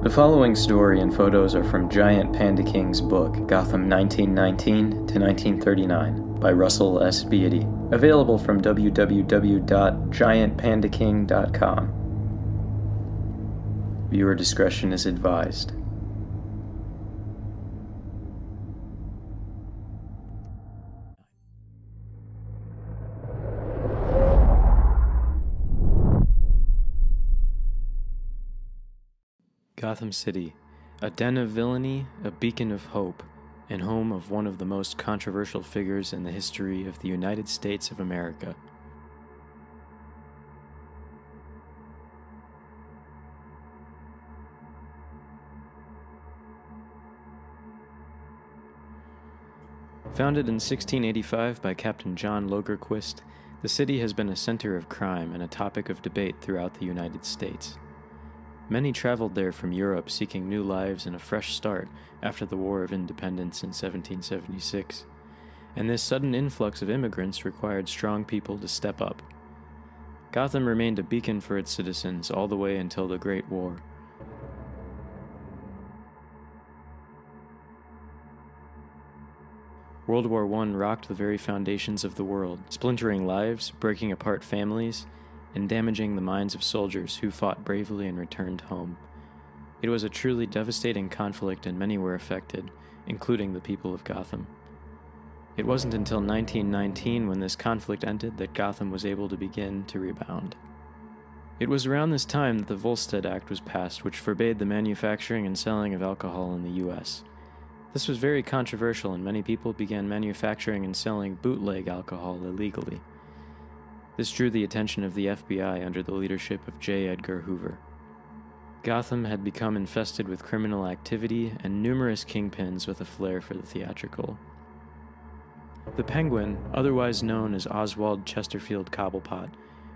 The following story and photos are from GiantPandaKing's book, Gotham 1919 to 1939, by Russell S. Beatty, available from www.giantpandaking.com. Viewer discretion is advised. Gotham City, a den of villainy, a beacon of hope, and home of one of the most controversial figures in the history of the United States of America. Founded in 1685 by Captain John Logerquist, the city has been a center of crime and a topic of debate throughout the United States. Many traveled there from Europe seeking new lives and a fresh start after the War of Independence in 1776, and this sudden influx of immigrants required strong people to step up. Gotham remained a beacon for its citizens all the way until the Great War. World War I rocked the very foundations of the world, splintering lives, breaking apart families, and damaging the minds of soldiers who fought bravely and returned home. It was a truly devastating conflict and many were affected, including the people of Gotham. It wasn't until 1919, when this conflict ended, that Gotham was able to begin to rebound. It was around this time that the Volstead Act was passed, which forbade the manufacturing and selling of alcohol in the U.S. This was very controversial, and many people began manufacturing and selling bootleg alcohol illegally. This drew the attention of the FBI under the leadership of J. Edgar Hoover. Gotham had become infested with criminal activity and numerous kingpins with a flair for the theatrical. The Penguin, otherwise known as Oswald Chesterfield Cobblepot,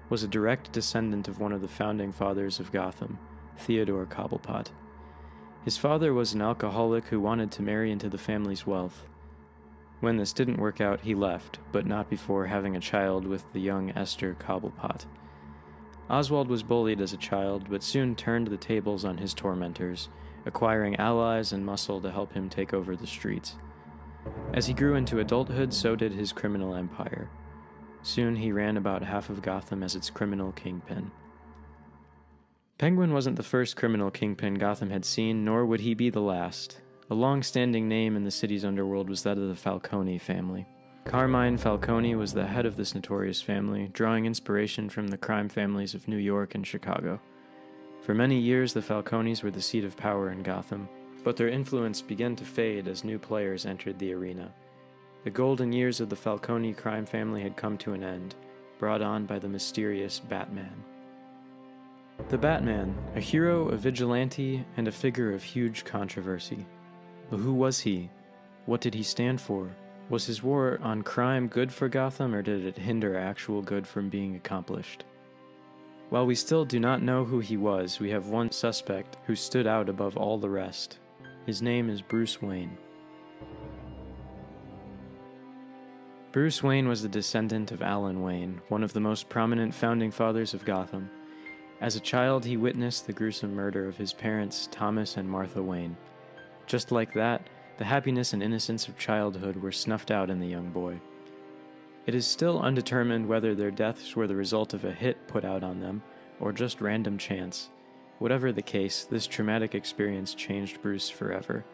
was a direct descendant of one of the founding fathers of Gotham, Theodore Cobblepot. His father was an alcoholic who wanted to marry into the family's wealth. When this didn't work out, he left, but not before having a child with the young Esther Cobblepot. Oswald was bullied as a child, but soon turned the tables on his tormentors, acquiring allies and muscle to help him take over the streets. As he grew into adulthood, so did his criminal empire. Soon he ran about half of Gotham as its criminal kingpin. Penguin wasn't the first criminal kingpin Gotham had seen, nor would he be the last. A long-standing name in the city's underworld was that of the Falcone family. Carmine Falcone was the head of this notorious family, drawing inspiration from the crime families of New York and Chicago. For many years, the Falcones were the seat of power in Gotham, but their influence began to fade as new players entered the arena. The golden years of the Falcone crime family had come to an end, brought on by the mysterious Batman. The Batman, a hero, a vigilante, and a figure of huge controversy. But who was he? What did he stand for? Was his war on crime good for Gotham, or did it hinder actual good from being accomplished? While we still do not know who he was, we have one suspect who stood out above all the rest. His name is Bruce Wayne. Bruce Wayne was the descendant of Alan Wayne, one of the most prominent founding fathers of Gotham. As a child, he witnessed the gruesome murder of his parents, Thomas and Martha Wayne. Just like that, the happiness and innocence of childhood were snuffed out in the young boy. It is still undetermined whether their deaths were the result of a hit put out on them, or just random chance. Whatever the case, this traumatic experience changed Bruce forever.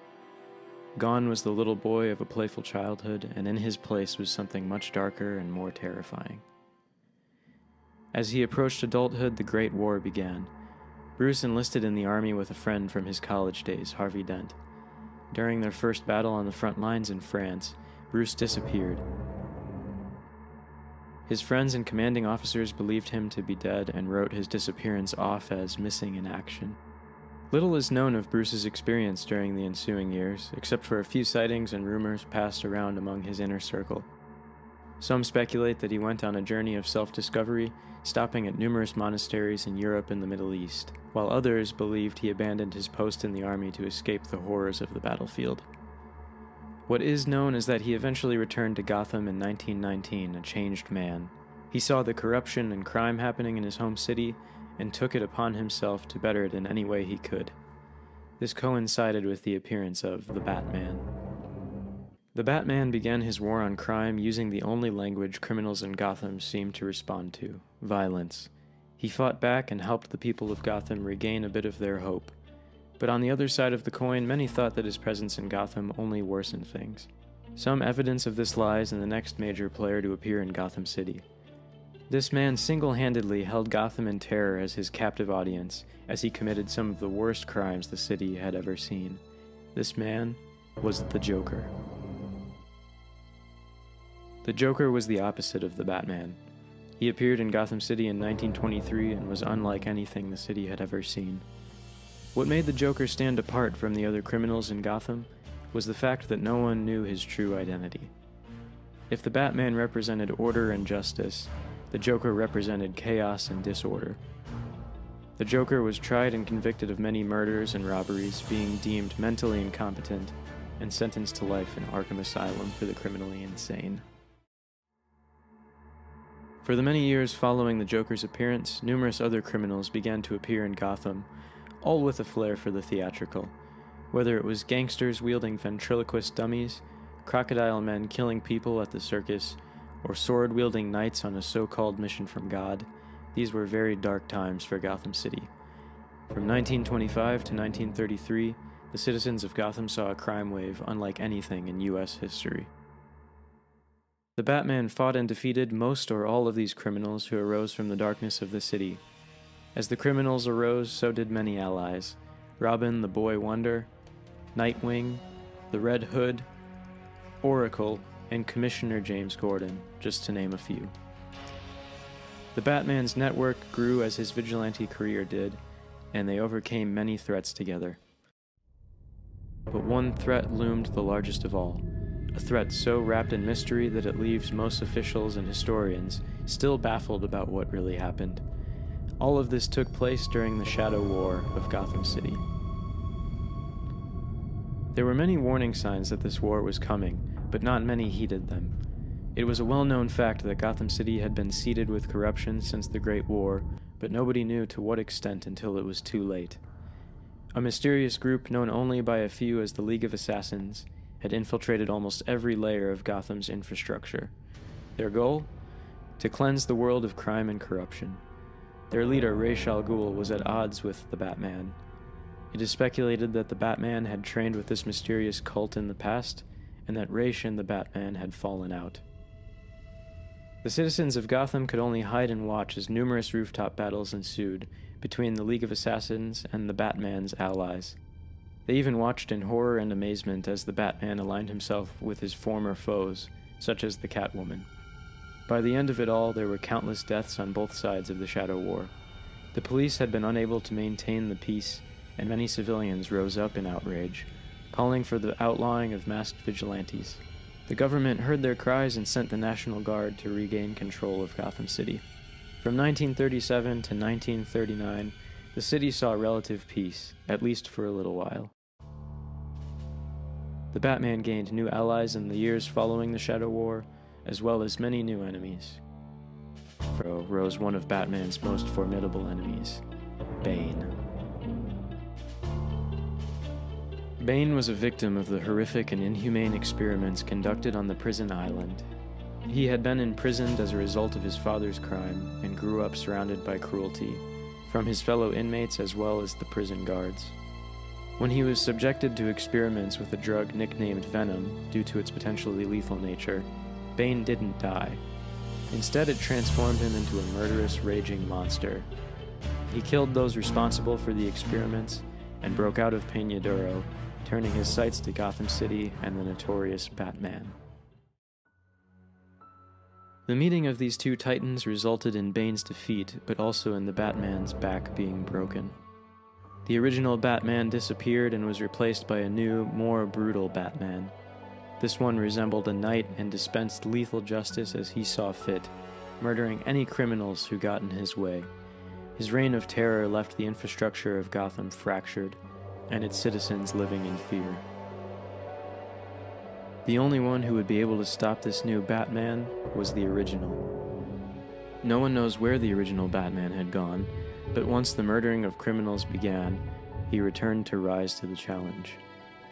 Gone was the little boy of a playful childhood, and in his place was something much darker and more terrifying. As he approached adulthood, the Great War began. Bruce enlisted in the army with a friend from his college days, Harvey Dent. During their first battle on the front lines in France, Bruce disappeared. His friends and commanding officers believed him to be dead and wrote his disappearance off as missing in action. Little is known of Bruce's experience during the ensuing years, except for a few sightings and rumors passed around among his inner circle. Some speculate that he went on a journey of self-discovery, stopping at numerous monasteries in Europe and the Middle East, while others believed he abandoned his post in the army to escape the horrors of the battlefield. What is known is that he eventually returned to Gotham in 1919, a changed man. He saw the corruption and crime happening in his home city and took it upon himself to better it in any way he could. This coincided with the appearance of the Batman. The Batman began his war on crime using the only language criminals in Gotham seemed to respond to: violence. He fought back and helped the people of Gotham regain a bit of their hope. But on the other side of the coin, many thought that his presence in Gotham only worsened things. Some evidence of this lies in the next major player to appear in Gotham City. This man single-handedly held Gotham in terror as his captive audience, as he committed some of the worst crimes the city had ever seen. This man was the Joker. The Joker was the opposite of the Batman. He appeared in Gotham City in 1923 and was unlike anything the city had ever seen. What made the Joker stand apart from the other criminals in Gotham was the fact that no one knew his true identity. If the Batman represented order and justice, the Joker represented chaos and disorder. The Joker was tried and convicted of many murders and robberies, being deemed mentally incompetent and sentenced to life in Arkham Asylum for the criminally insane. For the many years following the Joker's appearance, numerous other criminals began to appear in Gotham, all with a flair for the theatrical. Whether it was gangsters wielding ventriloquist dummies, crocodile men killing people at the circus, or sword-wielding knights on a so-called mission from God, these were very dark times for Gotham City. From 1925 to 1933, the citizens of Gotham saw a crime wave unlike anything in U.S. history. The Batman fought and defeated most or all of these criminals who arose from the darkness of the city. As the criminals arose, so did many allies: Robin the Boy Wonder, Nightwing, the Red Hood, Oracle, and Commissioner James Gordon, just to name a few. The Batman's network grew as his vigilante career did, and they overcame many threats together. But one threat loomed the largest of all, a threat so wrapped in mystery that it leaves most officials and historians still baffled about what really happened. All of this took place during the Shadow War of Gotham City. There were many warning signs that this war was coming, but not many heeded them. It was a well-known fact that Gotham City had been seeded with corruption since the Great War, but nobody knew to what extent until it was too late. A mysterious group known only by a few as the League of Assassins had infiltrated almost every layer of Gotham's infrastructure. Their goal? To cleanse the world of crime and corruption. Their leader, Ra's al Ghul, was at odds with the Batman. It is speculated that the Batman had trained with this mysterious cult in the past, and that Ra's and the Batman had fallen out. The citizens of Gotham could only hide and watch as numerous rooftop battles ensued between the League of Assassins and the Batman's allies. They even watched in horror and amazement as the Batman aligned himself with his former foes, such as the Catwoman. By the end of it all, there were countless deaths on both sides of the Shadow War. The police had been unable to maintain the peace, and many civilians rose up in outrage, calling for the outlawing of masked vigilantes. The government heard their cries and sent the National Guard to regain control of Gotham City. From 1937 to 1939, the city saw relative peace, at least for a little while. The Batman gained new allies in the years following the Shadow War, as well as many new enemies. Rose one of Batman's most formidable enemies, Bane. Bane was a victim of the horrific and inhumane experiments conducted on the prison island. He had been imprisoned as a result of his father's crime and grew up surrounded by cruelty, from his fellow inmates as well as the prison guards. When he was subjected to experiments with a drug nicknamed Venom due to its potentially lethal nature, Bane didn't die. Instead, it transformed him into a murderous, raging monster. He killed those responsible for the experiments and broke out of Peñadero, turning his sights to Gotham City and the notorious Batman. The meeting of these two titans resulted in Bane's defeat, but also in the Batman's back being broken. The original Batman disappeared and was replaced by a new, more brutal Batman. This one resembled a knight and dispensed lethal justice as he saw fit, murdering any criminals who got in his way. His reign of terror left the infrastructure of Gotham fractured, and its citizens living in fear. The only one who would be able to stop this new Batman was the original. No one knows where the original Batman had gone, but once the murdering of criminals began, he returned to rise to the challenge.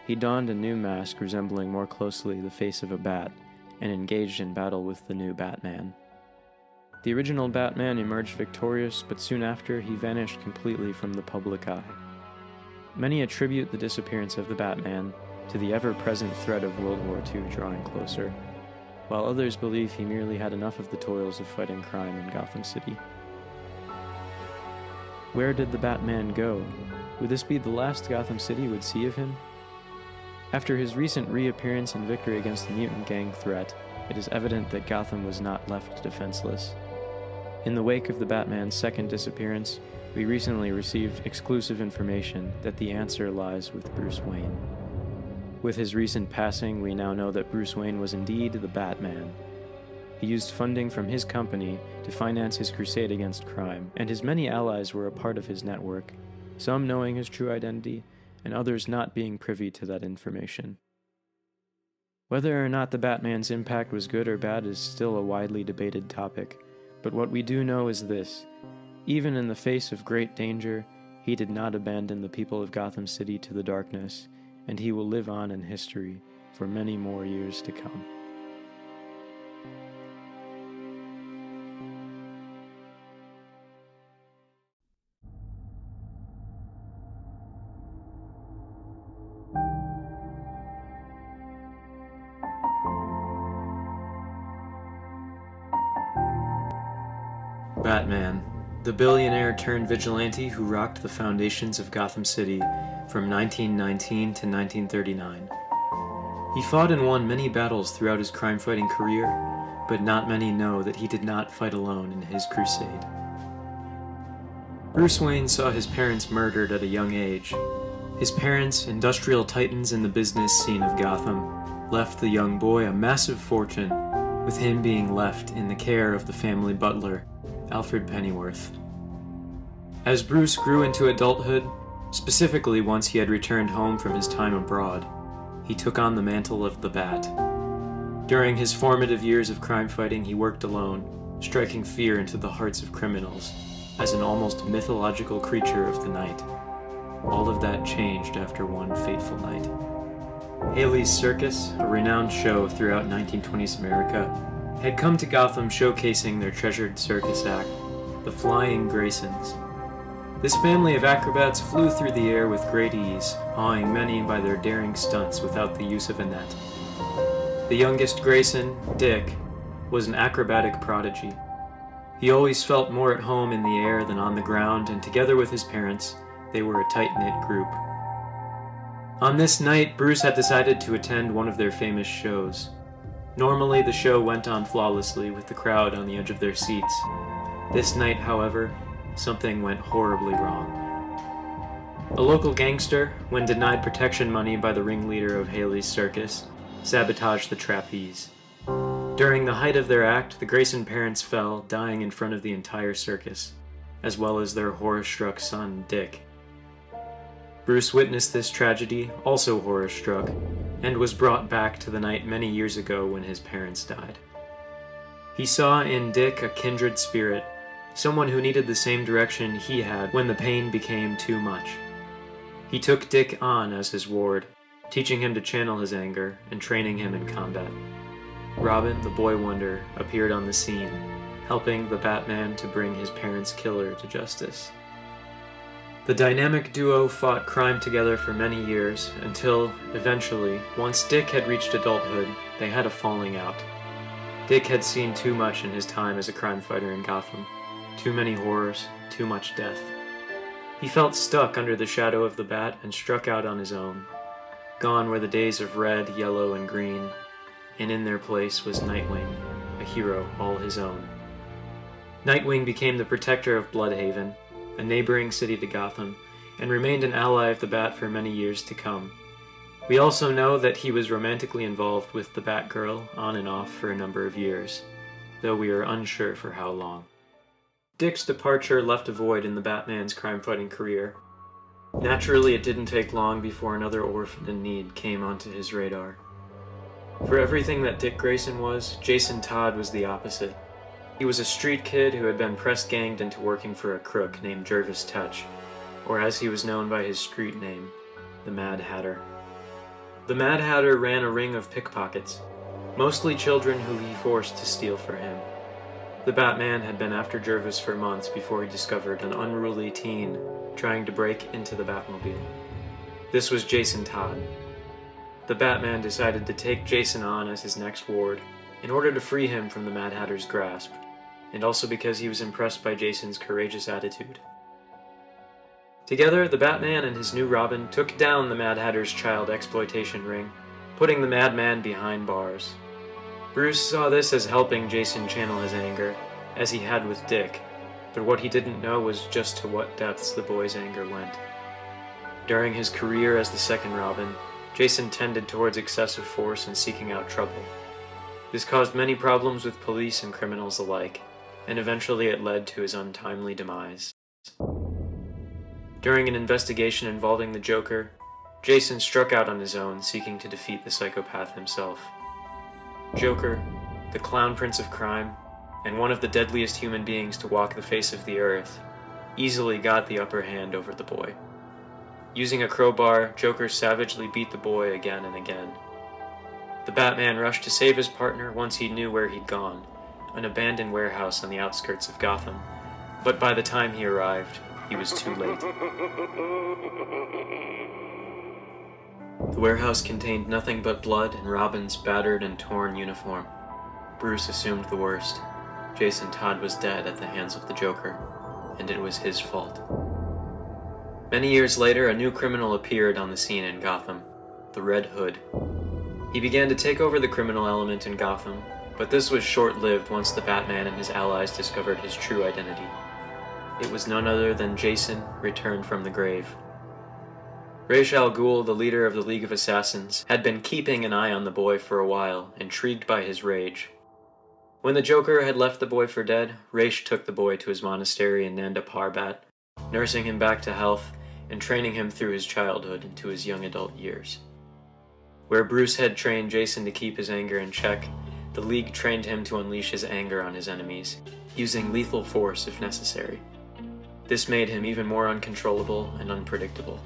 He donned a new mask resembling more closely the face of a bat, and engaged in battle with the new Batman. The original Batman emerged victorious, but soon after he vanished completely from the public eye. Many attribute the disappearance of the Batman to the ever-present threat of World War II drawing closer, while others believe he merely had enough of the toils of fighting crime in Gotham City. Where did the Batman go? Would this be the last Gotham City would see of him? After his recent reappearance and victory against the mutant gang threat, it is evident that Gotham was not left defenseless. In the wake of the Batman's second disappearance, we recently received exclusive information that the answer lies with Bruce Wayne. With his recent passing, we now know that Bruce Wayne was indeed the Batman. He used funding from his company to finance his crusade against crime, and his many allies were a part of his network, some knowing his true identity, and others not being privy to that information. Whether or not the Batman's impact was good or bad is still a widely debated topic, but what we do know is this: even in the face of great danger, he did not abandon the people of Gotham City to the darkness, and he will live on in history for many more years to come. Batman, the billionaire-turned-vigilante who rocked the foundations of Gotham City from 1919 to 1939. He fought and won many battles throughout his crime-fighting career, but not many know that he did not fight alone in his crusade. Bruce Wayne saw his parents murdered at a young age. His parents, industrial titans in the business scene of Gotham, left the young boy a massive fortune, with him being left in the care of the family butler, Alfred Pennyworth. As Bruce grew into adulthood, specifically once he had returned home from his time abroad, he took on the mantle of the Bat. During his formative years of crime fighting, he worked alone, striking fear into the hearts of criminals, as an almost mythological creature of the night. All of that changed after one fateful night. Haley's Circus, a renowned show throughout 1920s America, had come to Gotham showcasing their treasured circus act, the Flying Graysons. This family of acrobats flew through the air with great ease, awing many by their daring stunts without the use of a net. The youngest Grayson, Dick, was an acrobatic prodigy. He always felt more at home in the air than on the ground, and together with his parents, they were a tight-knit group. On this night, Bruce had decided to attend one of their famous shows. Normally, the show went on flawlessly with the crowd on the edge of their seats. This night, however, something went horribly wrong. A local gangster, when denied protection money by the ringleader of Haley's Circus, sabotaged the trapeze. During the height of their act, the Grayson parents fell, dying in front of the entire circus, as well as their horror-struck son, Dick. Bruce witnessed this tragedy, also horror-struck, and was brought back to the night many years ago when his parents died. He saw in Dick a kindred spirit, someone who needed the same direction he had when the pain became too much. He took Dick on as his ward, teaching him to channel his anger and training him in combat. Robin, the boy wonder, appeared on the scene, helping the Batman to bring his parents' killer to justice. The dynamic duo fought crime together for many years, until, eventually, once Dick had reached adulthood, they had a falling out. Dick had seen too much in his time as a crime fighter in Gotham. Too many horrors, too much death. He felt stuck under the shadow of the Bat and struck out on his own. Gone were the days of red, yellow, and green, and in their place was Nightwing, a hero all his own. Nightwing became the protector of Bloodhaven, a neighboring city to Gotham, and remained an ally of the Bat for many years to come. We also know that he was romantically involved with the Batgirl on and off for a number of years, though we are unsure for how long. Dick's departure left a void in the Batman's crime-fighting career. Naturally, it didn't take long before another orphan in need came onto his radar. For everything that Dick Grayson was, Jason Todd was the opposite. He was a street kid who had been press-ganged into working for a crook named Jervis Touch. or as he was known by his street name, the Mad Hatter. The Mad Hatter ran a ring of pickpockets, mostly children who he forced to steal for him. The Batman had been after Jervis for months before he discovered an unruly teen trying to break into the Batmobile. This was Jason Todd. The Batman decided to take Jason on as his next ward in order to free him from the Mad Hatter's grasp, and also because he was impressed by Jason's courageous attitude. Together, the Batman and his new Robin took down the Mad Hatter's child exploitation ring, putting the Madman behind bars. Bruce saw this as helping Jason channel his anger, as he had with Dick, but what he didn't know was just to what depths the boy's anger went. During his career as the second Robin, Jason tended towards excessive force and seeking out trouble. This caused many problems with police and criminals alike, and eventually it led to his untimely demise. During an investigation involving the Joker, Jason struck out on his own, seeking to defeat the psychopath himself. Joker, the clown prince of crime, and one of the deadliest human beings to walk the face of the earth, easily got the upper hand over the boy. Using a crowbar, Joker savagely beat the boy again and again. The Batman rushed to save his partner once he knew where he'd gone, an abandoned warehouse on the outskirts of Gotham, but by the time he arrived, he was too late. The warehouse contained nothing but blood and Robin's battered and torn uniform. Bruce assumed the worst. Jason Todd was dead at the hands of the Joker, and it was his fault. Many years later, a new criminal appeared on the scene in Gotham, the Red Hood. He began to take over the criminal element in Gotham, but this was short-lived once the Batman and his allies discovered his true identity. It was none other than Jason, returned from the grave. Ra's al Ghul, the leader of the League of Assassins, had been keeping an eye on the boy for a while, intrigued by his rage. When the Joker had left the boy for dead, Ra's took the boy to his monastery in Nanda Parbat, nursing him back to health and training him through his childhood into his young adult years. Where Bruce had trained Jason to keep his anger in check, the League trained him to unleash his anger on his enemies, using lethal force if necessary. This made him even more uncontrollable and unpredictable.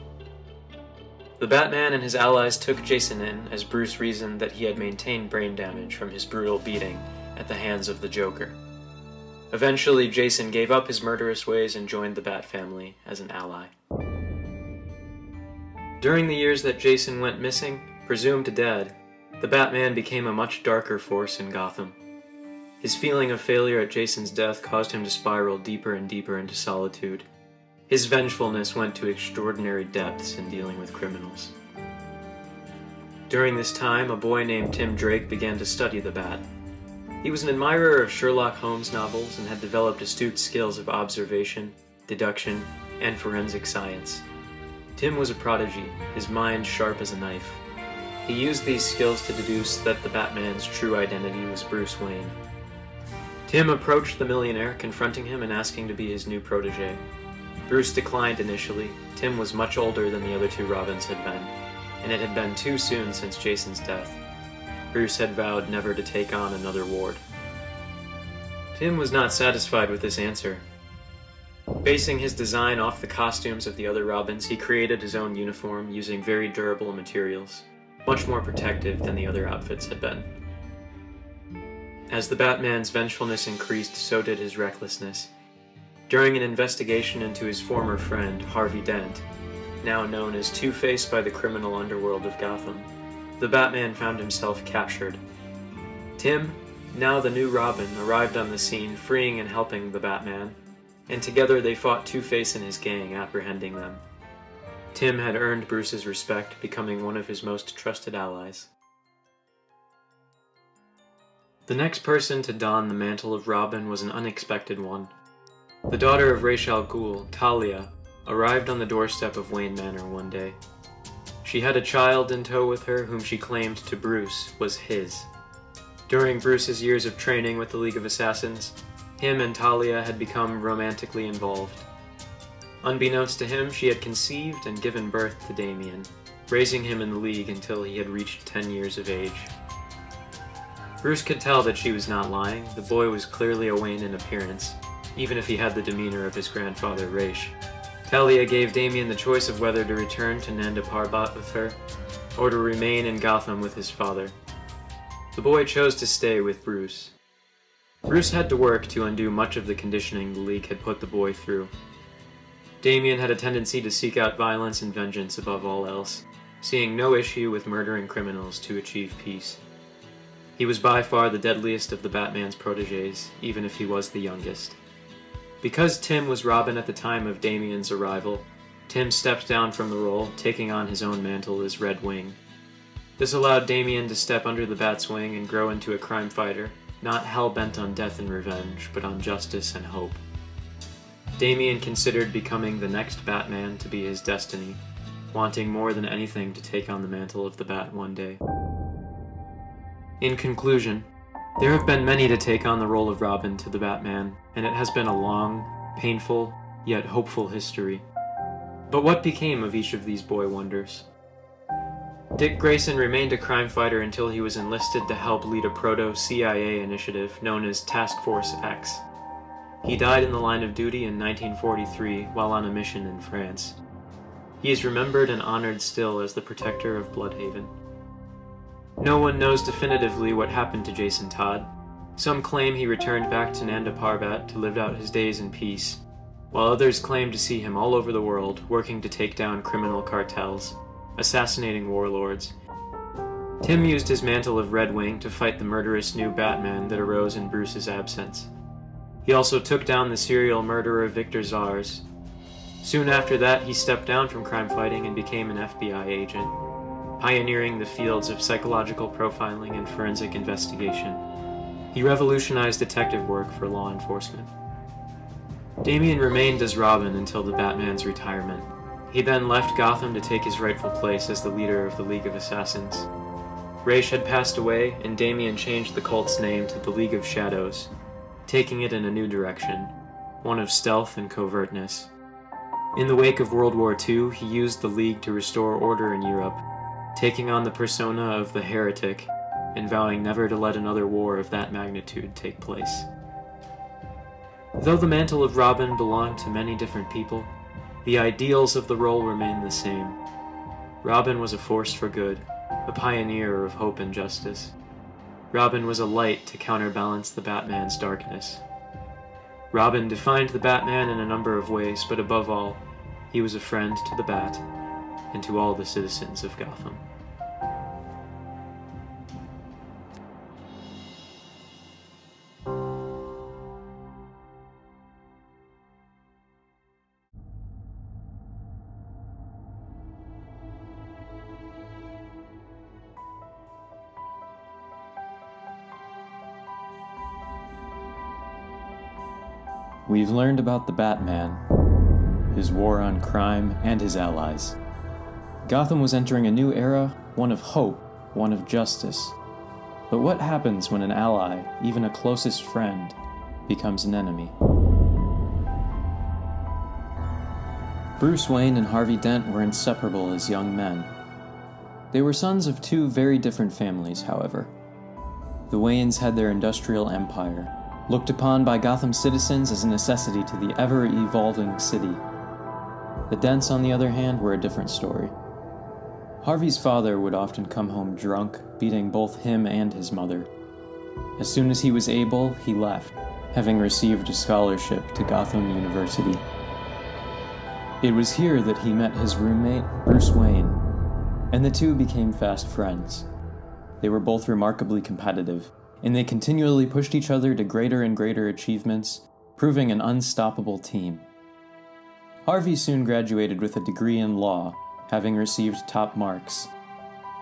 The Batman and his allies took Jason in as Bruce reasoned that he had maintained brain damage from his brutal beating at the hands of the Joker. Eventually, Jason gave up his murderous ways and joined the Bat family as an ally. During the years that Jason went missing, presumed dead, the Batman became a much darker force in Gotham. His feeling of failure at Jason's death caused him to spiral deeper and deeper into solitude. His vengefulness went to extraordinary depths in dealing with criminals. During this time, a boy named Tim Drake began to study the Bat. He was an admirer of Sherlock Holmes novels and had developed astute skills of observation, deduction, and forensic science. Tim was a prodigy, his mind sharp as a knife. He used these skills to deduce that the Batman's true identity was Bruce Wayne. Tim approached the millionaire, confronting him and asking to be his new protege. Bruce declined initially. Tim was much older than the other two Robins had been, and it had been too soon since Jason's death. Bruce had vowed never to take on another ward. Tim was not satisfied with this answer. Basing his design off the costumes of the other Robins, he created his own uniform using very durable materials, much more protective than the other outfits had been. As the Batman's vengefulness increased, so did his recklessness. During an investigation into his former friend, Harvey Dent, now known as Two-Face by the criminal underworld of Gotham, the Batman found himself captured. Tim, now the new Robin, arrived on the scene, freeing and helping the Batman, and together they fought Two-Face and his gang, apprehending them. Tim had earned Bruce's respect, becoming one of his most trusted allies. The next person to don the mantle of Robin was an unexpected one. The daughter of Ra's al Ghul, Talia, arrived on the doorstep of Wayne Manor one day. She had a child in tow with her whom she claimed to Bruce was his. During Bruce's years of training with the League of Assassins, him and Talia had become romantically involved. Unbeknownst to him, she had conceived and given birth to Damien, raising him in the League until he had reached 10 years of age. Bruce could tell that she was not lying. The boy was clearly a Wayne in appearance, even if he had the demeanor of his grandfather Ra's. Talia gave Damian the choice of whether to return to Nanda Parbat with her, or to remain in Gotham with his father. The boy chose to stay with Bruce. Bruce had to work to undo much of the conditioning the League had put the boy through. Damian had a tendency to seek out violence and vengeance above all else, seeing no issue with murdering criminals to achieve peace. He was by far the deadliest of the Batman's protégés, even if he was the youngest. Because Tim was Robin at the time of Damian's arrival, Tim stepped down from the role, taking on his own mantle as Red Wing. This allowed Damian to step under the Bat's wing and grow into a crime fighter, not hell-bent on death and revenge, but on justice and hope. Damian considered becoming the next Batman to be his destiny, wanting more than anything to take on the mantle of the Bat one day. In conclusion, there have been many to take on the role of Robin to the Batman, and it has been a long, painful, yet hopeful history. But what became of each of these boy wonders? Dick Grayson remained a crime fighter until he was enlisted to help lead a proto-CIA initiative known as Task Force X. He died in the line of duty in 1943 while on a mission in France. He is remembered and honored still as the protector of Bloodhaven. No one knows definitively what happened to Jason Todd. Some claim he returned back to Nanda Parbat to live out his days in peace, while others claim to see him all over the world working to take down criminal cartels, assassinating warlords. Tim used his mantle of Red Wing to fight the murderous new Batman that arose in Bruce's absence. He also took down the serial murderer Victor Zars. Soon after that, he stepped down from crime fighting and became an FBI agent, pioneering the fields of psychological profiling and forensic investigation. He revolutionized detective work for law enforcement. Damian remained as Robin until the Batman's retirement. He then left Gotham to take his rightful place as the leader of the League of Assassins. Ra's had passed away, and Damian changed the cult's name to the League of Shadows, taking it in a new direction, one of stealth and covertness. In the wake of World War II, he used the League to restore order in Europe, taking on the persona of the heretic and vowing never to let another war of that magnitude take place. Though the mantle of Robin belonged to many different people, the ideals of the role remained the same. Robin was a force for good, a pioneer of hope and justice. Robin was a light to counterbalance the Batman's darkness. Robin defined the Batman in a number of ways, but above all, he was a friend to the Bat and to all the citizens of Gotham. We've learned about the Batman, his war on crime, and his allies. Gotham was entering a new era, one of hope, one of justice. But what happens when an ally, even a closest friend, becomes an enemy? Bruce Wayne and Harvey Dent were inseparable as young men. They were sons of two very different families, however. The Waynes had their industrial empire, looked upon by Gotham citizens as a necessity to the ever-evolving city. The Dents, on the other hand, were a different story. Harvey's father would often come home drunk, beating both him and his mother. As soon as he was able, he left, having received a scholarship to Gotham University. It was here that he met his roommate, Bruce Wayne, and the two became fast friends. They were both remarkably competitive, and they continually pushed each other to greater and greater achievements, proving an unstoppable team. Harvey soon graduated with a degree in law, having received top marks.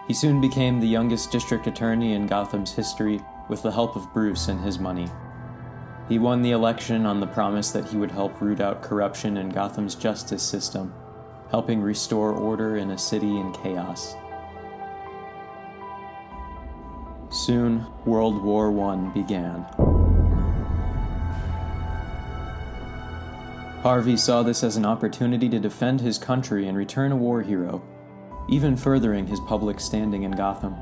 He soon became the youngest district attorney in Gotham's history with the help of Bruce and his money. He won the election on the promise that he would help root out corruption in Gotham's justice system, helping restore order in a city in chaos. Soon, World War I began. Harvey saw this as an opportunity to defend his country and return a war hero, even furthering his public standing in Gotham.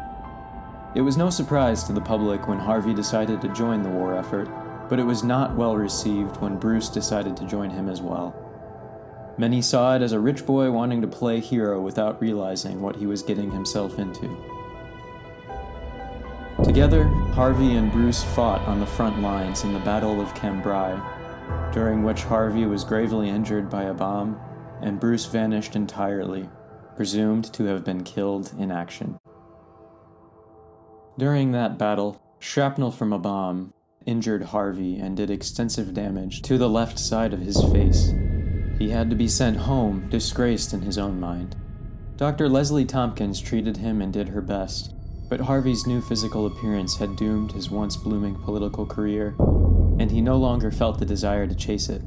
It was no surprise to the public when Harvey decided to join the war effort, but it was not well received when Bruce decided to join him as well. Many saw it as a rich boy wanting to play hero without realizing what he was getting himself into. Together, Harvey and Bruce fought on the front lines in the Battle of Cambrai, during which Harvey was gravely injured by a bomb, and Bruce vanished entirely, presumed to have been killed in action. During that battle, shrapnel from a bomb injured Harvey and did extensive damage to the left side of his face. He had to be sent home, disgraced in his own mind. Dr. Leslie Tompkins treated him and did her best, but Harvey's new physical appearance had doomed his once blooming political career, and he no longer felt the desire to chase it.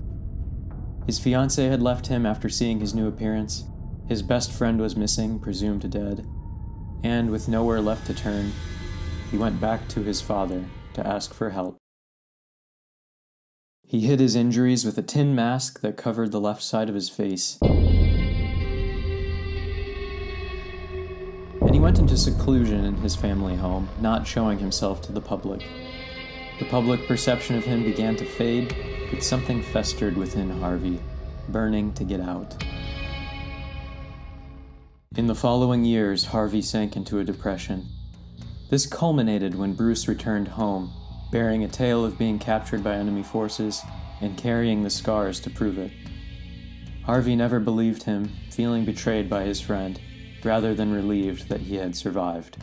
His fiancée had left him after seeing his new appearance, his best friend was missing, presumed dead, and with nowhere left to turn, he went back to his father to ask for help. He hid his injuries with a tin mask that covered the left side of his face, and he went into seclusion in his family home, not showing himself to the public. The public perception of him began to fade, but something festered within Harvey, burning to get out. In the following years, Harvey sank into a depression. This culminated when Bruce returned home, bearing a tale of being captured by enemy forces and carrying the scars to prove it. Harvey never believed him, feeling betrayed by his friend, rather than relieved that he had survived.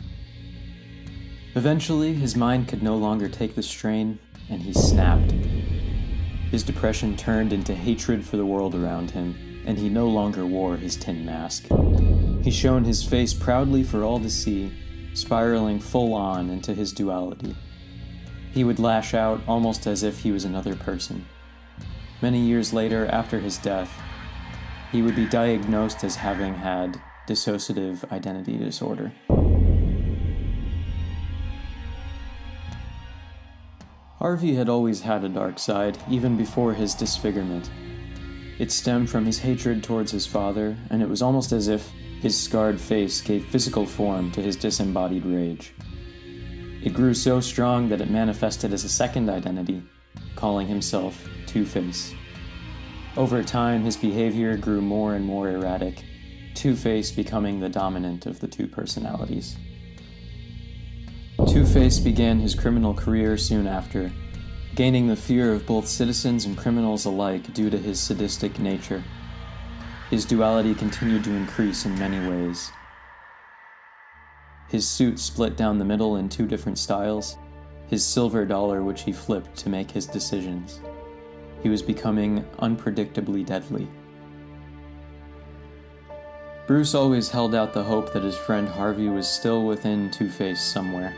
Eventually, his mind could no longer take the strain, and he snapped. His depression turned into hatred for the world around him, and he no longer wore his tin mask. He shone his face proudly for all to see, spiraling full on into his duality. He would lash out almost as if he was another person. Many years later, after his death, he would be diagnosed as having had dissociative identity disorder. Harvey had always had a dark side, even before his disfigurement. It stemmed from his hatred towards his father, and it was almost as if his scarred face gave physical form to his disembodied rage. It grew so strong that it manifested as a second identity, calling himself Two-Face. Over time, his behavior grew more and more erratic, Two-Face becoming the dominant of the two personalities. Two-Face began his criminal career soon after, gaining the fear of both citizens and criminals alike due to his sadistic nature. His duality continued to increase in many ways. His suit split down the middle in two different styles, his silver dollar which he flipped to make his decisions. He was becoming unpredictably deadly. Bruce always held out the hope that his friend Harvey was still within Two-Face somewhere.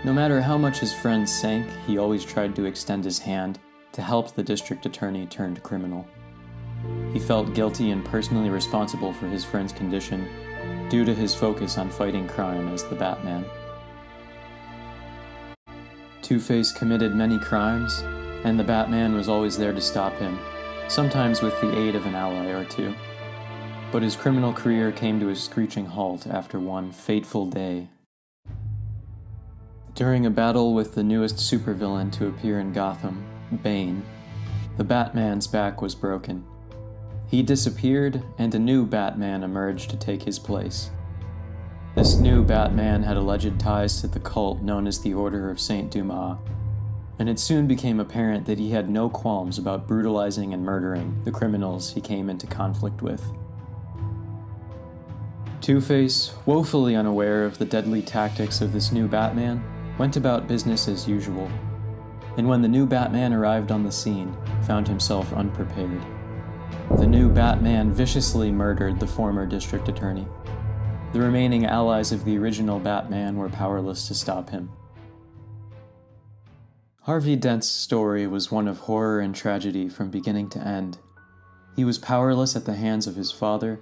No matter how much his friend sank, he always tried to extend his hand to help the district attorney turned criminal. He felt guilty and personally responsible for his friend's condition, due to his focus on fighting crime as the Batman. Two-Face committed many crimes, and the Batman was always there to stop him, sometimes with the aid of an ally or two. But his criminal career came to a screeching halt after one fateful day. During a battle with the newest supervillain to appear in Gotham, Bane, the Batman's back was broken. He disappeared, and a new Batman emerged to take his place. This new Batman had alleged ties to the cult known as the Order of Saint Dumas, and it soon became apparent that he had no qualms about brutalizing and murdering the criminals he came into conflict with. Two-Face, woefully unaware of the deadly tactics of this new Batman, went about business as usual, and when the new Batman arrived on the scene, found himself unprepared. The new Batman viciously murdered the former district attorney. The remaining allies of the original Batman were powerless to stop him. Harvey Dent's story was one of horror and tragedy from beginning to end. He was powerless at the hands of his father,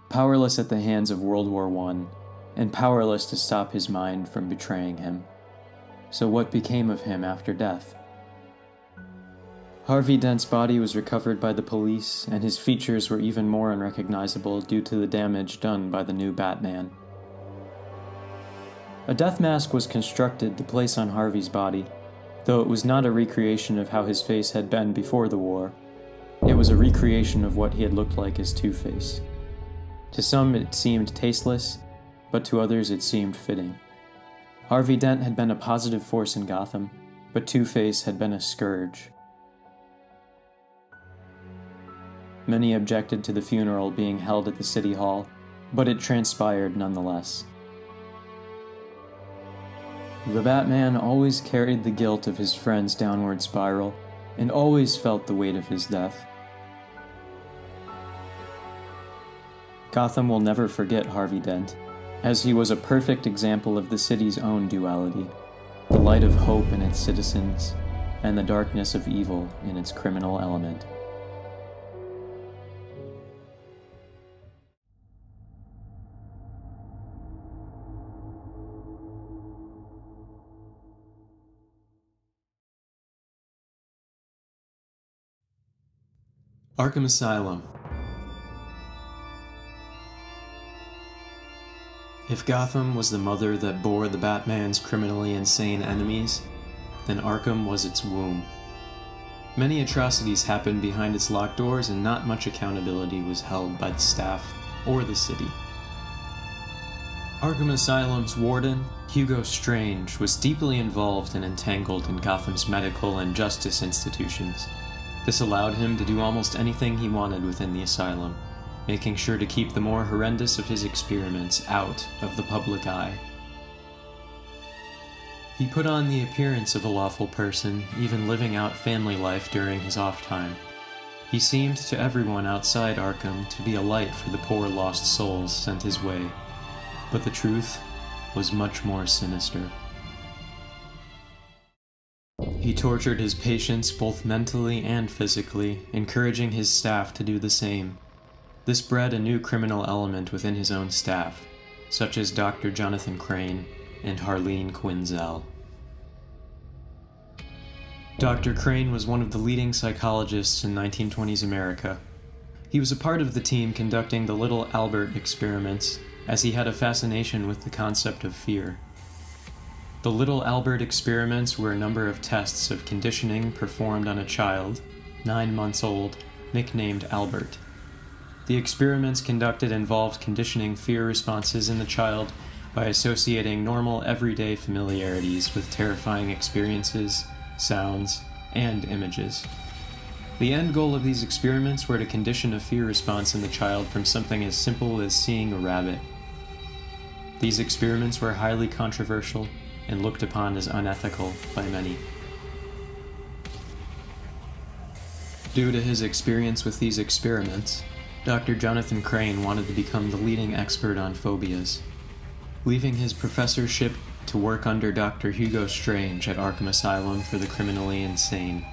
powerless at the hands of World War I, and powerless to stop his mind from betraying him. So what became of him after death? Harvey Dent's body was recovered by the police, and his features were even more unrecognizable due to the damage done by the new Batman. A death mask was constructed to place on Harvey's body, though it was not a recreation of how his face had been before the war. It was a recreation of what he had looked like as Two-Face. To some it seemed tasteless, but to others it seemed fitting. Harvey Dent had been a positive force in Gotham, but Two-Face had been a scourge. Many objected to the funeral being held at the City Hall, but it transpired nonetheless. The Batman always carried the guilt of his friend's downward spiral, and always felt the weight of his death. Gotham will never forget Harvey Dent, as he was a perfect example of the city's own duality, the light of hope in its citizens, and the darkness of evil in its criminal element. Arkham Asylum. If Gotham was the mother that bore the Batman's criminally insane enemies, then Arkham was its womb. Many atrocities happened behind its locked doors, and not much accountability was held by the staff or the city. Arkham Asylum's warden, Hugo Strange, was deeply involved and entangled in Gotham's medical and justice institutions. This allowed him to do almost anything he wanted within the asylum, making sure to keep the more horrendous of his experiments out of the public eye. He put on the appearance of a lawful person, even living out family life during his off time. He seemed to everyone outside Arkham to be a light for the poor lost souls sent his way, but the truth was much more sinister. He tortured his patients both mentally and physically, encouraging his staff to do the same. This bred a new criminal element within his own staff, such as Dr. Jonathan Crane and Harleen Quinzel. Dr. Crane was one of the leading psychologists in 1920s America. He was a part of the team conducting the Little Albert experiments, as he had a fascination with the concept of fear. The Little Albert experiments were a number of tests of conditioning performed on a child, 9 months old, nicknamed Albert. The experiments conducted involved conditioning fear responses in the child by associating normal everyday familiarities with terrifying experiences, sounds, and images. The end goal of these experiments were to condition a fear response in the child from something as simple as seeing a rabbit. These experiments were highly controversial and looked upon as unethical by many. Due to his experience with these experiments, Dr. Jonathan Crane wanted to become the leading expert on phobias, leaving his professorship to work under Dr. Hugo Strange at Arkham Asylum for the criminally insane.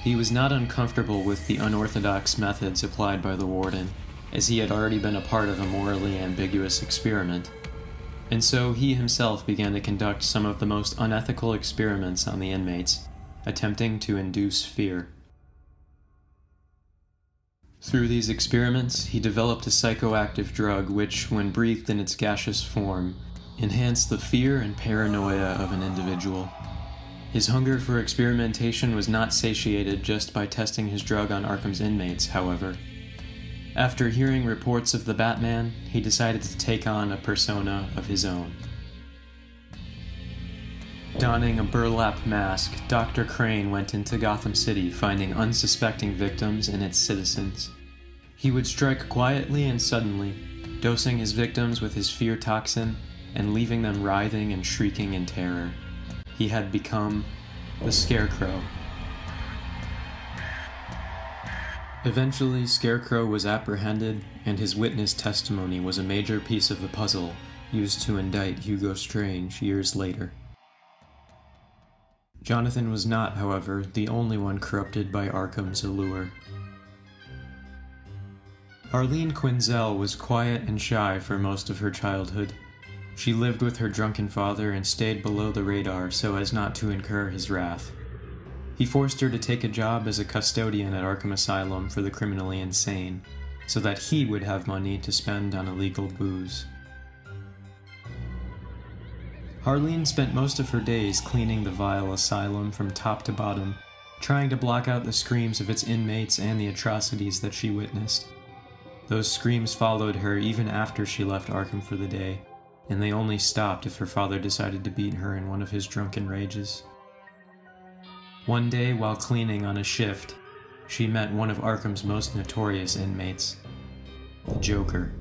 He was not uncomfortable with the unorthodox methods applied by the warden, as he had already been a part of a morally ambiguous experiment, and so he himself began to conduct some of the most unethical experiments on the inmates, attempting to induce fear. Through these experiments, he developed a psychoactive drug which, when breathed in its gaseous form, enhanced the fear and paranoia of an individual. His hunger for experimentation was not satiated just by testing his drug on Arkham's inmates, however. After hearing reports of the Batman, he decided to take on a persona of his own. Donning a burlap mask, Dr. Crane went into Gotham City, finding unsuspecting victims and its citizens. He would strike quietly and suddenly, dosing his victims with his fear toxin and leaving them writhing and shrieking in terror. He had become the Scarecrow. Eventually, Scarecrow was apprehended, and his witness testimony was a major piece of the puzzle used to indict Hugo Strange years later. Jonathan was not, however, the only one corrupted by Arkham's allure. Harleen Quinzel was quiet and shy for most of her childhood. She lived with her drunken father and stayed below the radar so as not to incur his wrath. He forced her to take a job as a custodian at Arkham Asylum for the criminally insane, so that he would have money to spend on illegal booze. Harleen spent most of her days cleaning the vile asylum from top to bottom, trying to block out the screams of its inmates and the atrocities that she witnessed. Those screams followed her even after she left Arkham for the day, and they only stopped if her father decided to beat her in one of his drunken rages. One day, while cleaning on a shift, she met one of Arkham's most notorious inmates, the Joker.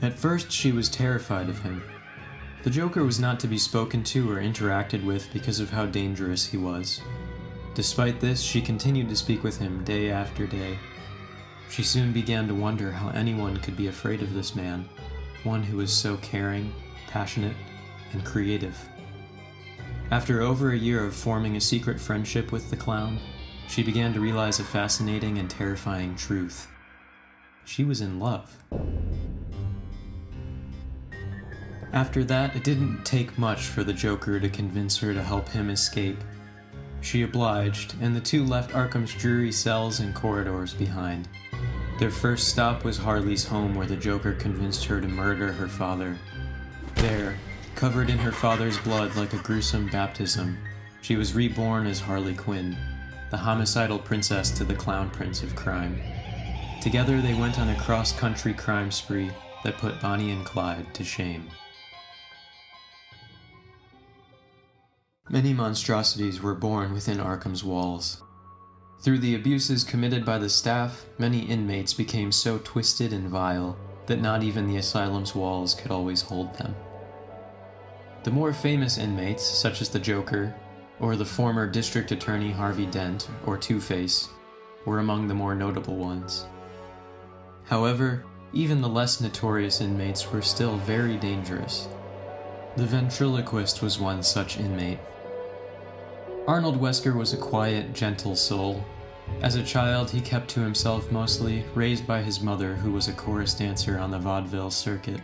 At first, she was terrified of him. The Joker was not to be spoken to or interacted with because of how dangerous he was. Despite this, she continued to speak with him day after day. She soon began to wonder how anyone could be afraid of this man, one who was so caring, passionate, and creative. After over a year of forming a secret friendship with the clown, she began to realize a fascinating and terrifying truth. She was in love. After that, it didn't take much for the Joker to convince her to help him escape. She obliged, and the two left Arkham's dreary cells and corridors behind. Their first stop was Harley's home, where the Joker convinced her to murder her father. There, covered in her father's blood like a gruesome baptism, she was reborn as Harley Quinn, the homicidal princess to the clown prince of crime. Together they went on a cross-country crime spree that put Bonnie and Clyde to shame. Many monstrosities were born within Arkham's walls. Through the abuses committed by the staff, many inmates became so twisted and vile that not even the asylum's walls could always hold them. The more famous inmates, such as the Joker, or the former District Attorney Harvey Dent, or Two-Face, were among the more notable ones. However, even the less notorious inmates were still very dangerous. The ventriloquist was one such inmate. Arnold Wesker was a quiet, gentle soul. As a child, he kept to himself mostly, raised by his mother, who was a chorus dancer on the vaudeville circuit.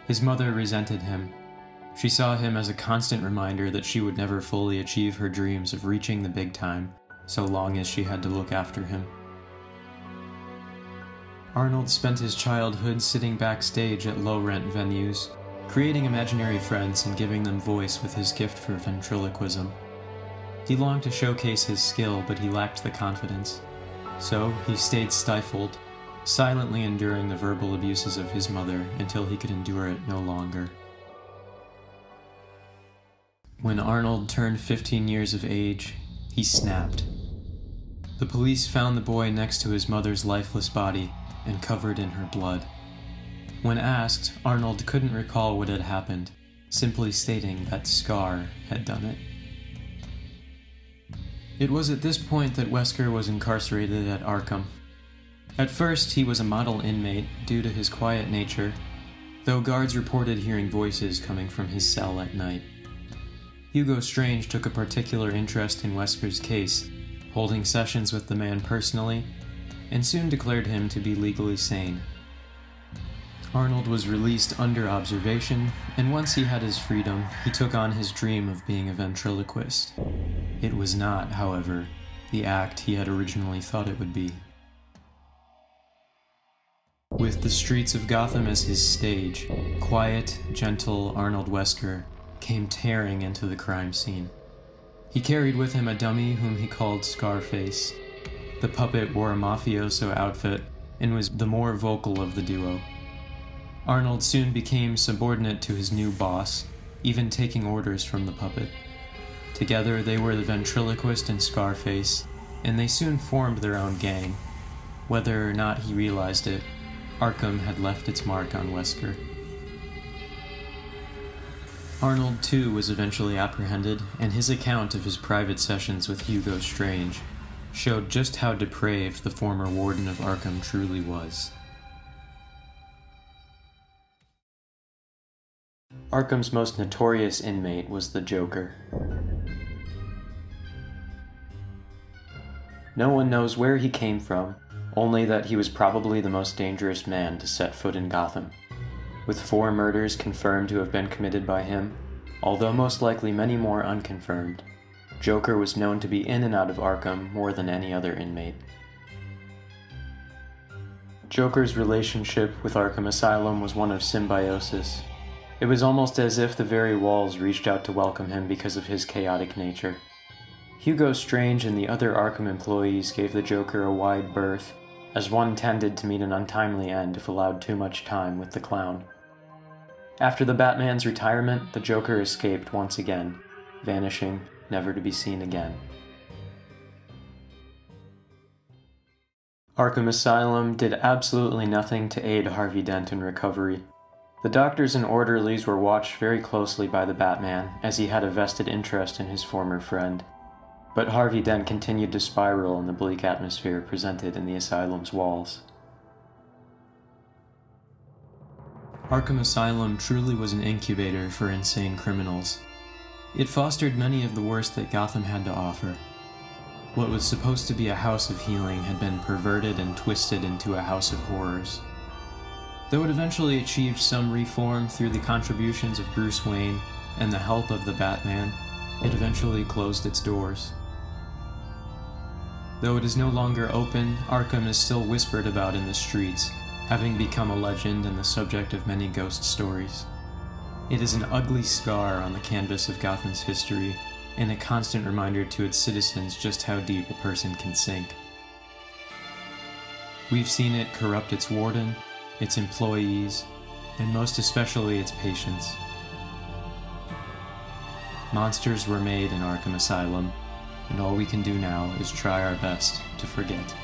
His mother resented him. She saw him as a constant reminder that she would never fully achieve her dreams of reaching the big time, so long as she had to look after him. Arnold spent his childhood sitting backstage at low-rent venues, creating imaginary friends and giving them voice with his gift for ventriloquism. He longed to showcase his skill, but he lacked the confidence. So he stayed stifled, silently enduring the verbal abuses of his mother until he could endure it no longer. When Arnold turned 15 years of age, he snapped. The police found the boy next to his mother's lifeless body and covered in her blood. When asked, Arnold couldn't recall what had happened, simply stating that Scar had done it. It was at this point that Wesker was incarcerated at Arkham. At first, he was a model inmate due to his quiet nature, though guards reported hearing voices coming from his cell at night. Hugo Strange took a particular interest in Wesker's case, holding sessions with the man personally, and soon declared him to be legally sane. Arnold was released under observation, and once he had his freedom, he took on his dream of being a ventriloquist. It was not, however, the act he had originally thought it would be. With the streets of Gotham as his stage, quiet, gentle Arnold Wesker came tearing into the crime scene. He carried with him a dummy whom he called Scarface. The puppet wore a mafioso outfit and was the more vocal of the duo. Arnold soon became subordinate to his new boss, even taking orders from the puppet. Together they were the ventriloquist and Scarface, and they soon formed their own gang. Whether or not he realized it, Arkham had left its mark on Wesker. Arnold, too, was eventually apprehended, and his account of his private sessions with Hugo Strange showed just how depraved the former warden of Arkham truly was. Arkham's most notorious inmate was the Joker. No one knows where he came from, only that he was probably the most dangerous man to set foot in Gotham. With 4 murders confirmed to have been committed by him, although most likely many more unconfirmed, Joker was known to be in and out of Arkham more than any other inmate. Joker's relationship with Arkham Asylum was one of symbiosis. It was almost as if the very walls reached out to welcome him because of his chaotic nature. Hugo Strange and the other Arkham employees gave the Joker a wide berth, as one tended to meet an untimely end if allowed too much time with the clown. After the Batman's retirement, the Joker escaped once again, vanishing, never to be seen again. Arkham Asylum did absolutely nothing to aid Harvey Dent in recovery. The doctors and orderlies were watched very closely by the Batman, as he had a vested interest in his former friend. But Harvey Dent continued to spiral in the bleak atmosphere presented in the asylum's walls. Arkham Asylum truly was an incubator for insane criminals. It fostered many of the worst that Gotham had to offer. What was supposed to be a house of healing had been perverted and twisted into a house of horrors. Though it eventually achieved some reform through the contributions of Bruce Wayne and the help of the Batman, it eventually closed its doors. Though it is no longer open, Arkham is still whispered about in the streets, having become a legend and the subject of many ghost stories. It is an ugly scar on the canvas of Gotham's history, and a constant reminder to its citizens just how deep a person can sink. We've seen it corrupt its warden, its employees, and most especially its patients. Monsters were made in Arkham Asylum, and all we can do now is try our best to forget.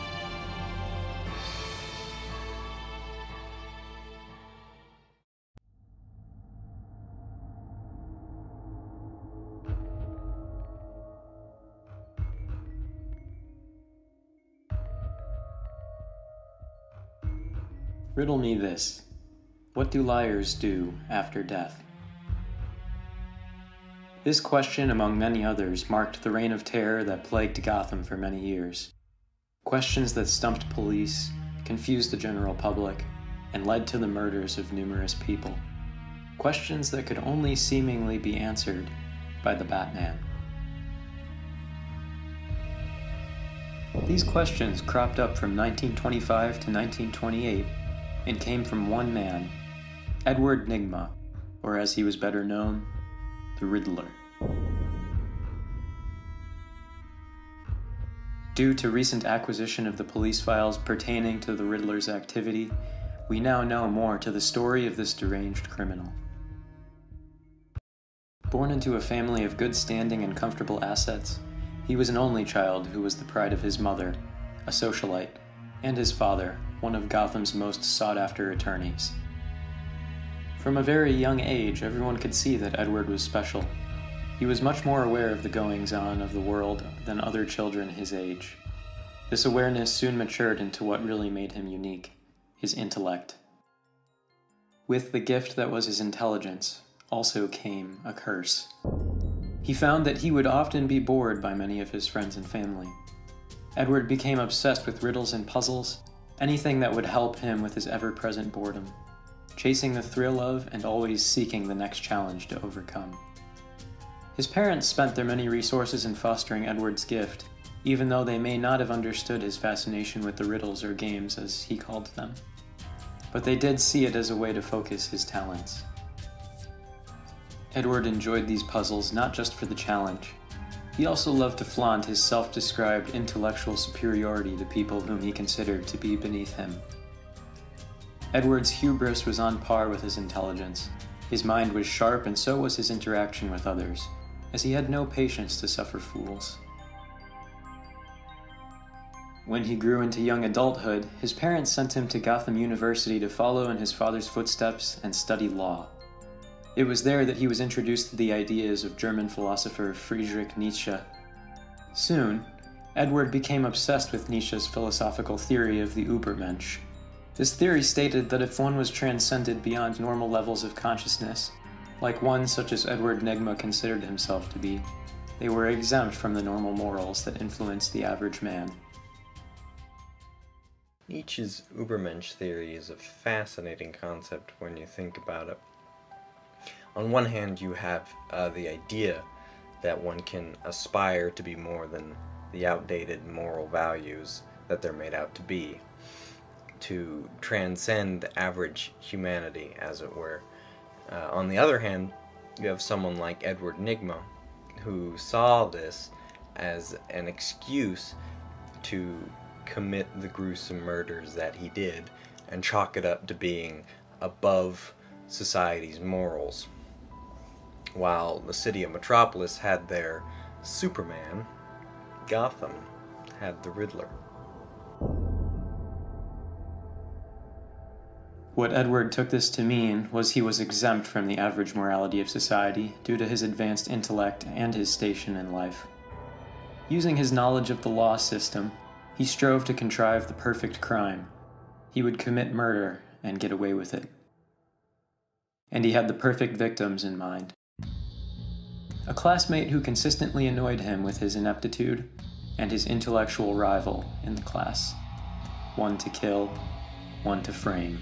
Riddle me this. What do liars do after death? This question, among many others, marked the reign of terror that plagued Gotham for many years. Questions that stumped police, confused the general public, and led to the murders of numerous people. Questions that could only seemingly be answered by the Batman. These questions cropped up from 1925 to 1928 and came from one man, Edward Nygma, or as he was better known, the Riddler. Due to recent acquisition of the police files pertaining to the Riddler's activity, we now know more to the story of this deranged criminal. Born into a family of good standing and comfortable assets, he was an only child who was the pride of his mother, a socialite, and his father, one of Gotham's most sought-after attorneys. From a very young age, everyone could see that Edward was special. He was much more aware of the goings-on of the world than other children his age. This awareness soon matured into what really made him unique, his intellect. With the gift that was his intelligence also came a curse. He found that he would often be bored by many of his friends and family. Edward became obsessed with riddles and puzzles, anything that would help him with his ever-present boredom, chasing the thrill of and always seeking the next challenge to overcome. His parents spent their many resources in fostering Edward's gift, even though they may not have understood his fascination with the riddles or games as he called them. But they did see it as a way to focus his talents. Edward enjoyed these puzzles not just for the challenge. He also loved to flaunt his self-described intellectual superiority to people whom he considered to be beneath him. Edward's hubris was on par with his intelligence. His mind was sharp, and so was his interaction with others, as he had no patience to suffer fools. When he grew into young adulthood, his parents sent him to Gotham University to follow in his father's footsteps and study law. It was there that he was introduced to the ideas of German philosopher Friedrich Nietzsche. Soon, Edward became obsessed with Nietzsche's philosophical theory of the Übermensch. This theory stated that if one was transcended beyond normal levels of consciousness, like one such as Edward Nygma considered himself to be, they were exempt from the normal morals that influence the average man. Nietzsche's Übermensch theory is a fascinating concept when you think about it. On one hand, you have the idea that one can aspire to be more than the outdated moral values that they're made out to be, to transcend average humanity, as it were. On the other hand, you have someone like Edward Nygma, who saw this as an excuse to commit the gruesome murders that he did and chalk it up to being above society's morals. While the city of Metropolis had their Superman, Gotham had the Riddler. What Edward took this to mean was he was exempt from the average morality of society due to his advanced intellect and his station in life. Using his knowledge of the law system, he strove to contrive the perfect crime. He would commit murder and get away with it. And he had the perfect victims in mind. A classmate who consistently annoyed him with his ineptitude, and his intellectual rival in the class. One to kill, one to frame.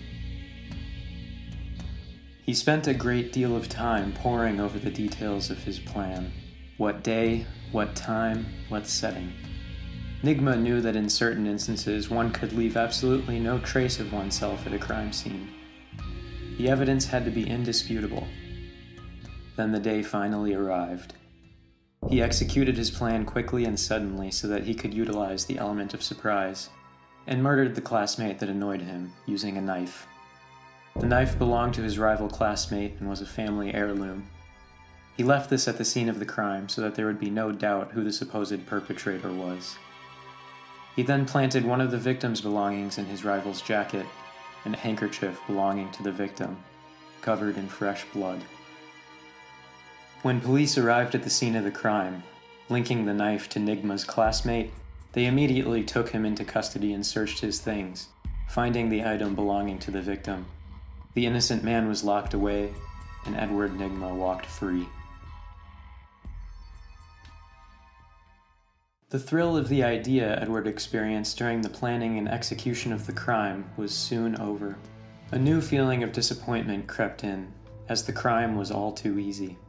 He spent a great deal of time poring over the details of his plan. What day, what time, what setting. Nigma knew that in certain instances one could leave absolutely no trace of oneself at a crime scene. The evidence had to be indisputable. Then the day finally arrived. He executed his plan quickly and suddenly so that he could utilize the element of surprise, and murdered the classmate that annoyed him using a knife. The knife belonged to his rival classmate and was a family heirloom. He left this at the scene of the crime so that there would be no doubt who the supposed perpetrator was. He then planted one of the victim's belongings in his rival's jacket, and a handkerchief belonging to the victim, covered in fresh blood. When police arrived at the scene of the crime, linking the knife to Nigma's classmate, they immediately took him into custody and searched his things, finding the item belonging to the victim. The innocent man was locked away, and Edward Nigma walked free. The thrill of the idea Edward experienced during the planning and execution of the crime was soon over. A new feeling of disappointment crept in, as the crime was all too easy.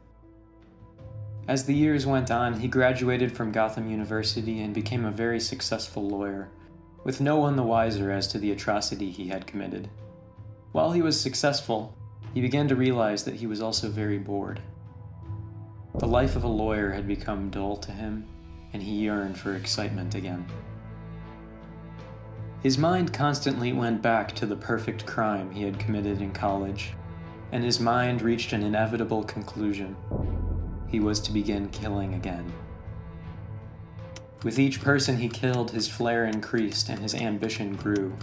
As the years went on, he graduated from Gotham University and became a very successful lawyer, with no one the wiser as to the atrocity he had committed. While he was successful, he began to realize that he was also very bored. The life of a lawyer had become dull to him, and he yearned for excitement again. His mind constantly went back to the perfect crime he had committed in college, and his mind reached an inevitable conclusion. He was to begin killing again. With each person he killed, his flair increased and his ambition grew.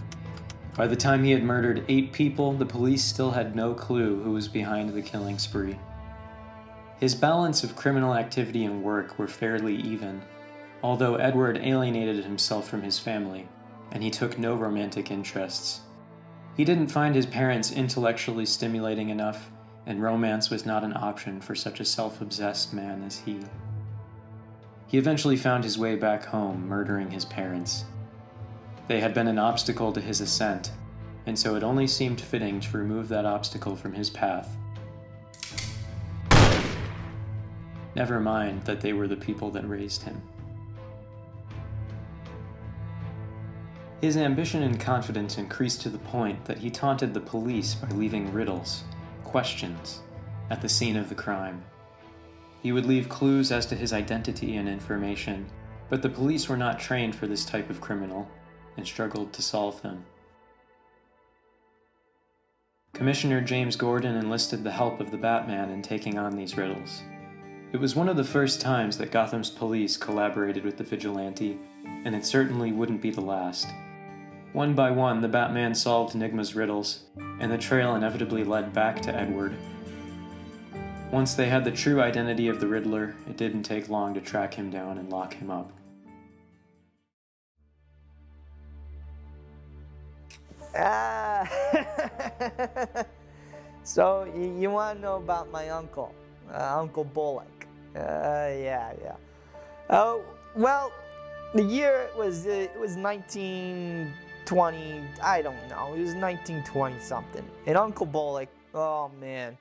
By the time he had murdered 8 people, the police still had no clue who was behind the killing spree. His balance of criminal activity and work were fairly even, although Edward alienated himself from his family, and he took no romantic interests. He didn't find his parents intellectually stimulating enough, and romance was not an option for such a self-obsessed man as he. He eventually found his way back home, murdering his parents. They had been an obstacle to his ascent, and so it only seemed fitting to remove that obstacle from his path. Never mind that they were the people that raised him. His ambition and confidence increased to the point that he taunted the police by leaving riddles, questions, at the scene of the crime. He would leave clues as to his identity and information, but the police were not trained for this type of criminal, and struggled to solve them. Commissioner James Gordon enlisted the help of the Batman in taking on these riddles. It was one of the first times that Gotham's police collaborated with the vigilante, and it certainly wouldn't be the last. One by one, the Batman solved Nigma's riddles, and the trail inevitably led back to Edward. Once they had the true identity of the Riddler, it didn't take long to track him down and lock him up. So you want to know about my uncle, Uncle Bullock? Yeah. Oh, well, the year it was 1920. I don't know. It was 1920 something. And Uncle Bullock, oh man,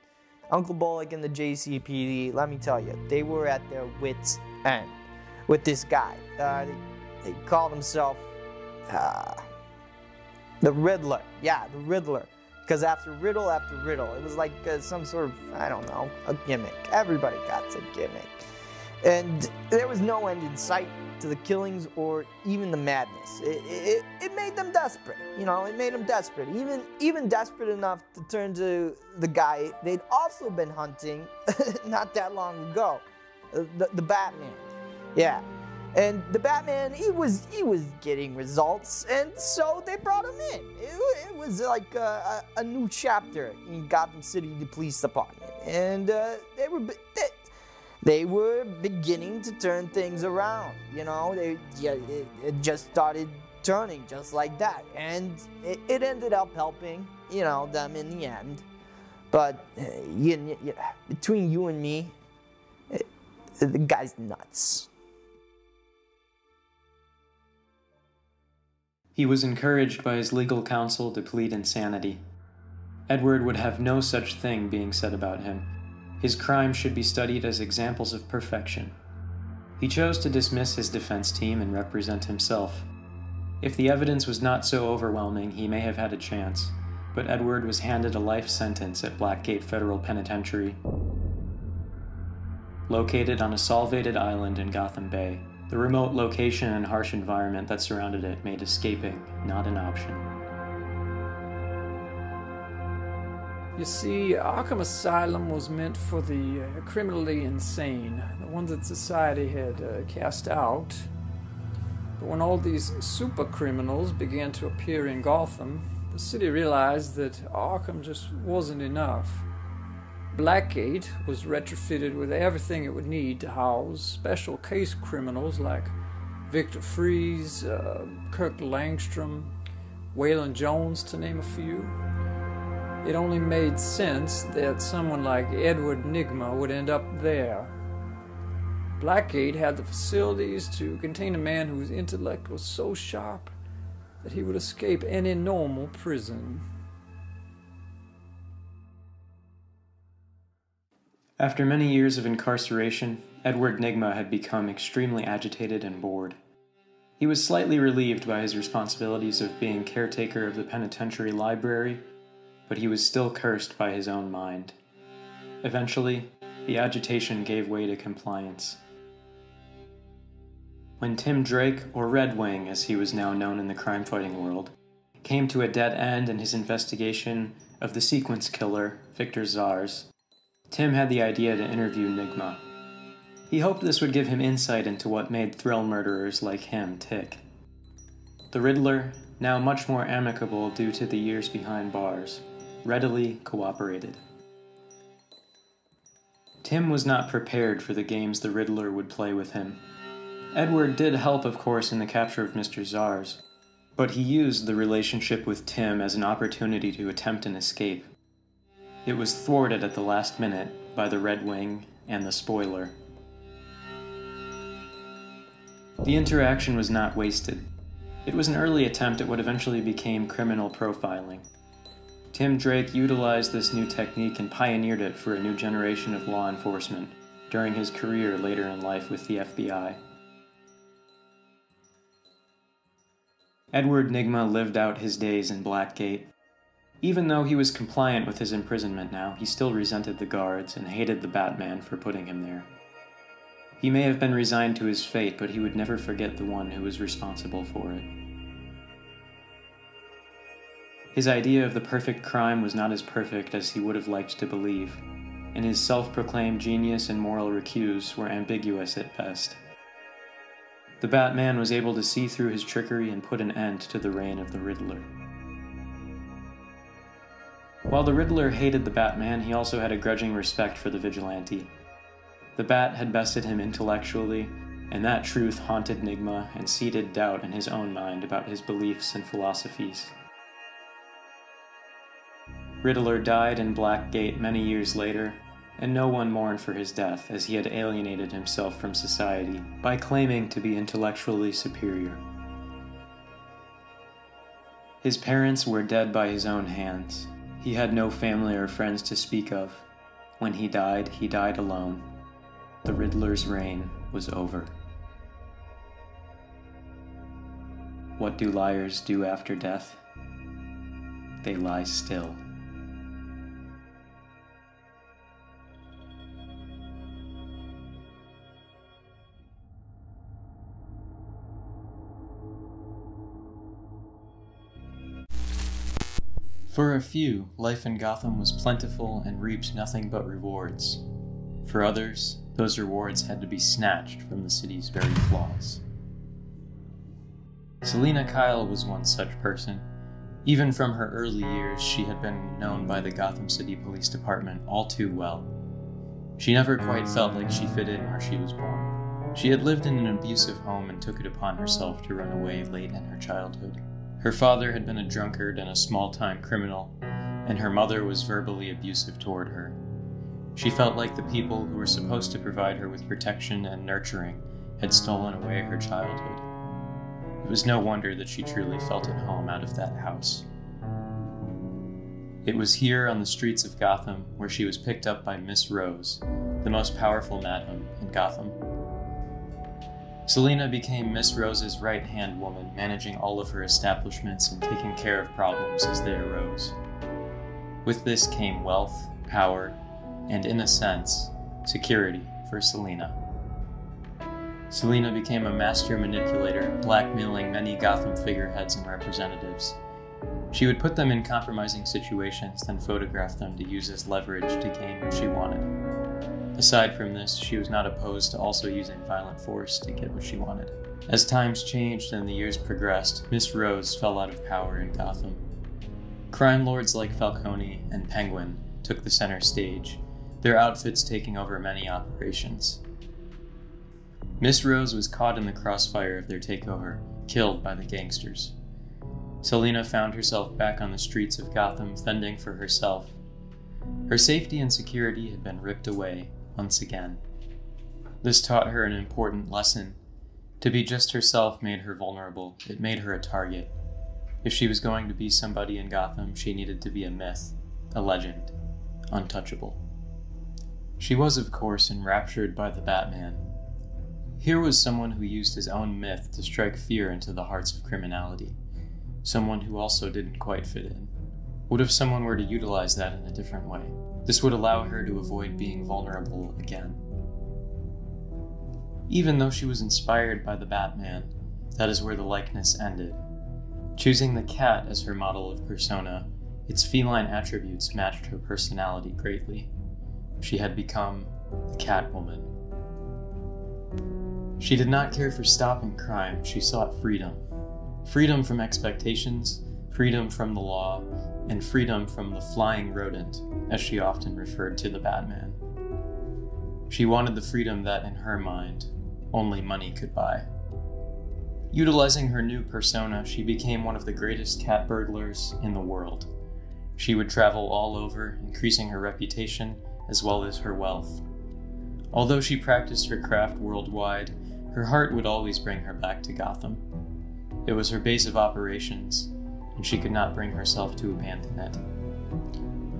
Uncle Bullock and the GCPD. Let me tell you, they were at their wits' end with this guy. They called himself the Riddler. Yeah, the Riddler. Because after riddle after riddle, it was like some sort of, I don't know, a gimmick. Everybody got a gimmick. And there was no end in sight to the killings or even the madness. It made them desperate, you know, it made them desperate. Even desperate enough to turn to the guy they'd also been hunting not that long ago, the Batman. Yeah. And the Batman, he was getting results, and so they brought him in. It was like a new chapter in Gotham City Police Department, and they were beginning to turn things around. You know, it just started turning just like that, and it ended up helping, you know, them in the end. But between you and me, the guy's nuts. He was encouraged by his legal counsel to plead insanity. Edward would have no such thing being said about him. His crimes should be studied as examples of perfection. He chose to dismiss his defense team and represent himself. If the evidence was not so overwhelming, he may have had a chance, but Edward was handed a life sentence at Blackgate Federal Penitentiary. Located on a solvated island in Gotham Bay, the remote location and harsh environment that surrounded it made escaping not an option. You see, Arkham Asylum was meant for the criminally insane, the ones that society had cast out. But when all these super criminals began to appear in Gotham, the city realized that Arkham just wasn't enough. Blackgate was retrofitted with everything it would need to house special case criminals like Victor Freeze, Kirk Langstrom, Waylon Jones, to name a few. It only made sense that someone like Edward Nygma would end up there. Blackgate had the facilities to contain a man whose intellect was so sharp that he would escape any normal prison. After many years of incarceration, Edward Nygma had become extremely agitated and bored. He was slightly relieved by his responsibilities of being caretaker of the penitentiary library, but he was still cursed by his own mind. Eventually, the agitation gave way to compliance. When Tim Drake, or Red Wing as he was now known in the crime-fighting world, came to a dead end in his investigation of the sequence killer, Victor Zsasz, Tim had the idea to interview Nygma. He hoped this would give him insight into what made thrill murderers like him tick. The Riddler, now much more amicable due to the years behind bars, readily cooperated. Tim was not prepared for the games the Riddler would play with him. Edward did help, of course, in the capture of Mr. Zsasz, but he used the relationship with Tim as an opportunity to attempt an escape. It was thwarted at the last minute by the Red Wing and the Spoiler. The interaction was not wasted. It was an early attempt at what eventually became criminal profiling. Tim Drake utilized this new technique and pioneered it for a new generation of law enforcement during his career later in life with the FBI. Edward Nygma lived out his days in Blackgate. Even though he was compliant with his imprisonment now, he still resented the guards and hated the Batman for putting him there. He may have been resigned to his fate, but he would never forget the one who was responsible for it. His idea of the perfect crime was not as perfect as he would have liked to believe, and his self-proclaimed genius and moral recuse were ambiguous at best. The Batman was able to see through his trickery and put an end to the reign of the Riddler. While the Riddler hated the Batman, he also had a grudging respect for the vigilante. The Bat had bested him intellectually, and that truth haunted Nygma and seeded doubt in his own mind about his beliefs and philosophies. Riddler died in Blackgate many years later, and no one mourned for his death, as he had alienated himself from society by claiming to be intellectually superior. His parents were dead by his own hands. He had no family or friends to speak of. When he died alone. The Riddler's reign was over. What do liars do after death? They lie still. For a few, life in Gotham was plentiful and reaped nothing but rewards. For others, those rewards had to be snatched from the city's very flaws. Selina Kyle was one such person. Even from her early years, she had been known by the Gotham City Police Department all too well. She never quite felt like she fit in where she was born. She had lived in an abusive home and took it upon herself to run away late in her childhood. Her father had been a drunkard and a small-time criminal, and her mother was verbally abusive toward her. She felt like the people who were supposed to provide her with protection and nurturing had stolen away her childhood. It was no wonder that she truly felt at home out of that house. It was here on the streets of Gotham where she was picked up by Miss Rose, the most powerful madam in Gotham. Selina became Miss Rose's right-hand woman, managing all of her establishments and taking care of problems as they arose. With this came wealth, power, and, in a sense, security for Selina. Selina became a master manipulator, blackmailing many Gotham figureheads and representatives. She would put them in compromising situations, then photograph them to use as leverage to gain what she wanted. Aside from this, she was not opposed to also using violent force to get what she wanted. As times changed and the years progressed, Miss Rose fell out of power in Gotham. Crime lords like Falcone and Penguin took the center stage, their outfits taking over many operations. Miss Rose was caught in the crossfire of their takeover, killed by the gangsters. Selina found herself back on the streets of Gotham, fending for herself. Her safety and security had been ripped away once again. This taught her an important lesson. To be just herself made her vulnerable. It made her a target. If she was going to be somebody in Gotham, she needed to be a myth, a legend, untouchable. She was, of course, enraptured by the Batman. Here was someone who used his own myth to strike fear into the hearts of criminality. Someone who also didn't quite fit in. What if someone were to utilize that in a different way? This would allow her to avoid being vulnerable again. Even though she was inspired by the Batman, that is where the likeness ended. Choosing the cat as her model of persona, its feline attributes matched her personality greatly. She had become the Catwoman. She did not care for stopping crime, she sought freedom. Freedom from expectations, freedom from the law, and freedom from the flying rodent, as she often referred to the Batman. She wanted the freedom that, in her mind, only money could buy. Utilizing her new persona, she became one of the greatest cat burglars in the world. She would travel all over, increasing her reputation as well as her wealth. Although she practiced her craft worldwide, her heart would always bring her back to Gotham. It was her base of operations, and she could not bring herself to abandon it.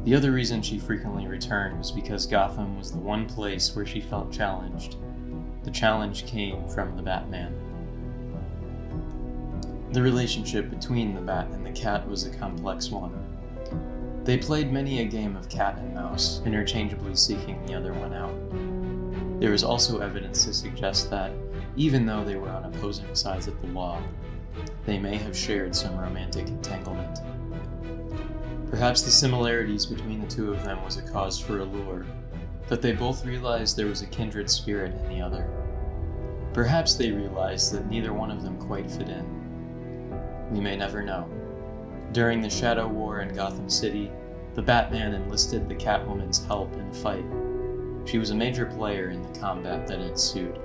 The other reason she frequently returned was because Gotham was the one place where she felt challenged. The challenge came from the Batman. The relationship between the Bat and the Cat was a complex one. They played many a game of cat and mouse, interchangeably seeking the other one out. There was also evidence to suggest that, even though they were on opposing sides of the law, they may have shared some romantic entanglement. Perhaps the similarities between the two of them was a cause for allure, that they both realized there was a kindred spirit in the other. Perhaps they realized that neither one of them quite fit in. We may never know. During the Shadow War in Gotham City, the Batman enlisted the Catwoman's help in the fight. She was a major player in the combat that ensued.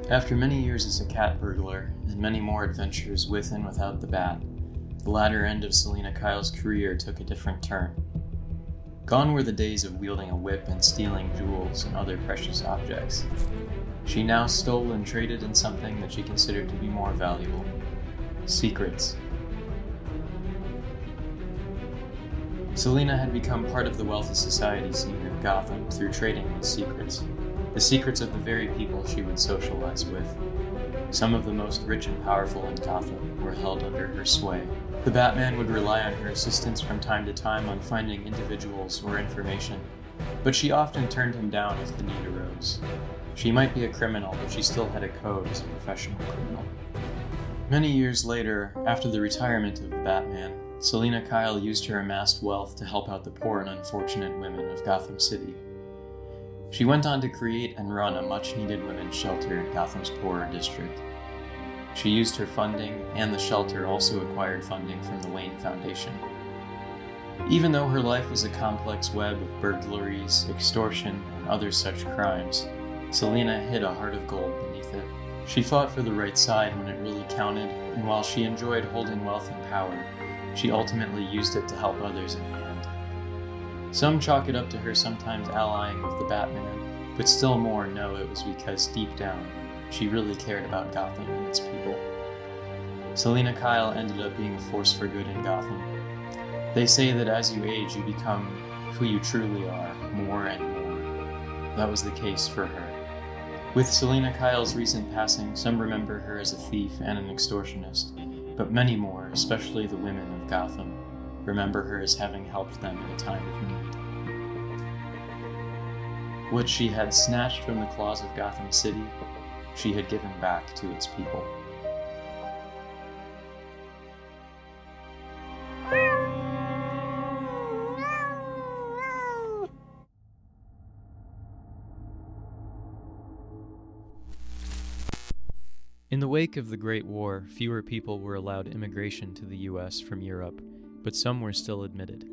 After many years as a cat burglar, and many more adventures with and without the Bat, the latter end of Selina Kyle's career took a different turn. Gone were the days of wielding a whip and stealing jewels and other precious objects. She now stole and traded in something that she considered to be more valuable: secrets. Selina had become part of the wealthy society scene in Gotham through trading these secrets, the secrets of the very people she would socialize with. Some of the most rich and powerful in Gotham were held under her sway. The Batman would rely on her assistance from time to time on finding individuals or information, but she often turned him down if the need arose. She might be a criminal, but she still had a code as a professional criminal. Many years later, after the retirement of the Batman, Selina Kyle used her amassed wealth to help out the poor and unfortunate women of Gotham City. She went on to create and run a much-needed women's shelter in Gotham's poorer district. She used her funding, and the shelter also acquired funding from the Wayne Foundation. Even though her life was a complex web of burglaries, extortion, and other such crimes, Selina hid a heart of gold beneath it. She fought for the right side when it really counted, and while she enjoyed holding wealth and power, she ultimately used it to help others in the end. Some chalk it up to her sometimes allying with the Batman, but still more know it was because deep down, she really cared about Gotham and its people. Selina Kyle ended up being a force for good in Gotham. They say that as you age, you become who you truly are, more and more. That was the case for her. With Selina Kyle's recent passing, some remember her as a thief and an extortionist, but many more, especially the women of Gotham, remember her as having helped them in a time of need. What she had snatched from the claws of Gotham City, she had given back to its people. In the wake of the Great War, fewer people were allowed immigration to the U.S. from Europe, but some were still admitted.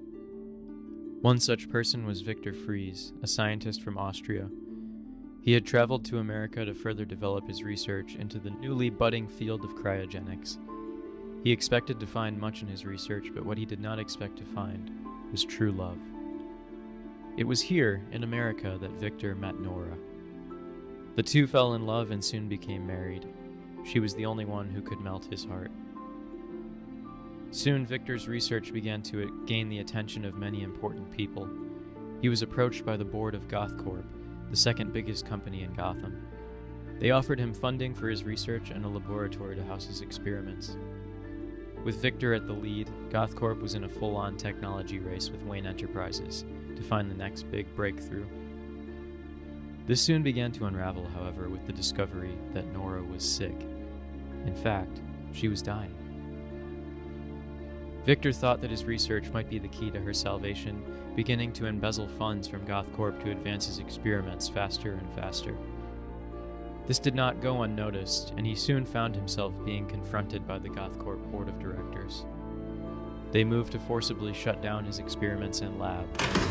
One such person was Victor Fries, a scientist from Austria. He had traveled to America to further develop his research into the newly budding field of cryogenics. He expected to find much in his research, but what he did not expect to find was true love. It was here, in America, that Victor met Nora. The two fell in love and soon became married. She was the only one who could melt his heart. Soon, Victor's research began to gain the attention of many important people. He was approached by the board of GothCorp, the second biggest company in Gotham. They offered him funding for his research and a laboratory to house his experiments. With Victor at the lead, GothCorp was in a full-on technology race with Wayne Enterprises to find the next big breakthrough. This soon began to unravel, however, with the discovery that Nora was sick. In fact, she was dying. Victor thought that his research might be the key to her salvation, beginning to embezzle funds from GothCorp to advance his experiments faster and faster. This did not go unnoticed, and he soon found himself being confronted by the GothCorp board of directors. They moved to forcibly shut down his experiments and lab,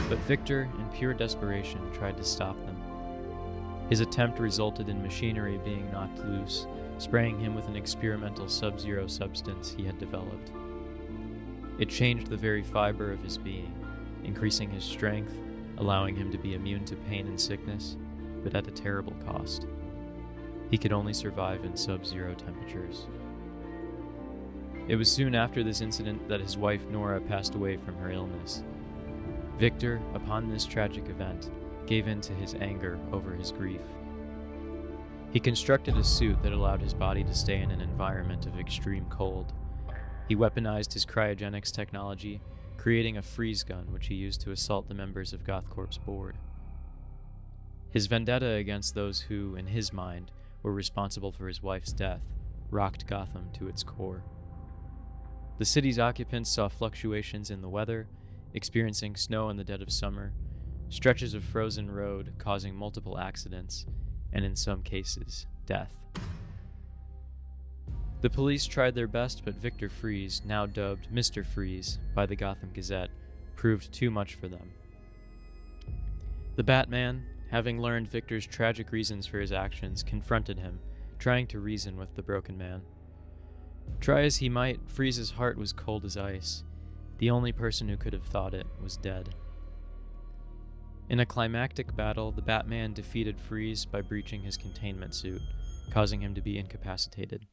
but Victor, in pure desperation, tried to stop them. His attempt resulted in machinery being knocked loose, spraying him with an experimental sub-zero substance he had developed. It changed the very fiber of his being, increasing his strength, allowing him to be immune to pain and sickness, but at a terrible cost. He could only survive in sub-zero temperatures. It was soon after this incident that his wife Nora passed away from her illness. Victor, upon this tragic event, gave in to his anger over his grief. He constructed a suit that allowed his body to stay in an environment of extreme cold. He weaponized his cryogenics technology, creating a freeze gun which he used to assault the members of GothCorp's board. His vendetta against those who, in his mind, were responsible for his wife's death rocked Gotham to its core. The city's occupants saw fluctuations in the weather, experiencing snow in the dead of summer, stretches of frozen road causing multiple accidents, and in some cases, death. The police tried their best, but Victor Fries, now dubbed Mr. Freeze by the Gotham Gazette, proved too much for them. The Batman, having learned Victor's tragic reasons for his actions, confronted him, trying to reason with the broken man. Try as he might, Freeze's heart was cold as ice. The only person who could have thawed it was dead. In a climactic battle, the Batman defeated Freeze by breaching his containment suit, causing him to be incapacitated.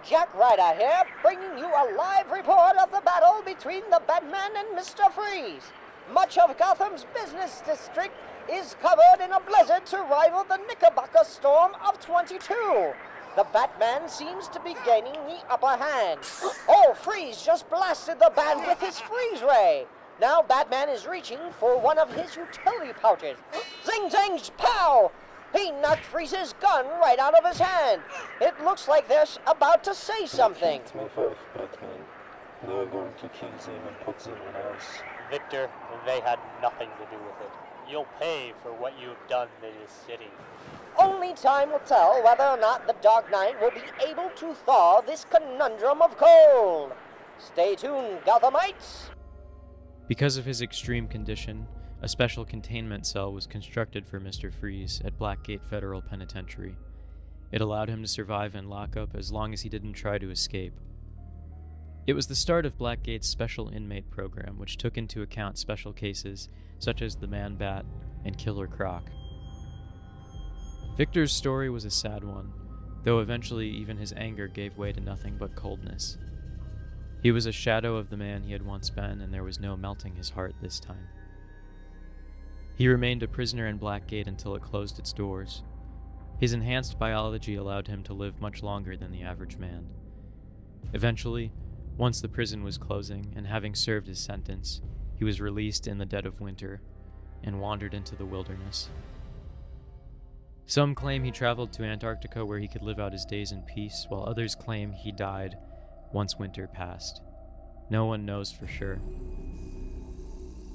Jack Ryder here, bringing you a live report of the battle between the Batman and Mr. Freeze. Much of Gotham's business district is covered in a blizzard to rival the Knickerbocker storm of 22. The Batman seems to be gaining the upper hand. Oh, Freeze just blasted the Bat with his freeze ray. Now Batman is reaching for one of his utility pouches. Zing, zang, pow! He knocked Freeze's gun right out of his hand. It looks like they're about to say something. It's my fault, Batman. They're going to kill them and put them in a house. Victor, they had nothing to do with it. You'll pay for what you've done to this city. Only time will tell whether or not the Dark Knight will be able to thaw this conundrum of cold. Stay tuned, Gothamites! Because of his extreme condition, a special containment cell was constructed for Mr. Freeze at Blackgate Federal Penitentiary. It allowed him to survive in lockup as long as he didn't try to escape. It was the start of Blackgate's special inmate program, which took into account special cases such as the Man-Bat and Killer Croc. Victor's story was a sad one, though eventually even his anger gave way to nothing but coldness. He was a shadow of the man he had once been, and there was no melting his heart this time. He remained a prisoner in Blackgate until it closed its doors. His enhanced biology allowed him to live much longer than the average man. Eventually, once the prison was closing, and having served his sentence, he was released in the dead of winter and wandered into the wilderness. Some claim he traveled to Antarctica where he could live out his days in peace, while others claim he died once winter passed. No one knows for sure.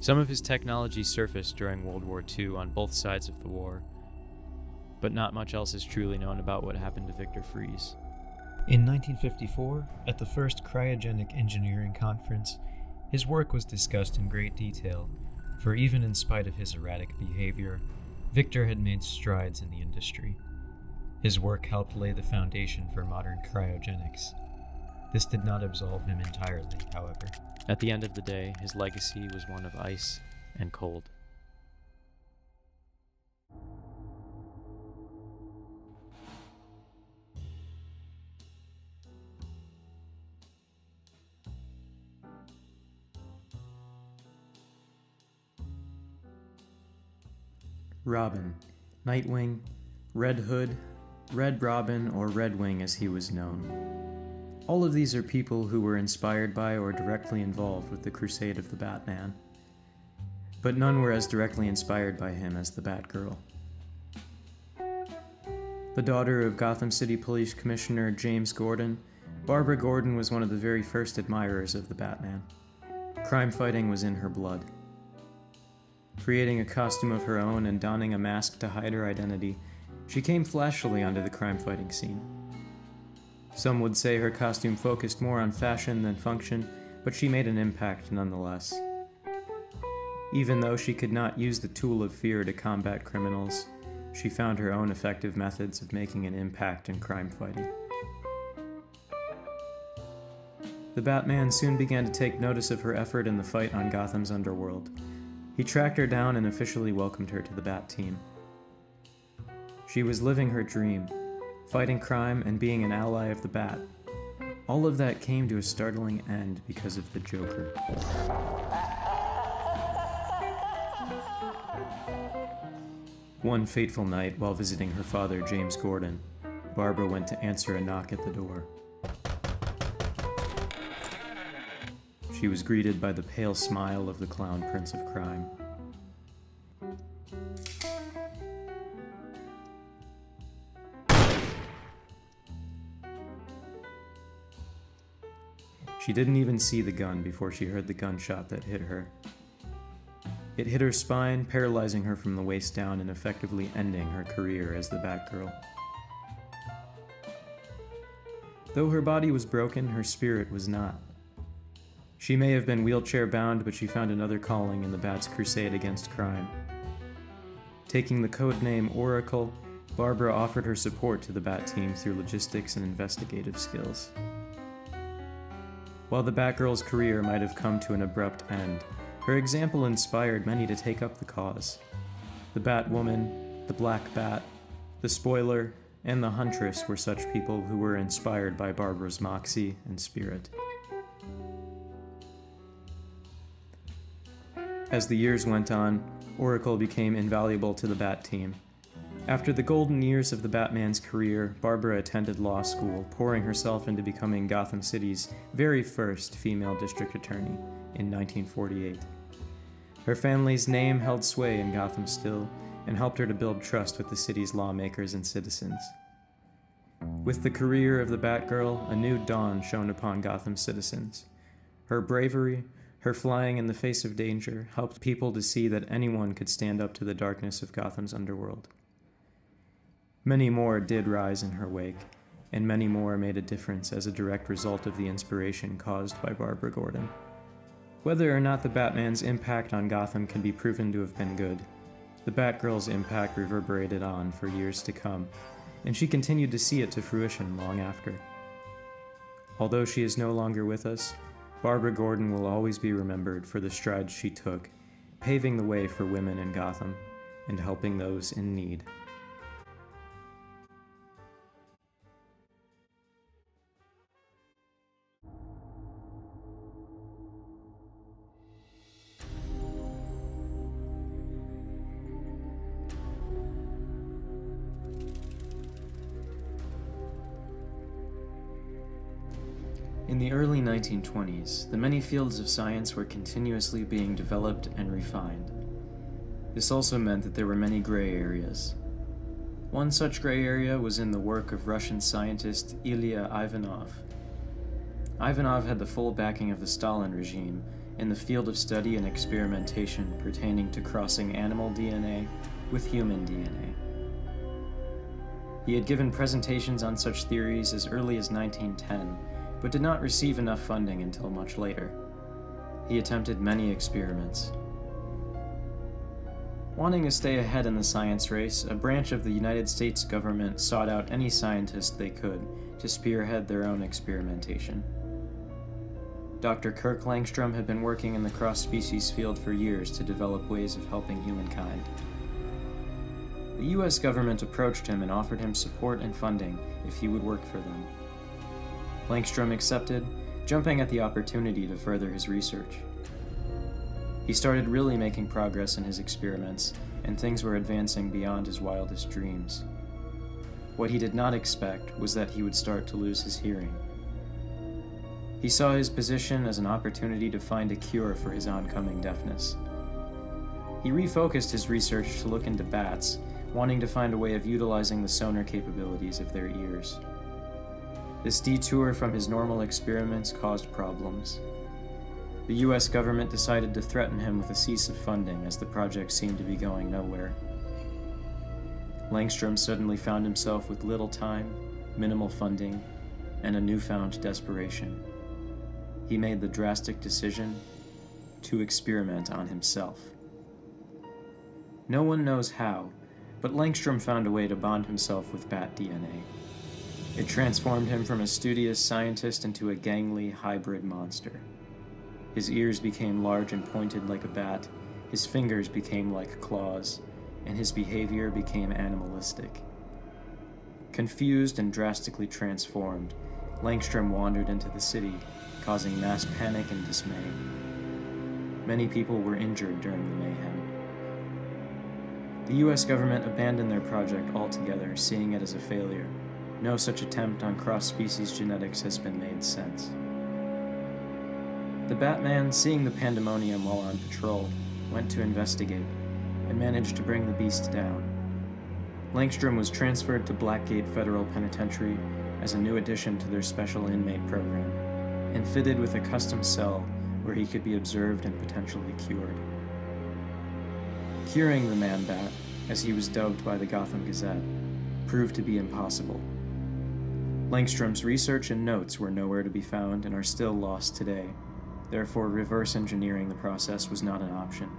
Some of his technology surfaced during World War II on both sides of the war, but not much else is truly known about what happened to Victor Freeze. In 1954, at the first Cryogenic Engineering Conference, his work was discussed in great detail, for even in spite of his erratic behavior, Victor had made strides in the industry. His work helped lay the foundation for modern cryogenics. This did not absolve him entirely, however. At the end of the day, his legacy was one of ice and cold. Robin, Nightwing, Red Hood, Red Robin, or Red Wing as he was known. All of these are people who were inspired by or directly involved with the crusade of the Batman. But none were as directly inspired by him as the Batgirl. The daughter of Gotham City Police Commissioner James Gordon, Barbara Gordon was one of the very first admirers of the Batman. Crime fighting was in her blood. Creating a costume of her own and donning a mask to hide her identity, she came flashily onto the crime-fighting scene. Some would say her costume focused more on fashion than function, but she made an impact nonetheless. Even though she could not use the tool of fear to combat criminals, she found her own effective methods of making an impact in crime fighting. The Batman soon began to take notice of her effort in the fight on Gotham's underworld. He tracked her down and officially welcomed her to the Bat Team. She was living her dream, fighting crime and being an ally of the Bat. All of that came to a startling end because of the Joker. One fateful night, while visiting her father, James Gordon, Barbara went to answer a knock at the door. She was greeted by the pale smile of the Clown Prince of Crime. She didn't even see the gun before she heard the gunshot that hit her. It hit her spine, paralyzing her from the waist down and effectively ending her career as the Batgirl. Though her body was broken, her spirit was not. She may have been wheelchair-bound, but she found another calling in the Bat's crusade against crime. Taking the codename Oracle, Barbara offered her support to the Bat Team through logistics and investigative skills. While the Batgirl's career might have come to an abrupt end, her example inspired many to take up the cause. The Batwoman, the Black Bat, the Spoiler, and the Huntress were such people who were inspired by Barbara's moxie and spirit. As the years went on, Oracle became invaluable to the Bat Team. After the golden years of the Batman's career, Barbara attended law school, pouring herself into becoming Gotham City's very first female district attorney in 1948. Her family's name held sway in Gotham still, and helped her to build trust with the city's lawmakers and citizens. With the career of the Batgirl, a new dawn shone upon Gotham's citizens. Her bravery, her flying in the face of danger, helped people to see that anyone could stand up to the darkness of Gotham's underworld. Many more did rise in her wake, and many more made a difference as a direct result of the inspiration caused by Barbara Gordon. Whether or not the Batman's impact on Gotham can be proven to have been good, the Batgirl's impact reverberated on for years to come, and she continued to see it to fruition long after. Although she is no longer with us, Barbara Gordon will always be remembered for the strides she took, paving the way for women in Gotham and helping those in need. In the early 1920s, the many fields of science were continuously being developed and refined. This also meant that there were many gray areas. One such gray area was in the work of Russian scientist Ilya Ivanov. Ivanov had the full backing of the Stalin regime in the field of study and experimentation pertaining to crossing animal DNA with human DNA. He had given presentations on such theories as early as 1910, but did not receive enough funding until much later. He attempted many experiments. Wanting to stay ahead in the science race, a branch of the United States government sought out any scientist they could to spearhead their own experimentation. Dr. Kirk Langstrom had been working in the cross-species field for years to develop ways of helping humankind. The US government approached him and offered him support and funding if he would work for them. Langstrom accepted, jumping at the opportunity to further his research. He started really making progress in his experiments, and things were advancing beyond his wildest dreams. What he did not expect was that he would start to lose his hearing. He saw his position as an opportunity to find a cure for his oncoming deafness. He refocused his research to look into bats, wanting to find a way of utilizing the sonar capabilities of their ears. This detour from his normal experiments caused problems. The US government decided to threaten him with a cease of funding as the project seemed to be going nowhere. Langstrom suddenly found himself with little time, minimal funding, and a newfound desperation. He made the drastic decision to experiment on himself. No one knows how, but Langstrom found a way to bond himself with bat DNA. It transformed him from a studious scientist into a gangly hybrid monster. His ears became large and pointed like a bat, his fingers became like claws, and his behavior became animalistic. Confused and drastically transformed, Langstrom wandered into the city, causing mass panic and dismay. Many people were injured during the mayhem. The US government abandoned their project altogether, seeing it as a failure. No such attempt on cross-species genetics has been made since. The Batman, seeing the pandemonium while on patrol, went to investigate, and managed to bring the beast down. Langstrom was transferred to Blackgate Federal Penitentiary as a new addition to their special inmate program, and fitted with a custom cell where he could be observed and potentially cured. Curing the Man-Bat, as he was dubbed by the Gotham Gazette, proved to be impossible. Langstrom's research and notes were nowhere to be found and are still lost today. Therefore, reverse engineering the process was not an option.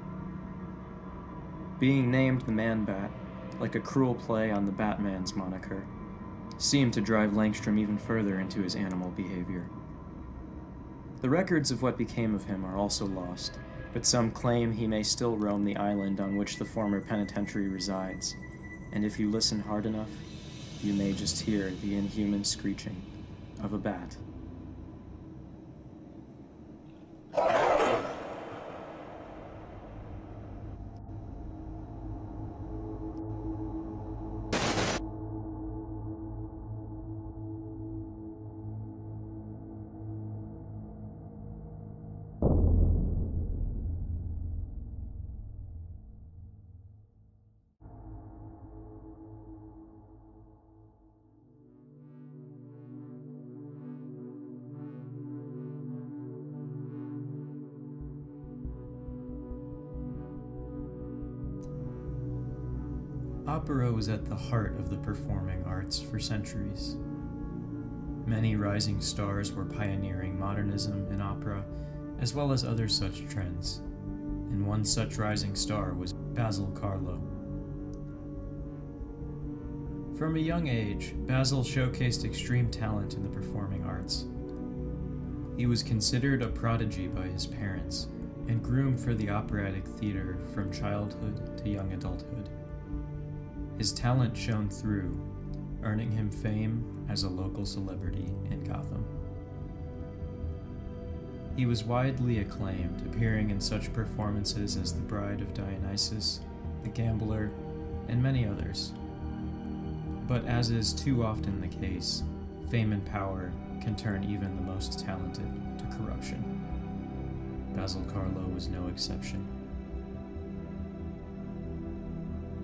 Being named the Man-Bat, like a cruel play on the Batman's moniker, seemed to drive Langstrom even further into his animal behavior. The records of what became of him are also lost, but some claim he may still roam the island on which the former penitentiary resides, and if you listen hard enough, you may just hear the inhuman screeching of a bat. Opera was at the heart of the performing arts for centuries. Many rising stars were pioneering modernism in opera, as well as other such trends, and one such rising star was Basil Carlo. From a young age, Basil showcased extreme talent in the performing arts. He was considered a prodigy by his parents, and groomed for the operatic theater from childhood to young adulthood. His talent shone through, earning him fame as a local celebrity in Gotham. He was widely acclaimed, appearing in such performances as The Bride of Dionysus, The Gambler, and many others. But as is too often the case, fame and power can turn even the most talented to corruption. Basil Carlo was no exception.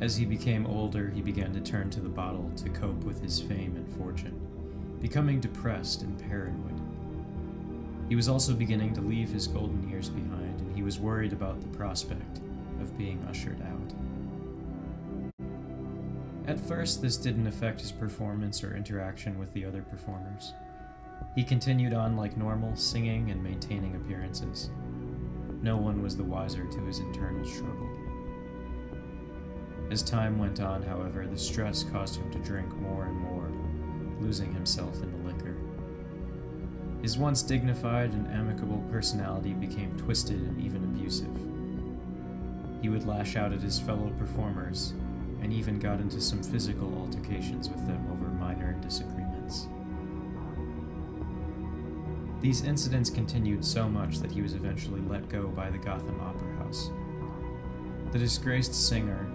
As he became older, he began to turn to the bottle to cope with his fame and fortune, becoming depressed and paranoid. He was also beginning to leave his golden years behind, and he was worried about the prospect of being ushered out. At first, this didn't affect his performance or interaction with the other performers. He continued on like normal, singing and maintaining appearances. No one was the wiser to his internal struggle. As time went on, however, the stress caused him to drink more and more, losing himself in the liquor. His once dignified and amicable personality became twisted and even abusive. He would lash out at his fellow performers, and even got into some physical altercations with them over minor disagreements. These incidents continued so much that he was eventually let go by the Gotham Opera House. The disgraced singer,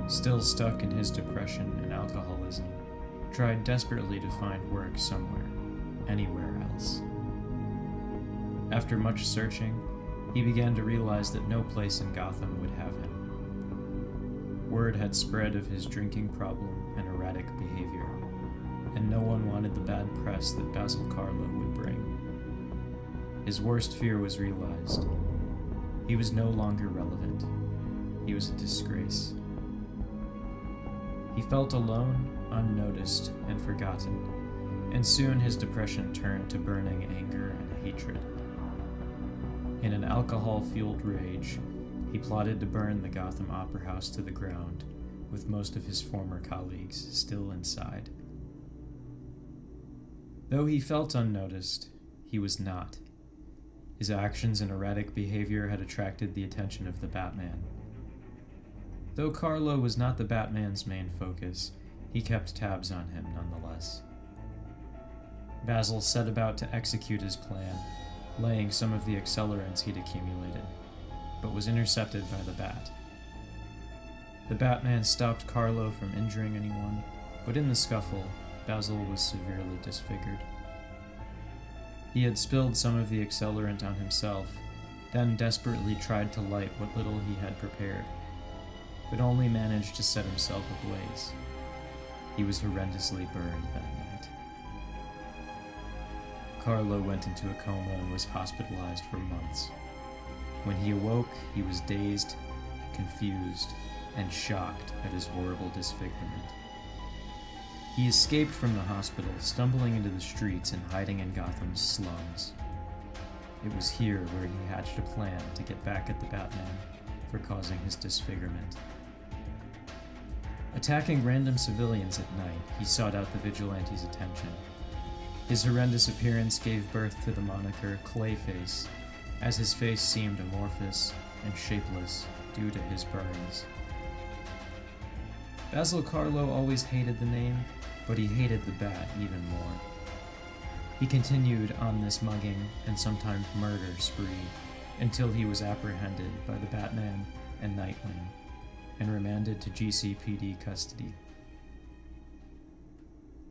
still stuck in his depression and alcoholism, tried desperately to find work somewhere, anywhere else. After much searching, he began to realize that no place in Gotham would have him. Word had spread of his drinking problem and erratic behavior, and no one wanted the bad press that Basil Carlo would bring. His worst fear was realized. He was no longer relevant. He was a disgrace. He felt alone, unnoticed, and forgotten, and soon his depression turned to burning anger and hatred. In an alcohol-fueled rage, he plotted to burn the Gotham Opera House to the ground, with most of his former colleagues still inside. Though he felt unnoticed, he was not. His actions and erratic behavior had attracted the attention of the Batman. Though Carlo was not the Batman's main focus, he kept tabs on him nonetheless. Basil set about to execute his plan, laying some of the accelerants he'd accumulated, but was intercepted by the Bat. The Batman stopped Carlo from injuring anyone, but in the scuffle, Basil was severely disfigured. He had spilled some of the accelerant on himself, then desperately tried to light what little he had prepared, but only managed to set himself ablaze. He was horrendously burned that night. Carlo went into a coma and was hospitalized for months. When he awoke, he was dazed, confused, and shocked at his horrible disfigurement. He escaped from the hospital, stumbling into the streets and hiding in Gotham's slums. It was here where he hatched a plan to get back at the Batman for causing his disfigurement. Attacking random civilians at night, he sought out the vigilante's attention. His horrendous appearance gave birth to the moniker Clayface, as his face seemed amorphous and shapeless due to his burns. Basil Carlo always hated the name, but he hated the Bat even more. He continued on this mugging and sometimes murder spree until he was apprehended by the Batman and Nightwing and remanded to GCPD custody.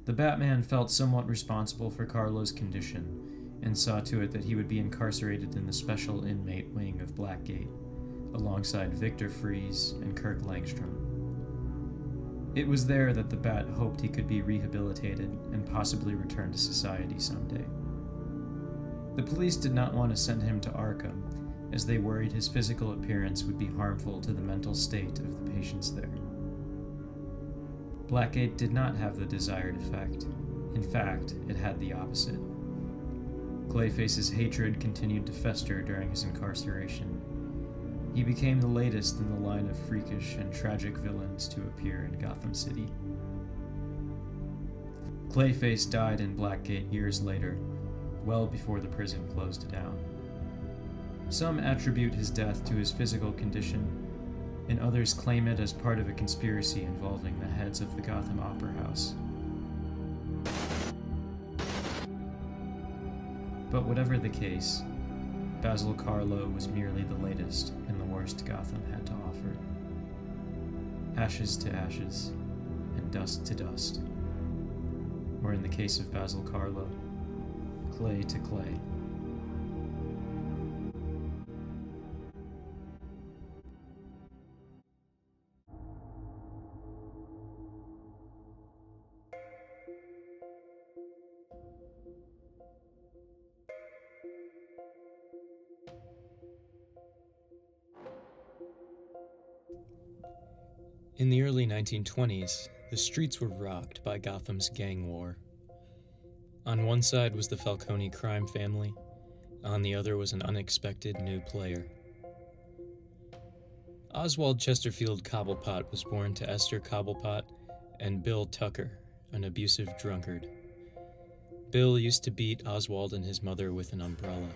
The Batman felt somewhat responsible for Carlo's condition and saw to it that he would be incarcerated in the special inmate wing of Blackgate, alongside Victor Fries and Kirk Langstrom. It was there that the Bat hoped he could be rehabilitated and possibly return to society someday. The police did not want to send him to Arkham, as they worried his physical appearance would be harmful to the mental state of the patients there. Blackgate did not have the desired effect. In fact, it had the opposite. Clayface's hatred continued to fester during his incarceration. He became the latest in the line of freakish and tragic villains to appear in Gotham City. Clayface died in Blackgate years later, well before the prison closed down. Some attribute his death to his physical condition, and others claim it as part of a conspiracy involving the heads of the Gotham Opera House. But whatever the case, Basil Carlo was merely the latest in the worst Gotham had to offer. Ashes to ashes, and dust to dust. Or in the case of Basil Carlo, clay to clay. In the early 1920s, the streets were rocked by Gotham's gang war. On one side was the Falcone crime family, on the other was an unexpected new player. Oswald Chesterfield Cobblepot was born to Esther Cobblepot and Bill Tucker, an abusive drunkard. Bill used to beat Oswald and his mother with an umbrella.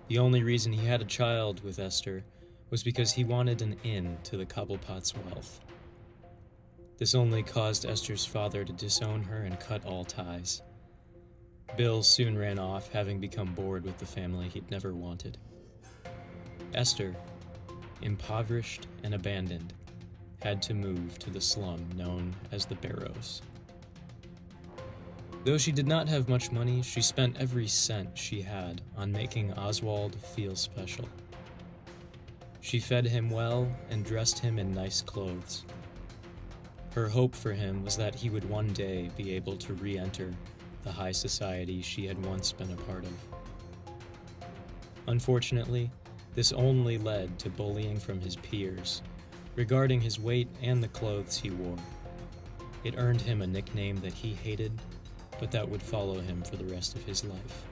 The only reason he had a child with Esther was because he wanted an in to the Cobblepot's wealth. This only caused Esther's father to disown her and cut all ties. Bill soon ran off, having become bored with the family he'd never wanted. Esther, impoverished and abandoned, had to move to the slum known as the Barrows. Though she did not have much money, she spent every cent she had on making Oswald feel special. She fed him well and dressed him in nice clothes. Her hope for him was that he would one day be able to re-enter the high society she had once been a part of. Unfortunately, this only led to bullying from his peers regarding his weight and the clothes he wore. It earned him a nickname that he hated, but that would follow him for the rest of his life: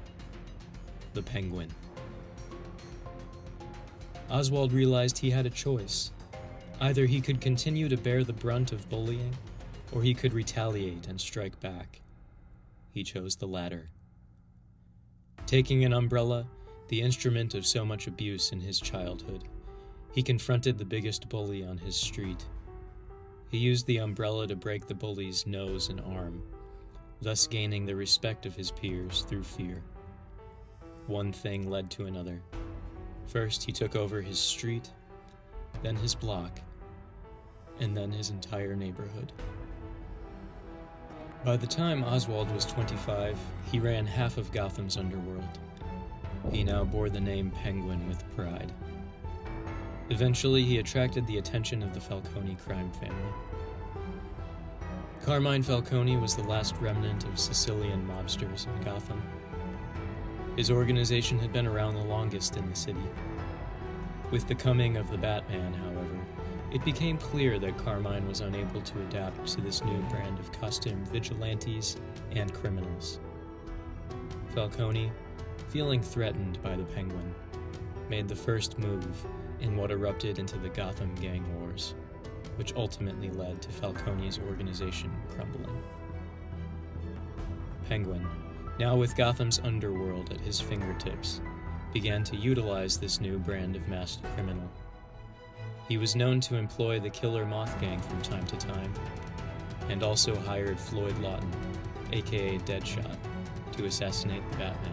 the Penguin. Oswald realized he had a choice. Either he could continue to bear the brunt of bullying, or he could retaliate and strike back. He chose the latter. Taking an umbrella, the instrument of so much abuse in his childhood, he confronted the biggest bully on his street. He used the umbrella to break the bully's nose and arm, thus gaining the respect of his peers through fear. One thing led to another. First, he took over his street, then his block, and then his entire neighborhood. By the time Oswald was 25, he ran half of Gotham's underworld. He now bore the name Penguin with pride. Eventually, he attracted the attention of the Falcone crime family. Carmine Falcone was the last remnant of Sicilian mobsters in Gotham. His organization had been around the longest in the city. With the coming of the Batman, however, it became clear that Carmine was unable to adapt to this new brand of costumed vigilantes and criminals. Falcone, feeling threatened by the Penguin, made the first move in what erupted into the Gotham gang wars, which ultimately led to Falcone's organization crumbling. Penguin, now with Gotham's underworld at his fingertips, began to utilize this new brand of masked criminal. He was known to employ the Killer Moth Gang from time to time, and also hired Floyd Lawton, aka Deadshot, to assassinate the Batman.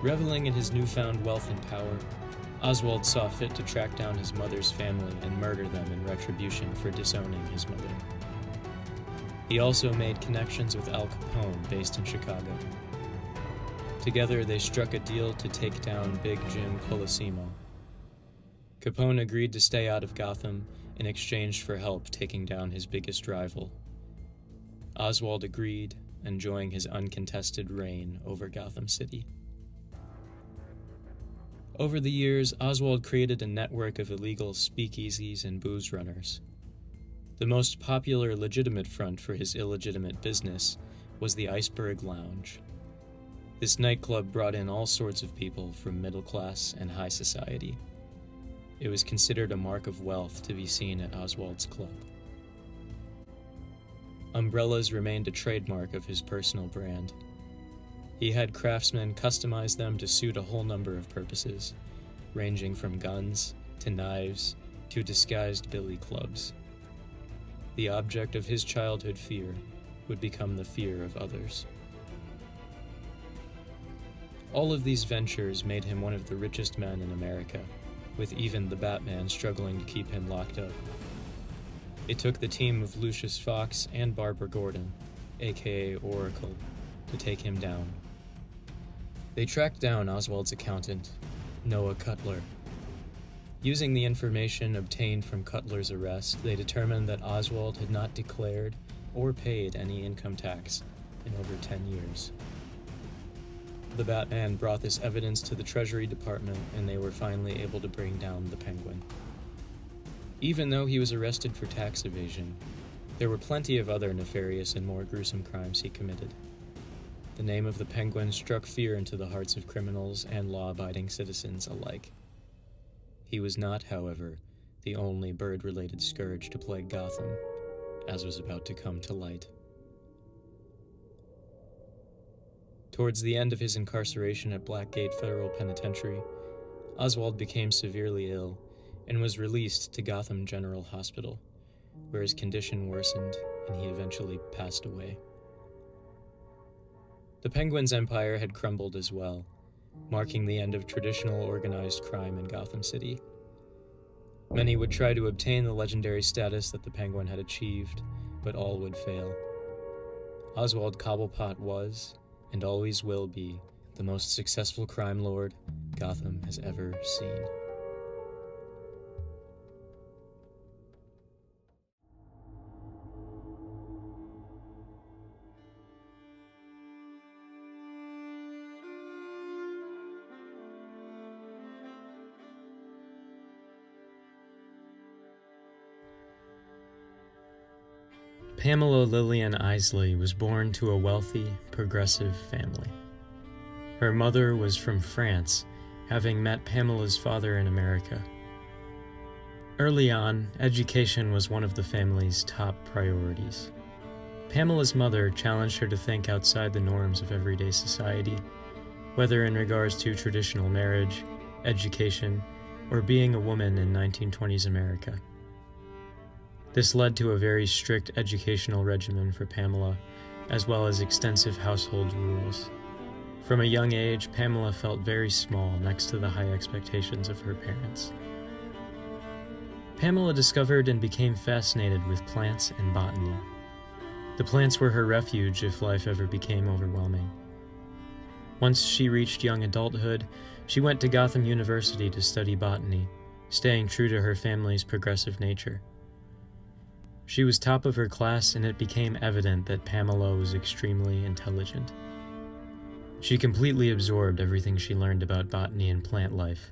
Reveling in his newfound wealth and power, Oswald saw fit to track down his mother's family and murder them in retribution for disowning his mother. He also made connections with Al Capone, based in Chicago. Together, they struck a deal to take down Big Jim Colosimo. Capone agreed to stay out of Gotham in exchange for help taking down his biggest rival. Oswald agreed, enjoying his uncontested reign over Gotham City. Over the years, Oswald created a network of illegal speakeasies and booze runners. The most popular legitimate front for his illegitimate business was the Iceberg Lounge. This nightclub brought in all sorts of people from middle class and high society. It was considered a mark of wealth to be seen at Oswald's club. Umbrellas remained a trademark of his personal brand. He had craftsmen customize them to suit a whole number of purposes, ranging from guns to knives to disguised billy clubs. The object of his childhood fear would become the fear of others. All of these ventures made him one of the richest men in America, with even the Batman struggling to keep him locked up. It took the team of Lucius Fox and Barbara Gordon, aka Oracle, to take him down. They tracked down Oswald's accountant, Noah Cutler. Using the information obtained from Cutler's arrest, they determined that Oswald had not declared or paid any income tax in over 10 years. The Batman brought this evidence to the Treasury Department, and they were finally able to bring down the Penguin. Even though he was arrested for tax evasion, there were plenty of other nefarious and more gruesome crimes he committed. The name of the Penguin struck fear into the hearts of criminals and law-abiding citizens alike. He was not, however, the only bird-related scourge to plague Gotham, as was about to come to light. Towards the end of his incarceration at Blackgate Federal Penitentiary, Oswald became severely ill and was released to Gotham General Hospital, where his condition worsened and he eventually passed away. The Penguin's empire had crumbled as well, marking the end of traditional organized crime in Gotham City. Many would try to obtain the legendary status that the Penguin had achieved, but all would fail. Oswald Cobblepot was, and always will be, the most successful crime lord Gotham has ever seen. Pamela Lillian Isley was born to a wealthy, progressive family. Her mother was from France, having met Pamela's father in America. Early on, education was one of the family's top priorities. Pamela's mother challenged her to think outside the norms of everyday society, whether in regards to traditional marriage, education, or being a woman in 1920s America. This led to a very strict educational regimen for Pamela, as well as extensive household rules. From a young age, Pamela felt very small next to the high expectations of her parents. Pamela discovered and became fascinated with plants and botany. The plants were her refuge if life ever became overwhelming. Once she reached young adulthood, she went to Gotham University to study botany, staying true to her family's progressive nature. She was top of her class, and it became evident that Pamela was extremely intelligent. She completely absorbed everything she learned about botany and plant life.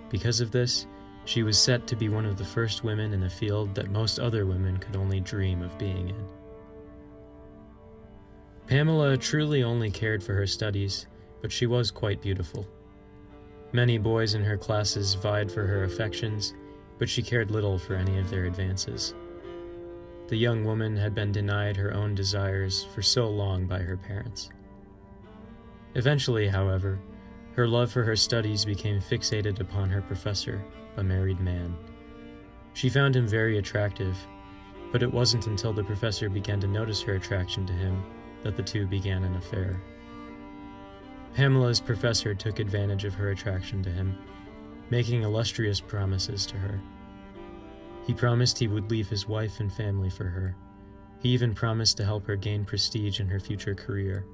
Because of this, she was set to be one of the first women in a field that most other women could only dream of being in. Pamela truly only cared for her studies, but she was quite beautiful. Many boys in her classes vied for her affections, but she cared little for any of their advances. The young woman had been denied her own desires for so long by her parents. Eventually, however, her love for her studies became fixated upon her professor, a married man. She found him very attractive, but it wasn't until the professor began to notice her attraction to him that the two began an affair. Pamela's professor took advantage of her attraction to him, making illustrious promises to her. He promised he would leave his wife and family for her. He even promised to help her gain prestige in her future career.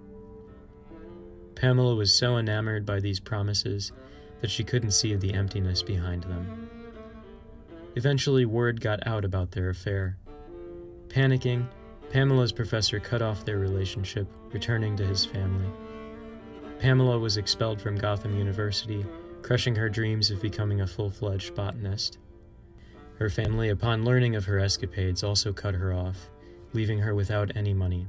Pamela was so enamored by these promises that she couldn't see the emptiness behind them. Eventually, word got out about their affair. Panicking, Pamela's professor cut off their relationship, returning to his family. Pamela was expelled from Gotham University, crushing her dreams of becoming a full-fledged botanist. Her family, upon learning of her escapades, also cut her off, leaving her without any money.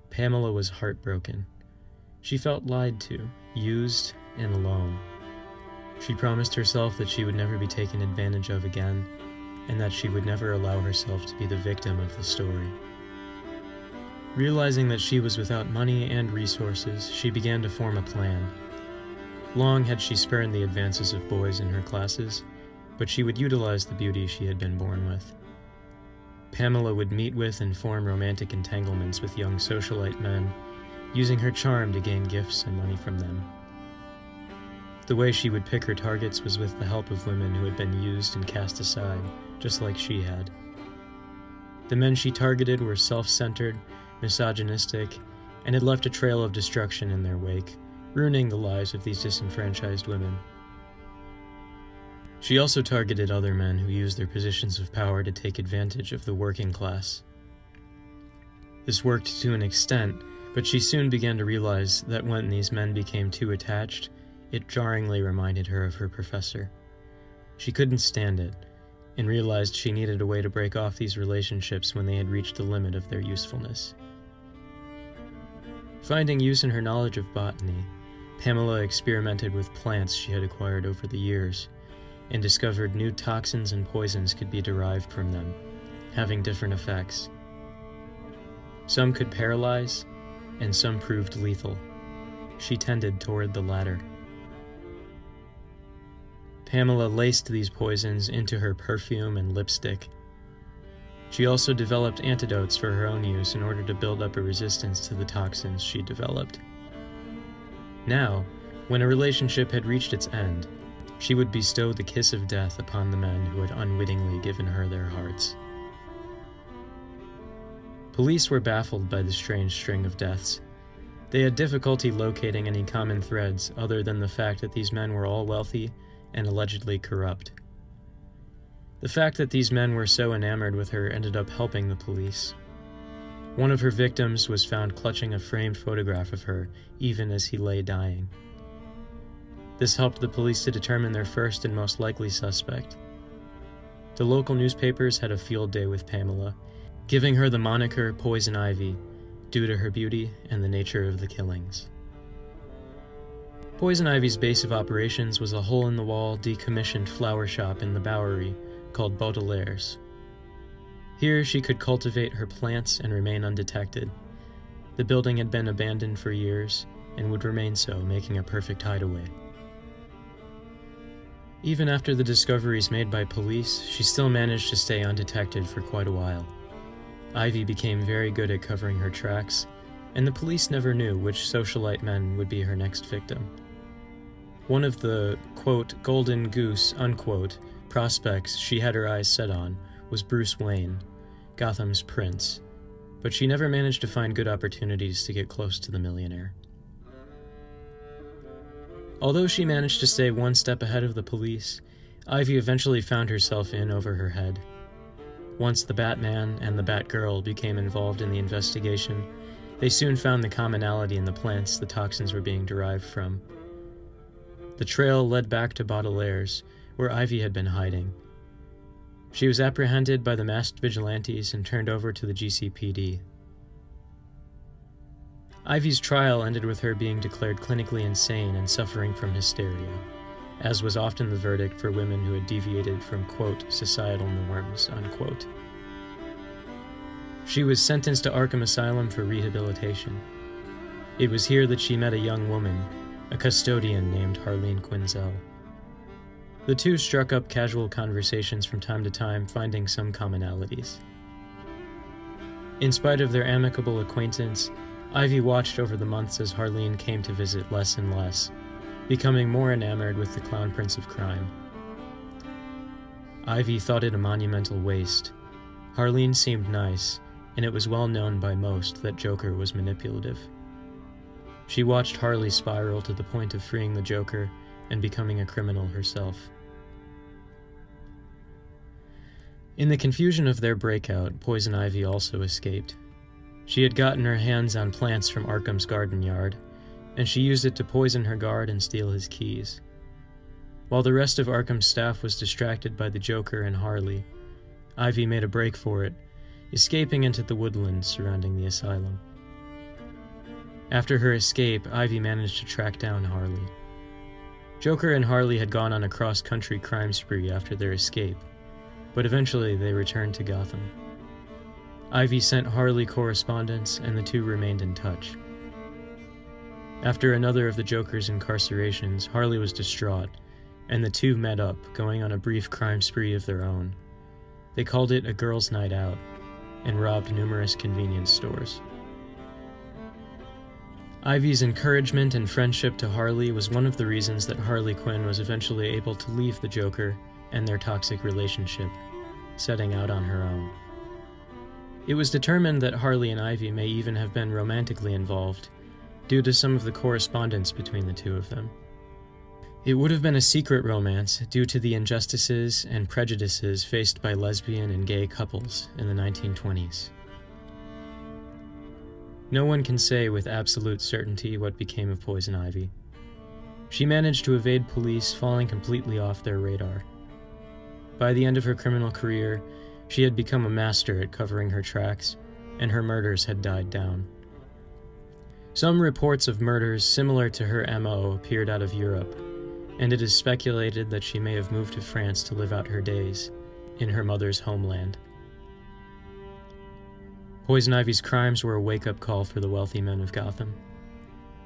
Pamela was heartbroken. She felt lied to, used, and alone. She promised herself that she would never be taken advantage of again, and that she would never allow herself to be the victim of the story. Realizing that she was without money and resources, she began to form a plan. Long had she spurned the advances of boys in her classes, but she would utilize the beauty she had been born with. Pamela would meet with and form romantic entanglements with young socialite men, using her charm to gain gifts and money from them. The way she would pick her targets was with the help of women who had been used and cast aside, just like she had. The men she targeted were self-centered, misogynistic, and had left a trail of destruction in their wake, ruining the lives of these disenfranchised women. She also targeted other men who used their positions of power to take advantage of the working class. This worked to an extent, but she soon began to realize that when these men became too attached, it jarringly reminded her of her professor. She couldn't stand it, and realized she needed a way to break off these relationships when they had reached the limit of their usefulness. Finding use in her knowledge of botany, Pamela experimented with plants she had acquired over the years, and discovered new toxins and poisons could be derived from them, having different effects. Some could paralyze, and some proved lethal. She tended toward the latter. Pamela laced these poisons into her perfume and lipstick. She also developed antidotes for her own use in order to build up a resistance to the toxins she developed. Now, when a relationship had reached its end, she would bestow the kiss of death upon the men who had unwittingly given her their hearts. Police were baffled by the strange string of deaths. They had difficulty locating any common threads other than the fact that these men were all wealthy and allegedly corrupt. The fact that these men were so enamored with her ended up helping the police. One of her victims was found clutching a framed photograph of her, even as he lay dying. This helped the police to determine their first and most likely suspect. The local newspapers had a field day with Pamela, giving her the moniker Poison Ivy, due to her beauty and the nature of the killings. Poison Ivy's base of operations was a hole-in-the-wall, decommissioned flower shop in the Bowery called Baudelaire's. Here she could cultivate her plants and remain undetected. The building had been abandoned for years and would remain so, making a perfect hideaway. Even after the discoveries made by police, she still managed to stay undetected for quite a while. Ivy became very good at covering her tracks, and the police never knew which socialite men would be her next victim. One of the, quote, golden goose, unquote, prospects she had her eyes set on was Bruce Wayne, Gotham's prince, but she never managed to find good opportunities to get close to the millionaire. Although she managed to stay one step ahead of the police, Ivy eventually found herself in over her head. Once the Batman and the Batgirl became involved in the investigation, they soon found the commonality in the plants the toxins were being derived from. The trail led back to Baudelaire's, where Ivy had been hiding. She was apprehended by the masked vigilantes and turned over to the GCPD. Ivy's trial ended with her being declared clinically insane and suffering from hysteria, as was often the verdict for women who had deviated from, quote, societal norms, unquote. She was sentenced to Arkham Asylum for rehabilitation. It was here that she met a young woman, a custodian named Harleen Quinzel. The two struck up casual conversations from time to time, finding some commonalities. In spite of their amicable acquaintance, Ivy watched over the months as Harleen came to visit less and less, becoming more enamored with the Clown Prince of Crime. Ivy thought it a monumental waste. Harleen seemed nice, and it was well known by most that Joker was manipulative. She watched Harley spiral to the point of freeing the Joker and becoming a criminal herself. In the confusion of their breakout, Poison Ivy also escaped. She had gotten her hands on plants from Arkham's garden yard, and she used it to poison her guard and steal his keys. While the rest of Arkham's staff was distracted by the Joker and Harley, Ivy made a break for it, escaping into the woodlands surrounding the asylum. After her escape, Ivy managed to track down Harley. Joker and Harley had gone on a cross-country crime spree after their escape, but eventually they returned to Gotham. Ivy sent Harley correspondence, and the two remained in touch. After another of the Joker's incarcerations, Harley was distraught, and the two met up, going on a brief crime spree of their own. They called it a girls' night out, and robbed numerous convenience stores. Ivy's encouragement and friendship to Harley was one of the reasons that Harley Quinn was eventually able to leave the Joker and their toxic relationship, setting out on her own. It was determined that Harley and Ivy may even have been romantically involved, due to some of the correspondence between the two of them. It would have been a secret romance due to the injustices and prejudices faced by lesbian and gay couples in the 1920s. No one can say with absolute certainty what became of Poison Ivy. She managed to evade police, falling completely off their radar. By the end of her criminal career, she had become a master at covering her tracks, and her murders had died down. Some reports of murders similar to her MO appeared out of Europe, and it is speculated that she may have moved to France to live out her days, in her mother's homeland. Poison Ivy's crimes were a wake-up call for the wealthy men of Gotham.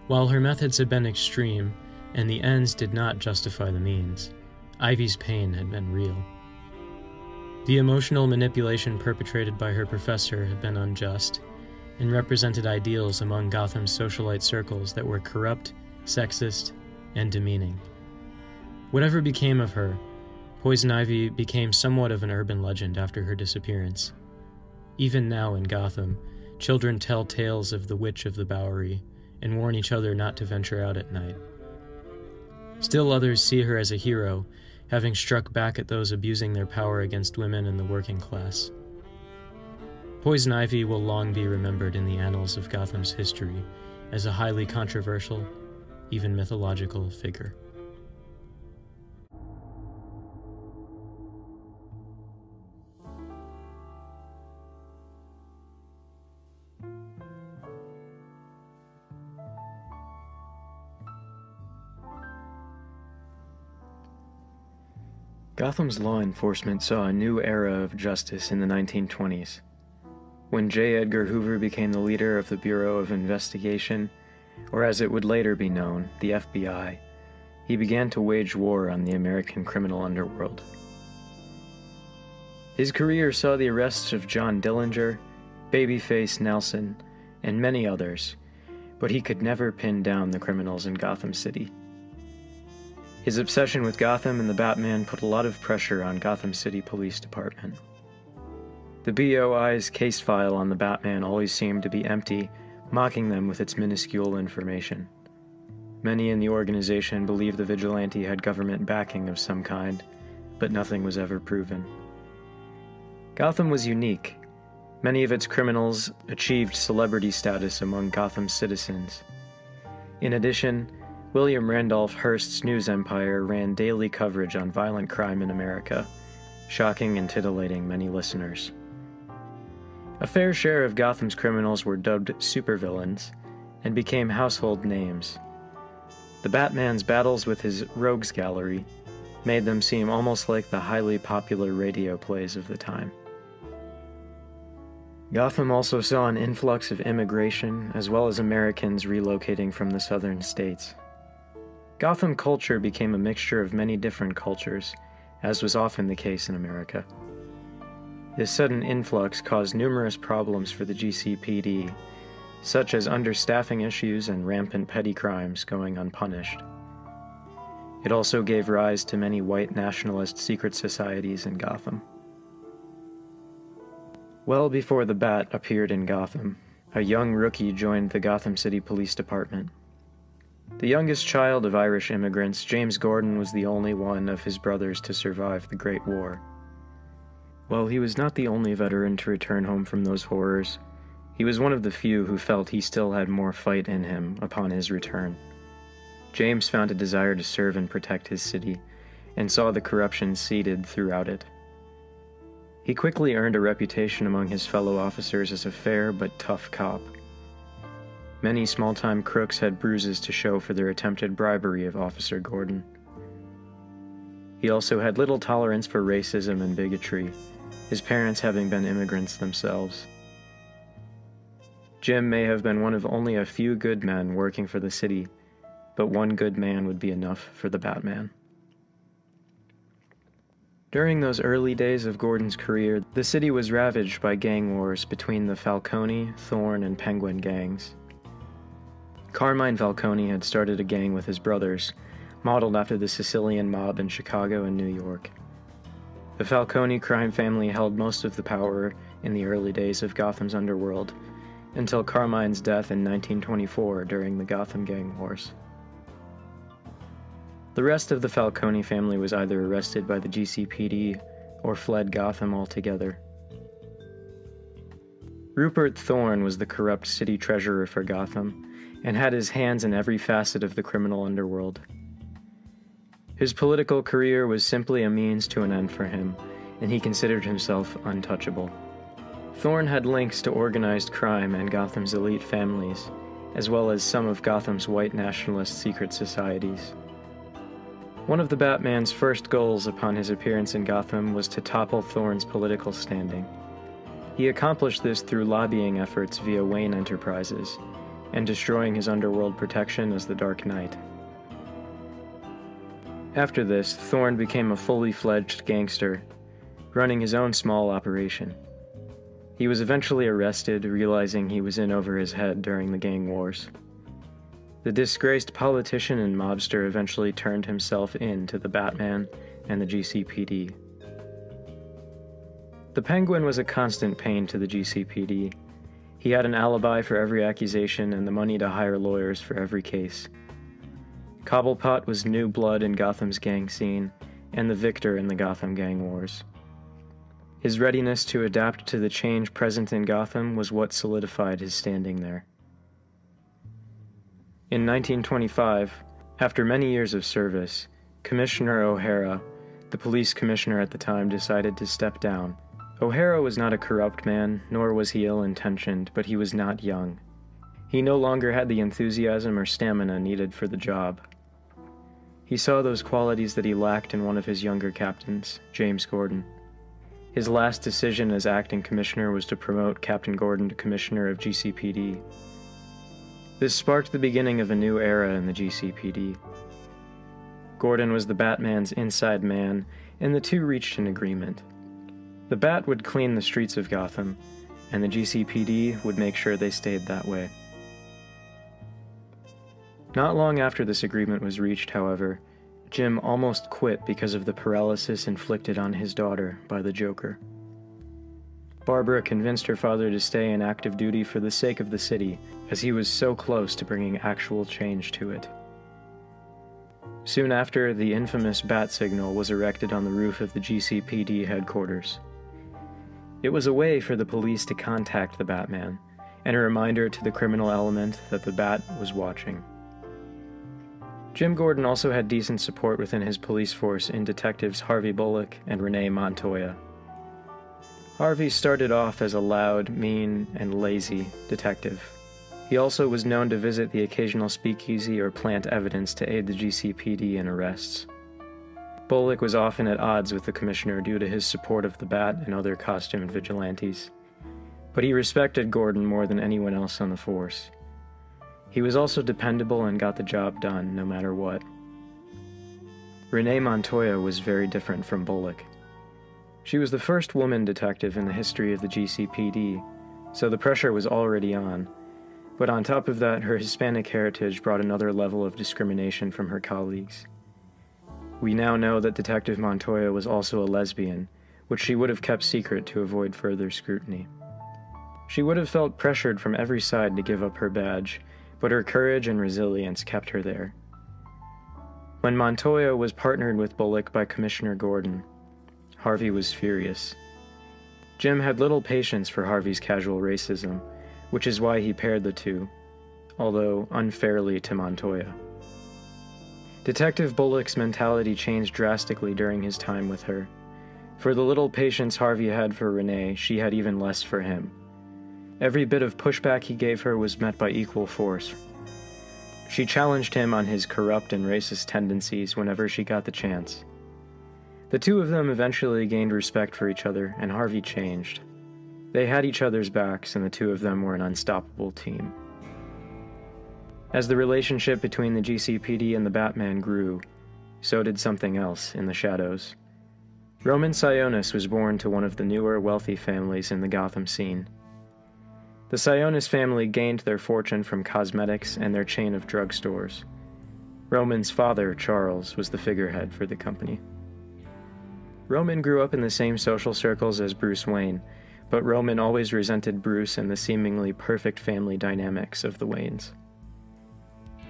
While her methods had been extreme, and the ends did not justify the means, Ivy's pain had been real. The emotional manipulation perpetrated by her professor had been unjust, and represented ideals among Gotham's socialite circles that were corrupt, sexist, and demeaning. Whatever became of her, Poison Ivy became somewhat of an urban legend after her disappearance. Even now in Gotham, children tell tales of the Witch of the Bowery and warn each other not to venture out at night. Still others see her as a hero, having struck back at those abusing their power against women and the working class. Poison Ivy will long be remembered in the annals of Gotham's history as a highly controversial, even mythological figure. Gotham's law enforcement saw a new era of justice in the 1920s. When J. Edgar Hoover became the leader of the Bureau of Investigation, or as it would later be known, the FBI, he began to wage war on the American criminal underworld. His career saw the arrests of John Dillinger, Babyface Nelson, and many others, but he could never pin down the criminals in Gotham City. His obsession with Gotham and the Batman put a lot of pressure on Gotham City Police Department. The BOI's case file on the Batman always seemed to be empty, mocking them with its minuscule information. Many in the organization believed the vigilante had government backing of some kind, but nothing was ever proven. Gotham was unique. Many of its criminals achieved celebrity status among Gotham's citizens. In addition, William Randolph Hearst's news empire ran daily coverage on violent crime in America, shocking and titillating many listeners. A fair share of Gotham's criminals were dubbed supervillains and became household names. The Batman's battles with his rogues gallery made them seem almost like the highly popular radio plays of the time. Gotham also saw an influx of immigration, as well as Americans relocating from the southern states. Gotham culture became a mixture of many different cultures, as was often the case in America. This sudden influx caused numerous problems for the GCPD, such as understaffing issues and rampant petty crimes going unpunished. It also gave rise to many white nationalist secret societies in Gotham. Well before the Bat appeared in Gotham, a young rookie joined the Gotham City Police Department. The youngest child of Irish immigrants, James Gordon was the only one of his brothers to survive the Great War. While he was not the only veteran to return home from those horrors, He was one of the few who felt he still had more fight in him upon his return. James found a desire to serve and protect his city, and saw the corruption seeded throughout it. He quickly earned a reputation among his fellow officers as a fair but tough cop. Many small-time crooks had bruises to show for their attempted bribery of Officer Gordon. He also had little tolerance for racism and bigotry, his parents having been immigrants themselves. Jim may have been one of only a few good men working for the city, but one good man would be enough for the Batman. During those early days of Gordon's career, the city was ravaged by gang wars between the Falcone, Thorn, and Penguin gangs. Carmine Falcone had started a gang with his brothers, modeled after the Sicilian mob in Chicago and New York. The Falcone crime family held most of the power in the early days of Gotham's underworld, until Carmine's death in 1924 during the Gotham gang wars. The rest of the Falcone family was either arrested by the GCPD or fled Gotham altogether. Rupert Thorne was the corrupt city treasurer for Gotham, and had his hands in every facet of the criminal underworld. His political career was simply a means to an end for him, and he considered himself untouchable. Thorne had links to organized crime and Gotham's elite families, as well as some of Gotham's white nationalist secret societies. One of the Batman's first goals upon his appearance in Gotham was to topple Thorne's political standing. He accomplished this through lobbying efforts via Wayne Enterprises, and destroying his underworld protection as the Dark Knight. After this, Thorne became a fully fledged gangster, running his own small operation. He was eventually arrested, realizing he was in over his head during the gang wars. The disgraced politician and mobster eventually turned himself in to the Batman and the GCPD. The Penguin was a constant pain to the GCPD. He had an alibi for every accusation and the money to hire lawyers for every case. Cobblepot was new blood in Gotham's gang scene, and the victor in the Gotham gang wars. His readiness to adapt to the change present in Gotham was what solidified his standing there. In 1925, after many years of service, Commissioner O'Hara, the police commissioner at the time, decided to step down. O'Hara was not a corrupt man, nor was he ill-intentioned, but he was not young. He no longer had the enthusiasm or stamina needed for the job. He saw those qualities that he lacked in one of his younger captains, James Gordon. His last decision as acting commissioner was to promote Captain Gordon to commissioner of GCPD. This sparked the beginning of a new era in the GCPD. Gordon was the Batman's inside man, and the two reached an agreement. The Bat would clean the streets of Gotham, and the GCPD would make sure they stayed that way. Not long after this agreement was reached, however, Jim almost quit because of the paralysis inflicted on his daughter by the Joker. Barbara convinced her father to stay in active duty for the sake of the city, as he was so close to bringing actual change to it. Soon after, the infamous bat signal was erected on the roof of the GCPD headquarters. It was a way for the police to contact the Batman, and a reminder to the criminal element that the Bat was watching. Jim Gordon also had decent support within his police force in detectives Harvey Bullock and Renee Montoya. Harvey started off as a loud, mean, and lazy detective. He also was known to visit the occasional speakeasy or plant evidence to aid the GCPD in arrests. Bullock was often at odds with the commissioner due to his support of the Bat and other costumed vigilantes, but he respected Gordon more than anyone else on the force. He was also dependable and got the job done, no matter what. Renee Montoya was very different from Bullock. She was the first woman detective in the history of the GCPD, so the pressure was already on, but on top of that, her Hispanic heritage brought another level of discrimination from her colleagues. We now know that Detective Montoya was also a lesbian, which she would have kept secret to avoid further scrutiny. She would have felt pressured from every side to give up her badge, but her courage and resilience kept her there. When Montoya was partnered with Bullock by Commissioner Gordon, Harvey was furious. Jim had little patience for Harvey's casual racism, which is why he paired the two, although unfairly to Montoya. Detective Bullock's mentality changed drastically during his time with her. For the little patience Harvey had for Renee, she had even less for him. Every bit of pushback he gave her was met by equal force. She challenged him on his corrupt and racist tendencies whenever she got the chance. The two of them eventually gained respect for each other, and Harvey changed. They had each other's backs, and the two of them were an unstoppable team. As the relationship between the GCPD and the Batman grew, so did something else in the shadows. Roman Sionis was born to one of the newer, wealthy families in the Gotham scene. The Sionis family gained their fortune from cosmetics and their chain of drugstores. Roman's father, Charles, was the figurehead for the company. Roman grew up in the same social circles as Bruce Wayne, but Roman always resented Bruce and the seemingly perfect family dynamics of the Waynes.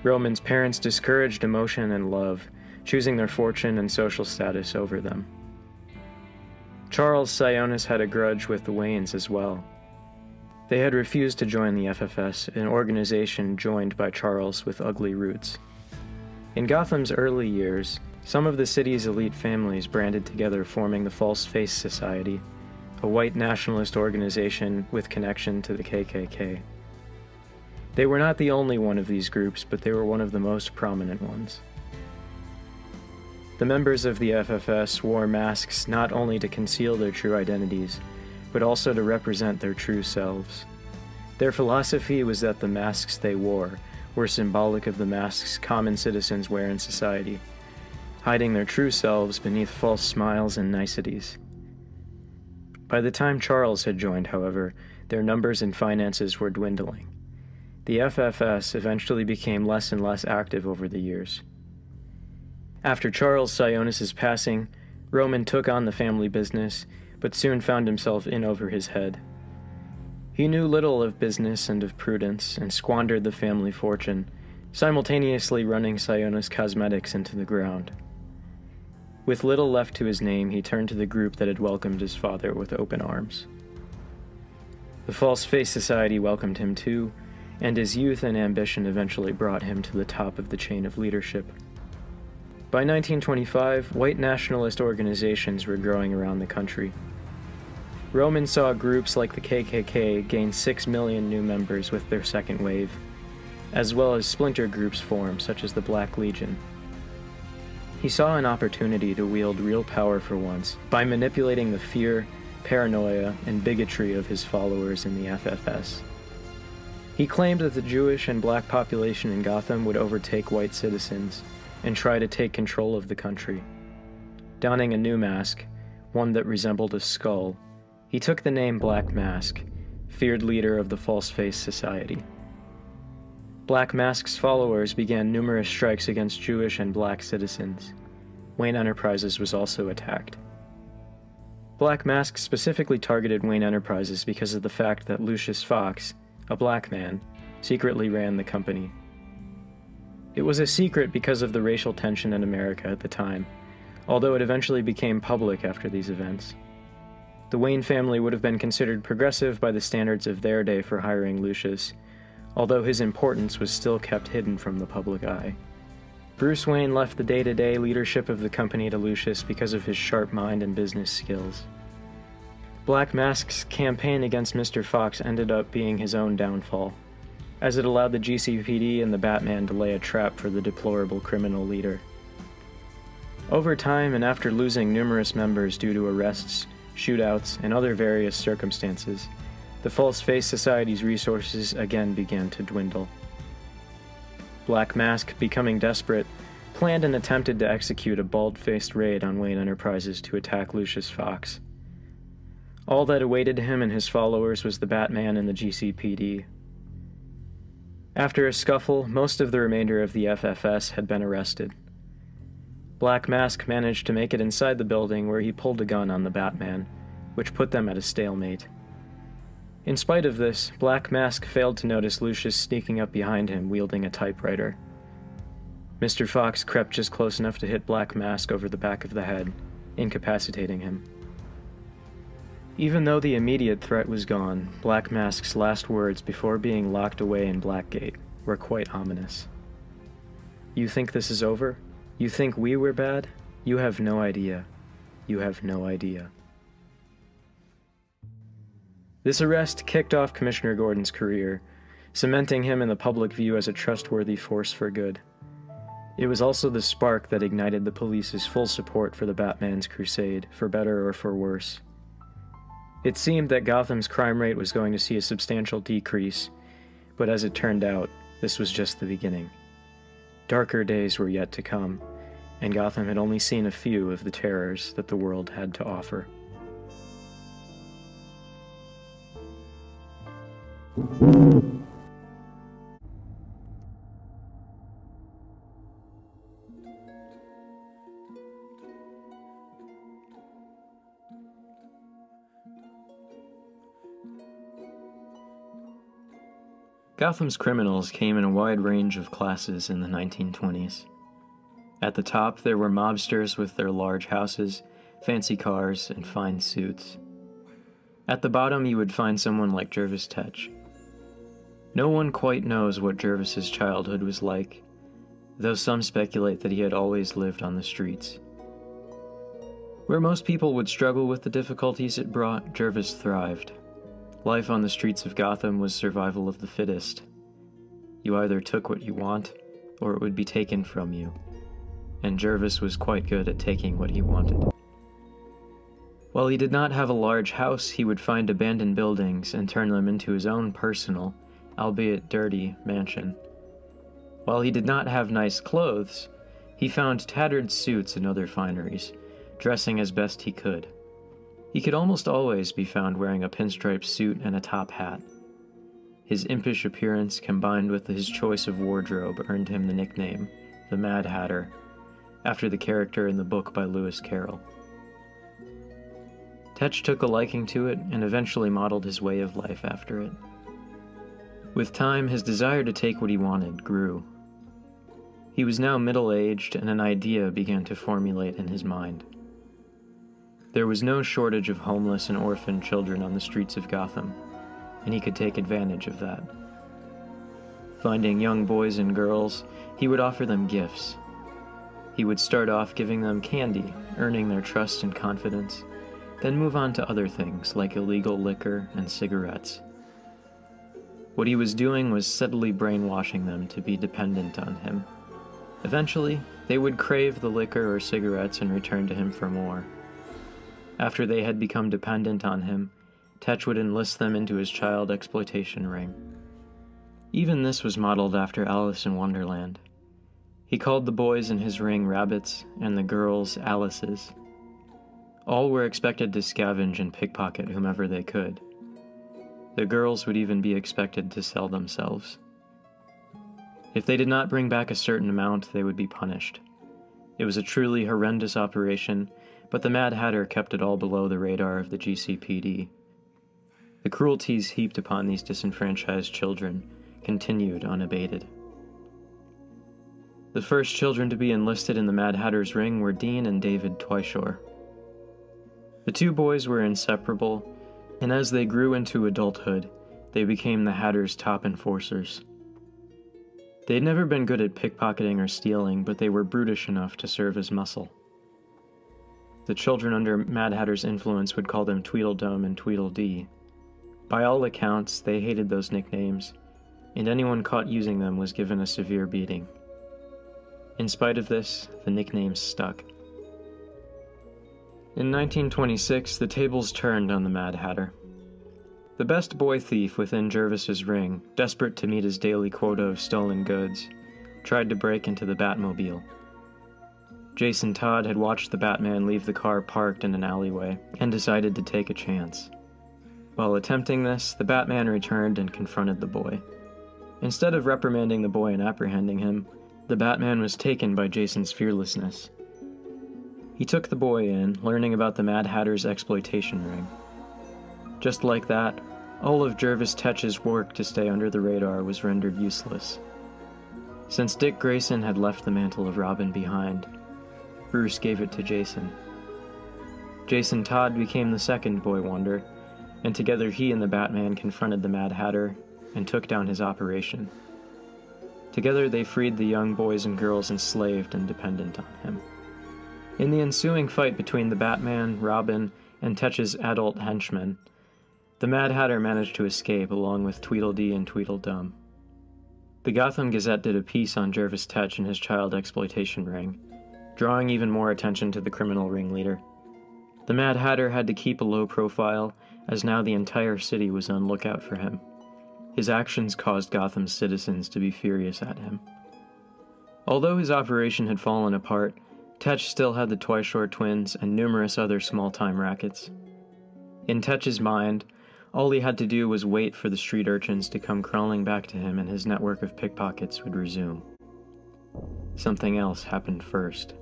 Roman's parents discouraged emotion and love, choosing their fortune and social status over them. Charles Sionis had a grudge with the Waynes as well. They had refused to join the FFS, an organization joined by Charles with ugly roots. In Gotham's early years, some of the city's elite families banded together, forming the False Face Society, a white nationalist organization with connection to the KKK. They were not the only one of these groups, but they were one of the most prominent ones. The members of the FFS wore masks not only to conceal their true identities, but also to represent their true selves. Their philosophy was that the masks they wore were symbolic of the masks common citizens wear in society, hiding their true selves beneath false smiles and niceties. By the time Charles had joined, however, their numbers and finances were dwindling. The FFS eventually became less and less active over the years. After Charles Sionis' passing, Roman took on the family business, but soon found himself in over his head. He knew little of business and of prudence, and squandered the family fortune, simultaneously running Sionis Cosmetics into the ground. With little left to his name, he turned to the group that had welcomed his father with open arms. The False Face Society welcomed him too, and his youth and ambition eventually brought him to the top of the chain of leadership. By 1925, white nationalist organizations were growing around the country. Roman saw groups like the KKK gain 6 million new members with their second wave, as well as splinter groups form, such as the Black Legion. He saw an opportunity to wield real power for once by manipulating the fear, paranoia, and bigotry of his followers in the FFS. He claimed that the Jewish and black population in Gotham would overtake white citizens and try to take control of the country. Donning a new mask, one that resembled a skull, he took the name Black Mask, feared leader of the False Face Society. Black Mask's followers began numerous strikes against Jewish and black citizens. Wayne Enterprises was also attacked. Black Mask specifically targeted Wayne Enterprises because of the fact that Lucius Fox, a black man, secretly ran the company. It was a secret because of the racial tension in America at the time, although it eventually became public after these events. The Wayne family would have been considered progressive by the standards of their day for hiring Lucius, although his importance was still kept hidden from the public eye. Bruce Wayne left the day-to-day leadership of the company to Lucius because of his sharp mind and business skills. Black Mask's campaign against Mr. Fox ended up being his own downfall, as it allowed the GCPD and the Batman to lay a trap for the deplorable criminal leader. Over time, and after losing numerous members due to arrests, shootouts, and other various circumstances, the False Face Society's resources again began to dwindle. Black Mask, becoming desperate, planned and attempted to execute a bald-faced raid on Wayne Enterprises to attack Lucius Fox. All that awaited him and his followers was the Batman and the GCPD. After a scuffle, most of the remainder of the FFS had been arrested. Black Mask managed to make it inside the building, where he pulled a gun on the Batman, which put them at a stalemate. In spite of this, Black Mask failed to notice Lucius sneaking up behind him wielding a typewriter. Mr. Fox crept just close enough to hit Black Mask over the back of the head, incapacitating him. Even though the immediate threat was gone, Black Mask's last words before being locked away in Blackgate were quite ominous. "You think this is over? You think we were bad? You have no idea. You have no idea." This arrest kicked off Commissioner Gordon's career, cementing him in the public view as a trustworthy force for good. It was also the spark that ignited the police's full support for the Batman's crusade, for better or for worse. It seemed that Gotham's crime rate was going to see a substantial decrease, but as it turned out, this was just the beginning. Darker days were yet to come, and Gotham had only seen a few of the terrors that the world had to offer. Gotham's criminals came in a wide range of classes in the 1920s. At the top, there were mobsters with their large houses, fancy cars, and fine suits. At the bottom, you would find someone like Jervis Tetch. No one quite knows what Jervis's childhood was like, though some speculate that he had always lived on the streets. Where most people would struggle with the difficulties it brought, Jervis thrived. Life on the streets of Gotham was survival of the fittest. You either took what you want, or it would be taken from you. And Jervis was quite good at taking what he wanted. While he did not have a large house, he would find abandoned buildings and turn them into his own personal, albeit dirty, mansion. While he did not have nice clothes, he found tattered suits and other fineries, dressing as best he could. He could almost always be found wearing a pinstripe suit and a top hat. His impish appearance, combined with his choice of wardrobe, earned him the nickname, the Mad Hatter, after the character in the book by Lewis Carroll. Tetch took a liking to it and eventually modeled his way of life after it. With time, his desire to take what he wanted grew. He was now middle-aged, and an idea began to formulate in his mind. There was no shortage of homeless and orphaned children on the streets of Gotham, and he could take advantage of that. Finding young boys and girls, he would offer them gifts. He would start off giving them candy, earning their trust and confidence, then move on to other things like illegal liquor and cigarettes. What he was doing was subtly brainwashing them to be dependent on him. Eventually, they would crave the liquor or cigarettes and return to him for more. After they had become dependent on him, Tetch would enlist them into his child exploitation ring. Even this was modeled after Alice in Wonderland. He called the boys in his ring rabbits and the girls Alices. All were expected to scavenge and pickpocket whomever they could. The girls would even be expected to sell themselves. If they did not bring back a certain amount, they would be punished. It was a truly horrendous operation, but the Mad Hatter kept it all below the radar of the GCPD. The cruelties heaped upon these disenfranchised children continued unabated. The first children to be enlisted in the Mad Hatter's ring were Dean and David Twyshore. The two boys were inseparable, and as they grew into adulthood, they became the Hatter's top enforcers. They had never been good at pickpocketing or stealing, but they were brutish enough to serve as muscle. The children under Mad Hatter's influence would call them Tweedledum and Tweedledee. By all accounts, they hated those nicknames, and anyone caught using them was given a severe beating. In spite of this, the nicknames stuck. In 1926, the tables turned on the Mad Hatter. The best boy thief within Jervis's ring, desperate to meet his daily quota of stolen goods, tried to break into the Batmobile. Jason Todd had watched the Batman leave the car parked in an alleyway, and decided to take a chance. While attempting this, the Batman returned and confronted the boy. Instead of reprimanding the boy and apprehending him, the Batman was taken by Jason's fearlessness. He took the boy in, learning about the Mad Hatter's exploitation ring. Just like that, all of Jervis Tetch's work to stay under the radar was rendered useless. Since Dick Grayson had left the mantle of Robin behind, Bruce gave it to Jason. Jason Todd became the second Boy Wonder, and together he and the Batman confronted the Mad Hatter and took down his operation. Together they freed the young boys and girls enslaved and dependent on him. In the ensuing fight between the Batman, Robin, and Tetch's adult henchmen, the Mad Hatter managed to escape along with Tweedledee and Tweedledum. The Gotham Gazette did a piece on Jervis Tetch and his child exploitation ring, drawing even more attention to the criminal ringleader. The Mad Hatter had to keep a low profile, as now the entire city was on lookout for him. His actions caused Gotham's citizens to be furious at him. Although his operation had fallen apart, Tetch still had the Twyshore twins and numerous other small-time rackets. In Tetch's mind, all he had to do was wait for the street urchins to come crawling back to him and his network of pickpockets would resume. Something else happened first.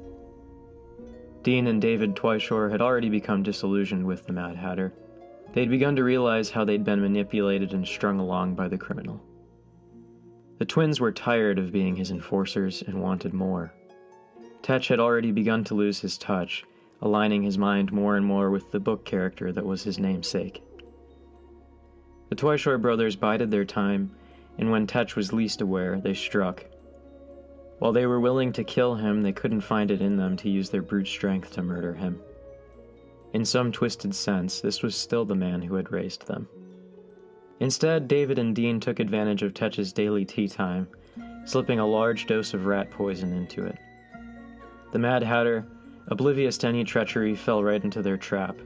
Dean and David Twyshore had already become disillusioned with the Mad Hatter. They'd begun to realize how they'd been manipulated and strung along by the criminal. The twins were tired of being his enforcers and wanted more. Tetch had already begun to lose his touch, aligning his mind more and more with the book character that was his namesake. The Twyshore brothers bided their time, and when Tetch was least aware, they struck. While they were willing to kill him, they couldn't find it in them to use their brute strength to murder him. In some twisted sense, this was still the man who had raised them. Instead, David and Dean took advantage of Tetch's daily tea time, slipping a large dose of rat poison into it. The Mad Hatter, oblivious to any treachery, fell right into their trap.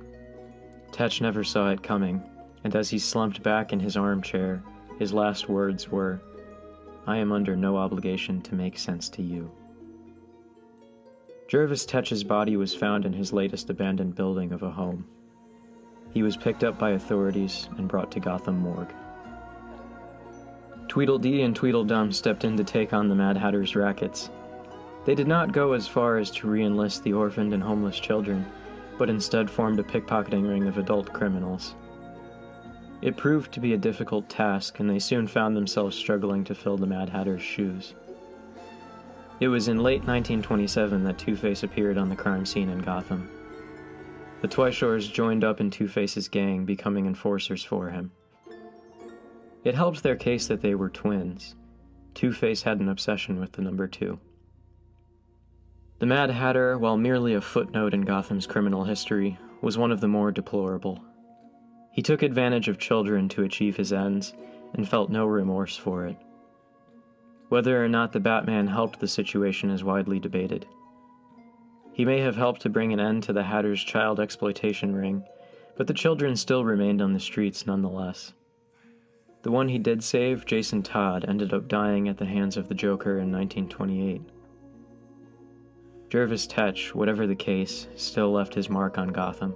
Tetch never saw it coming, and as he slumped back in his armchair, his last words were, "I am under no obligation to make sense to you." Jervis Tetch's body was found in his latest abandoned building of a home. He was picked up by authorities and brought to Gotham Morgue. Tweedledee and Tweedledum stepped in to take on the Mad Hatter's rackets. They did not go as far as to re-enlist the orphaned and homeless children, but instead formed a pickpocketing ring of adult criminals. It proved to be a difficult task, and they soon found themselves struggling to fill the Mad Hatter's shoes. It was in late 1927 that Two-Face appeared on the crime scene in Gotham. The Twyshores joined up in Two-Face's gang, becoming enforcers for him. It helped their case that they were twins. Two-Face had an obsession with the number 2. The Mad Hatter, while merely a footnote in Gotham's criminal history, was one of the more deplorable. He took advantage of children to achieve his ends, and felt no remorse for it. Whether or not the Batman helped the situation is widely debated. He may have helped to bring an end to the Hatter's child exploitation ring, but the children still remained on the streets nonetheless. The one he did save, Jason Todd, ended up dying at the hands of the Joker in 1928. Jervis Tetch, whatever the case, still left his mark on Gotham.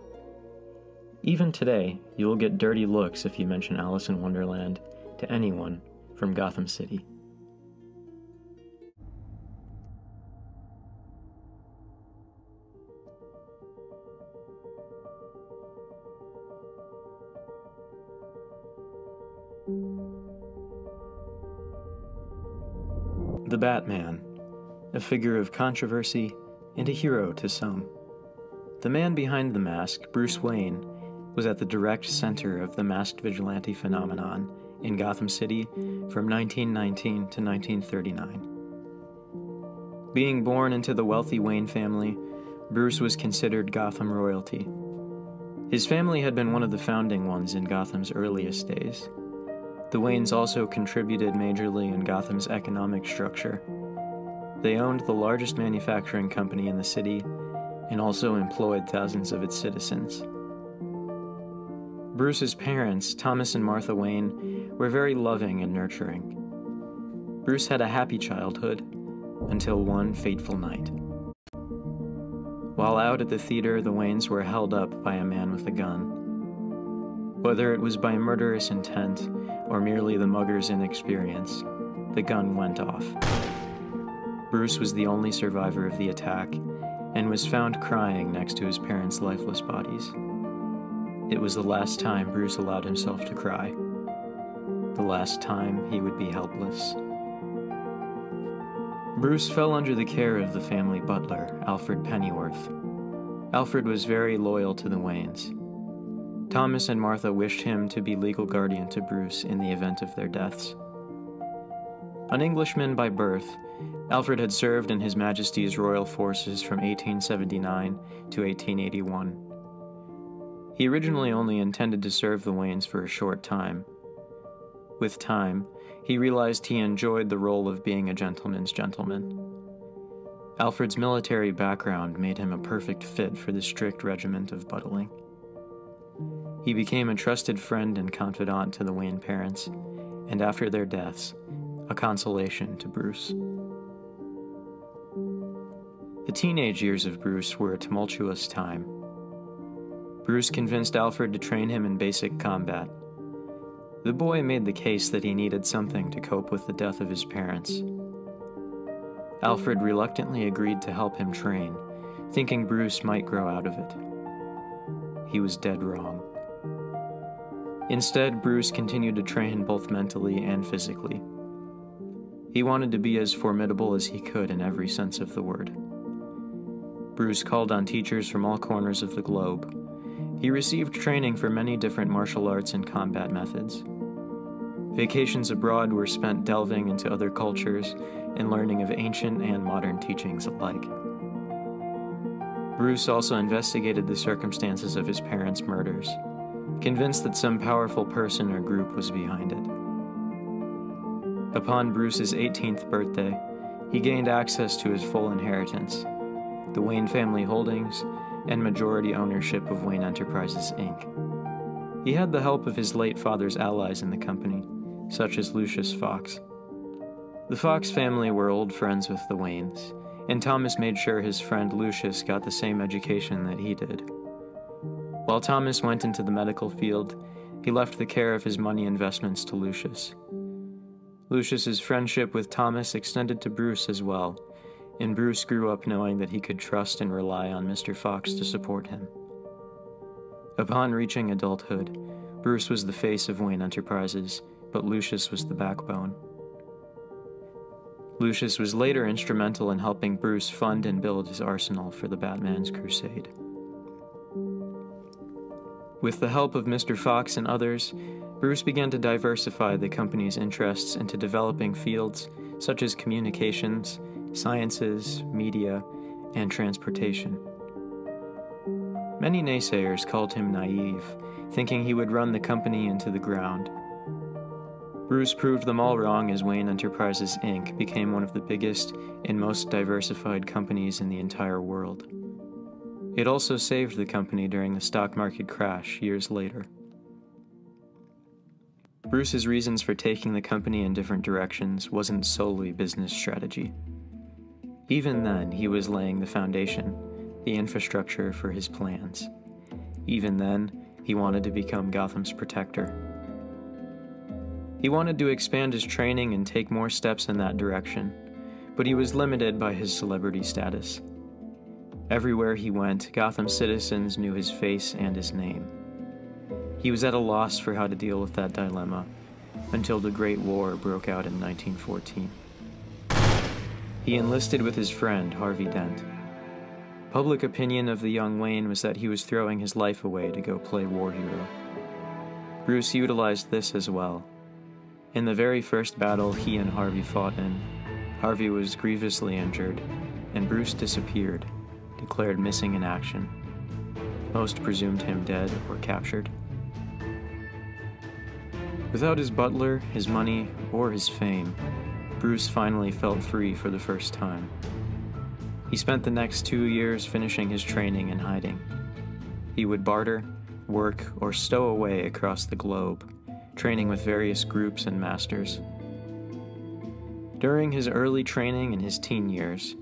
Even today, you will get dirty looks if you mention Alice in Wonderland to anyone from Gotham City. The Batman, a figure of controversy and a hero to some. The man behind the mask, Bruce Wayne, was at the direct center of the masked vigilante phenomenon in Gotham City from 1919 to 1939. Being born into the wealthy Wayne family, Bruce was considered Gotham royalty. His family had been one of the founding ones in Gotham's earliest days. The Waynes also contributed majorly in Gotham's economic structure. They owned the largest manufacturing company in the city and also employed thousands of its citizens. Bruce's parents, Thomas and Martha Wayne, were very loving and nurturing. Bruce had a happy childhood until one fateful night. While out at the theater, the Waynes were held up by a man with a gun. Whether it was by murderous intent or merely the mugger's inexperience, the gun went off. Bruce was the only survivor of the attack and was found crying next to his parents' lifeless bodies. It was the last time Bruce allowed himself to cry. The last time he would be helpless. Bruce fell under the care of the family butler, Alfred Pennyworth. Alfred was very loyal to the Waynes. Thomas and Martha wished him to be legal guardian to Bruce in the event of their deaths. An Englishman by birth, Alfred had served in His Majesty's Royal Forces from 1879 to 1881. He originally only intended to serve the Waynes for a short time. With time, he realized he enjoyed the role of being a gentleman's gentleman. Alfred's military background made him a perfect fit for the strict regiment of buttling. He became a trusted friend and confidant to the Wayne parents, and after their deaths, a consolation to Bruce. The teenage years of Bruce were a tumultuous time. Bruce convinced Alfred to train him in basic combat. The boy made the case that he needed something to cope with the death of his parents. Alfred reluctantly agreed to help him train, thinking Bruce might grow out of it. He was dead wrong. Instead, Bruce continued to train both mentally and physically. He wanted to be as formidable as he could in every sense of the word. Bruce called on teachers from all corners of the globe. He received training for many different martial arts and combat methods. Vacations abroad were spent delving into other cultures and learning of ancient and modern teachings alike. Bruce also investigated the circumstances of his parents' murders, convinced that some powerful person or group was behind it. Upon Bruce's 18th birthday, he gained access to his full inheritance, the Wayne family holdings, and majority ownership of Wayne Enterprises, Inc. He had the help of his late father's allies in the company, such as Lucius Fox. The Fox family were old friends with the Waynes, and Thomas made sure his friend Lucius got the same education that he did. While Thomas went into the medical field, he left the care of his money investments to Lucius. Lucius's friendship with Thomas extended to Bruce as well, and Bruce grew up knowing that he could trust and rely on Mr. Fox to support him. Upon reaching adulthood, Bruce was the face of Wayne Enterprises, but Lucius was the backbone. Lucius was later instrumental in helping Bruce fund and build his arsenal for the Batman's crusade. With the help of Mr. Fox and others, Bruce began to diversify the company's interests into developing fields such as communications, sciences, media, and transportation. Many naysayers called him naive, thinking he would run the company into the ground. Bruce proved them all wrong as Wayne Enterprises, Inc. became one of the biggest and most diversified companies in the entire world. It also saved the company during the stock market crash years later. Bruce's reasons for taking the company in different directions wasn't solely business strategy. Even then, he was laying the foundation, the infrastructure for his plans. Even then, he wanted to become Gotham's protector. He wanted to expand his training and take more steps in that direction, but he was limited by his celebrity status. Everywhere he went, Gotham citizens knew his face and his name. He was at a loss for how to deal with that dilemma, until the Great War broke out in 1914. He enlisted with his friend, Harvey Dent. Public opinion of the young Wayne was that he was throwing his life away to go play war hero. Bruce utilized this as well. In the very first battle he and Harvey fought in, Harvey was grievously injured, and Bruce disappeared, declared missing in action. Most presumed him dead or captured. Without his butler, his money, or his fame, Bruce finally felt free for the first time. He spent the next 2 years finishing his training and hiding. He would barter, work, or stow away across the globe, training with various groups and masters. During his early training in his teen years,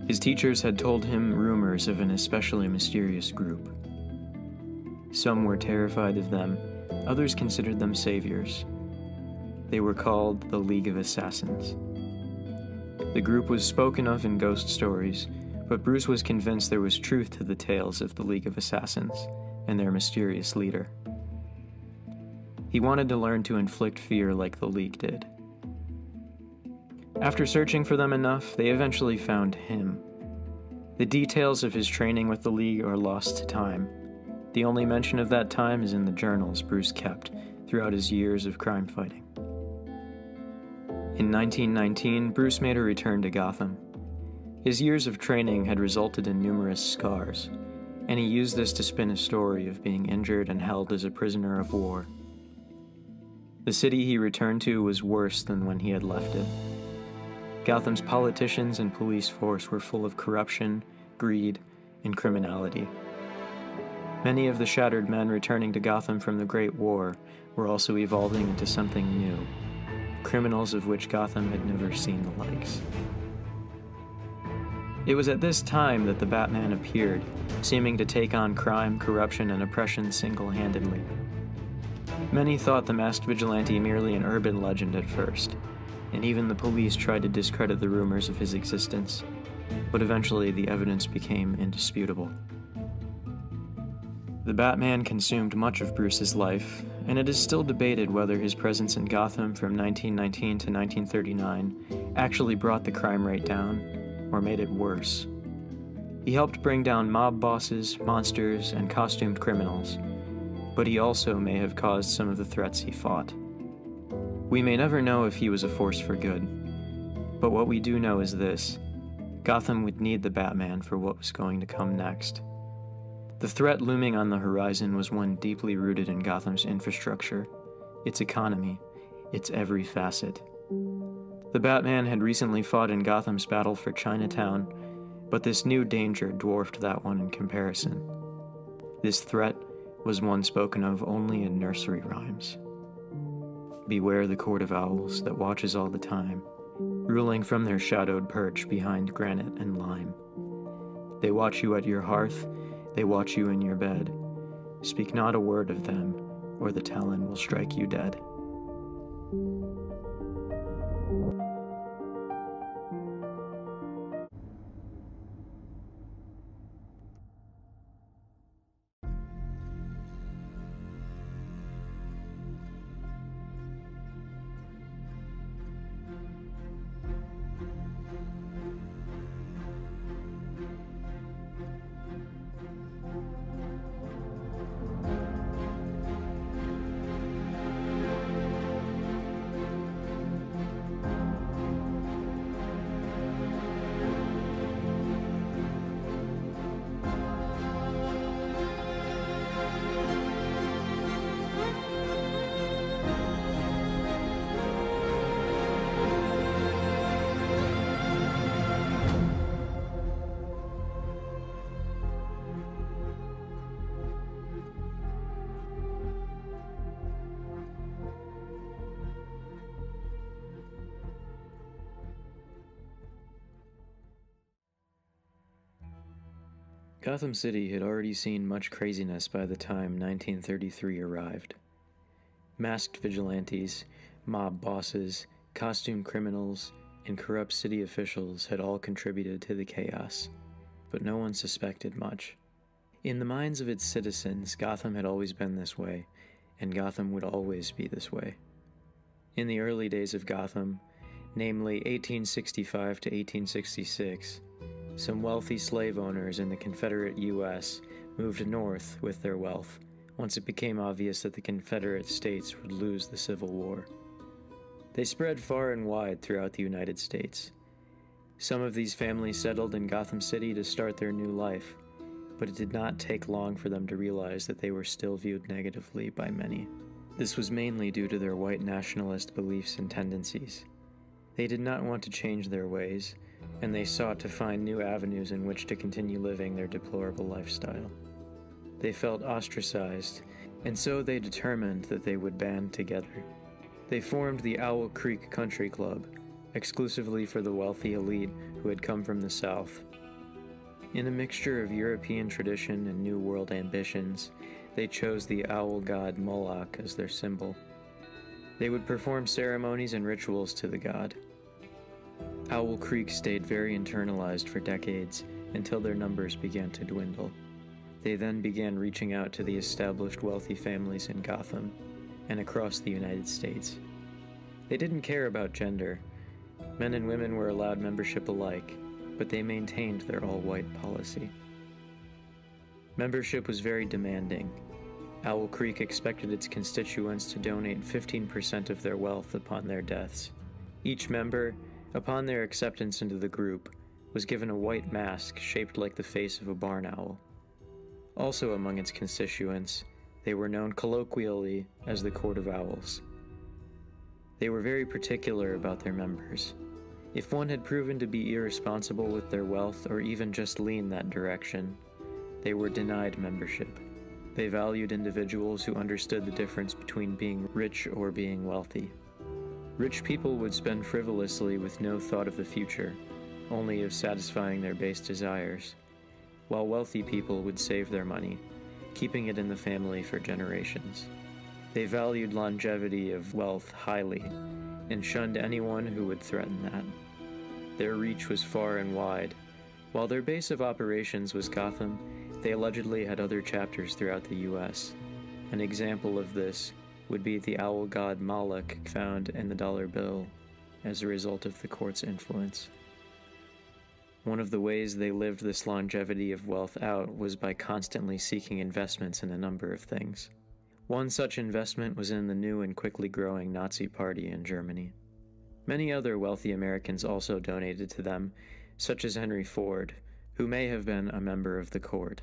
his teachers had told him rumors of an especially mysterious group. Some were terrified of them, others considered them saviors. They were called the League of Assassins. The group was spoken of in ghost stories, but Bruce was convinced there was truth to the tales of the League of Assassins and their mysterious leader. He wanted to learn to inflict fear like the League did. After searching for them enough, they eventually found him. The details of his training with the League are lost to time. The only mention of that time is in the journals Bruce kept throughout his years of crime fighting. In 1919, Bruce made a return to Gotham. His years of training had resulted in numerous scars, and he used this to spin a story of being injured and held as a prisoner of war. The city he returned to was worse than when he had left it. Gotham's politicians and police force were full of corruption, greed, and criminality. Many of the shattered men returning to Gotham from the Great War were also evolving into something new, criminals of which Gotham had never seen the likes. It was at this time that the Batman appeared, seeming to take on crime, corruption, and oppression single-handedly. Many thought the masked vigilante merely an urban legend at first, and even the police tried to discredit the rumors of his existence, but eventually the evidence became indisputable. The Batman consumed much of Bruce's life, and it is still debated whether his presence in Gotham from 1919 to 1939 actually brought the crime rate down, or made it worse. He helped bring down mob bosses, monsters, and costumed criminals, but he also may have caused some of the threats he fought. We may never know if he was a force for good, but what we do know is this: Gotham would need the Batman for what was going to come next. The threat looming on the horizon was one deeply rooted in Gotham's infrastructure, its economy, its every facet. The Batman had recently fought in Gotham's battle for Chinatown, but this new danger dwarfed that one in comparison. This threat was one spoken of only in nursery rhymes. Beware the court of owls that watches all the time, ruling from their shadowed perch behind granite and lime. They watch you at your hearth, they watch you in your bed. Speak not a word of them, or the talon will strike you dead. Gotham City had already seen much craziness by the time 1933 arrived. Masked vigilantes, mob bosses, costume criminals, and corrupt city officials had all contributed to the chaos, but no one suspected much. In the minds of its citizens, Gotham had always been this way, and Gotham would always be this way. In the early days of Gotham, namely 1865 to 1866, some wealthy slave owners in the Confederate U.S. moved north with their wealth once it became obvious that the Confederate States would lose the Civil War. They spread far and wide throughout the United States. Some of these families settled in Gotham City to start their new life, but it did not take long for them to realize that they were still viewed negatively by many. This was mainly due to their white nationalist beliefs and tendencies. They did not want to change their ways, and they sought to find new avenues in which to continue living their deplorable lifestyle. They felt ostracized, and so they determined that they would band together. They formed the Owl Creek Country Club, exclusively for the wealthy elite who had come from the South. In a mixture of European tradition and New World ambitions, they chose the owl god Moloch as their symbol. They would perform ceremonies and rituals to the god. Owl Creek stayed very internalized for decades until their numbers began to dwindle. They then began reaching out to the established wealthy families in Gotham and across the United States. They didn't care about gender. Men and women were allowed membership alike, but they maintained their all-white policy. Membership was very demanding. Owl Creek expected its constituents to donate 15% of their wealth upon their deaths. Each member, upon their acceptance into the group, was given a white mask shaped like the face of a barn owl. Also among its constituents, they were known colloquially as the Court of Owls. They were very particular about their members. If one had proven to be irresponsible with their wealth or even just lean that direction, they were denied membership. They valued individuals who understood the difference between being rich or being wealthy. Rich people would spend frivolously with no thought of the future, only of satisfying their base desires, while wealthy people would save their money, keeping it in the family for generations. They valued longevity of wealth highly, and shunned anyone who would threaten that. Their reach was far and wide. While their base of operations was Gotham, they allegedly had other chapters throughout the U.S. An example of this would be the owl god Moloch found in the dollar bill as a result of the court's influence. One of the ways they lived this longevity of wealth out was by constantly seeking investments in a number of things. One such investment was in the new and quickly growing Nazi Party in Germany. Many other wealthy Americans also donated to them, such as Henry Ford, who may have been a member of the court.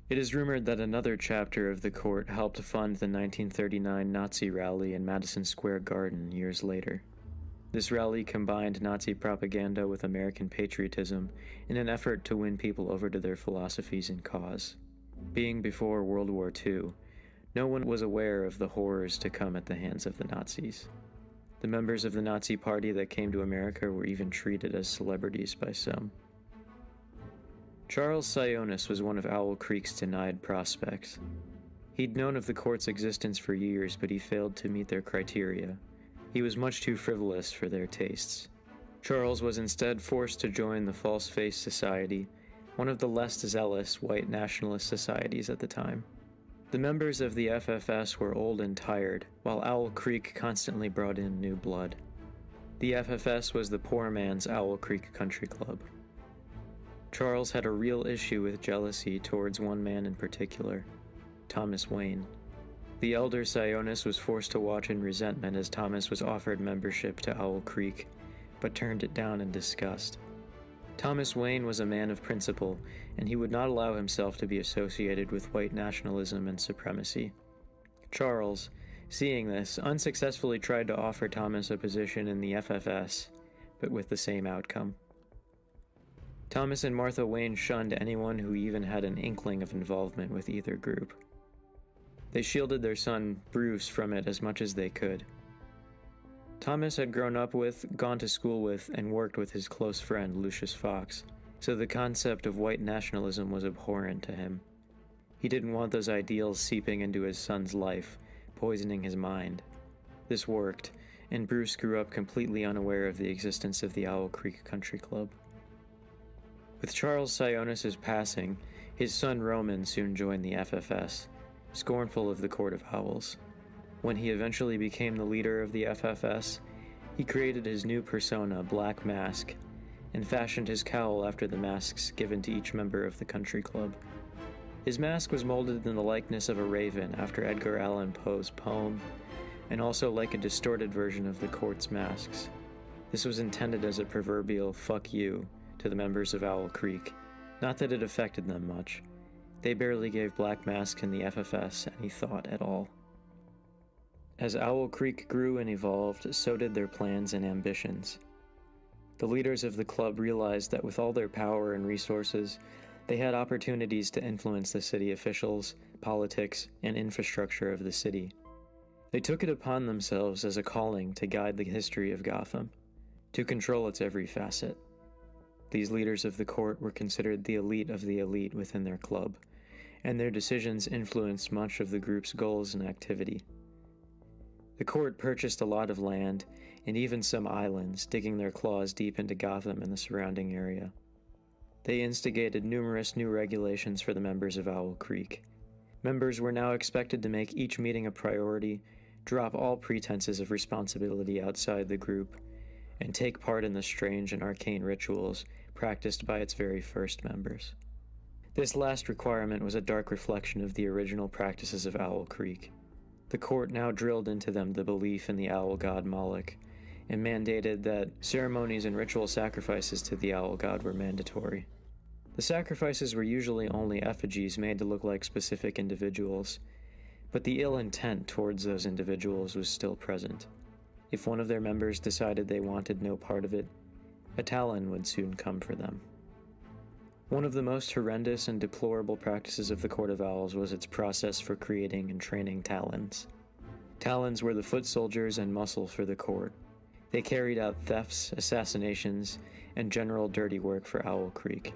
It is rumored that another chapter of the court helped fund the 1939 Nazi rally in Madison Square Garden years later. This rally combined Nazi propaganda with American patriotism in an effort to win people over to their philosophies and cause. Being before World War II, no one was aware of the horrors to come at the hands of the Nazis. The members of the Nazi Party that came to America were even treated as celebrities by some. Charles Sionis was one of Owl Creek's denied prospects. He'd known of the court's existence for years, but he failed to meet their criteria. He was much too frivolous for their tastes. Charles was instead forced to join the False Face Society, one of the less zealous white nationalist societies at the time. The members of the FFS were old and tired, while Owl Creek constantly brought in new blood. The FFS was the poor man's Owl Creek Country Club. Charles had a real issue with jealousy towards one man in particular, Thomas Wayne. The elder Sionis was forced to watch in resentment as Thomas was offered membership to Owl Creek, but turned it down in disgust. Thomas Wayne was a man of principle, and he would not allow himself to be associated with white nationalism and supremacy. Charles, seeing this, unsuccessfully tried to offer Thomas a position in the FFS, but with the same outcome. Thomas and Martha Wayne shunned anyone who even had an inkling of involvement with either group. They shielded their son, Bruce, from it as much as they could. Thomas had grown up with, gone to school with, and worked with his close friend, Lucius Fox, so the concept of white nationalism was abhorrent to him. He didn't want those ideals seeping into his son's life, poisoning his mind. This worked, and Bruce grew up completely unaware of the existence of the Owl Creek Country Club. With Charles Sionis' passing, his son Roman soon joined the FFS, scornful of the Court of Owls. When he eventually became the leader of the FFS, he created his new persona, Black Mask, and fashioned his cowl after the masks given to each member of the country club. His mask was molded in the likeness of a raven after Edgar Allan Poe's poem, and also like a distorted version of the court's masks. This was intended as a proverbial "fuck you" to the members of Owl Creek. Not that it affected them much. They barely gave Black Mask and the FFS any thought at all. As Owl Creek grew and evolved, so did their plans and ambitions. The leaders of the club realized that with all their power and resources, they had opportunities to influence the city officials, politics, and infrastructure of the city. They took it upon themselves as a calling to guide the history of Gotham, to control its every facet. These leaders of the court were considered the elite of the elite within their club, and their decisions influenced much of the group's goals and activity. The court purchased a lot of land, and even some islands, digging their claws deep into Gotham and the surrounding area. They instigated numerous new regulations for the members of Owl Creek. Members were now expected to make each meeting a priority, drop all pretenses of responsibility outside the group, and take part in the strange and arcane rituals practiced by its very first members. This last requirement was a dark reflection of the original practices of Owl Creek. The court now drilled into them the belief in the owl god Moloch, and mandated that ceremonies and ritual sacrifices to the owl god were mandatory. The sacrifices were usually only effigies made to look like specific individuals, but the ill intent towards those individuals was still present. If one of their members decided they wanted no part of it, a Talon would soon come for them. One of the most horrendous and deplorable practices of the Court of Owls was its process for creating and training Talons. Talons were the foot soldiers and muscle for the court. They carried out thefts, assassinations, and general dirty work for Owl Creek.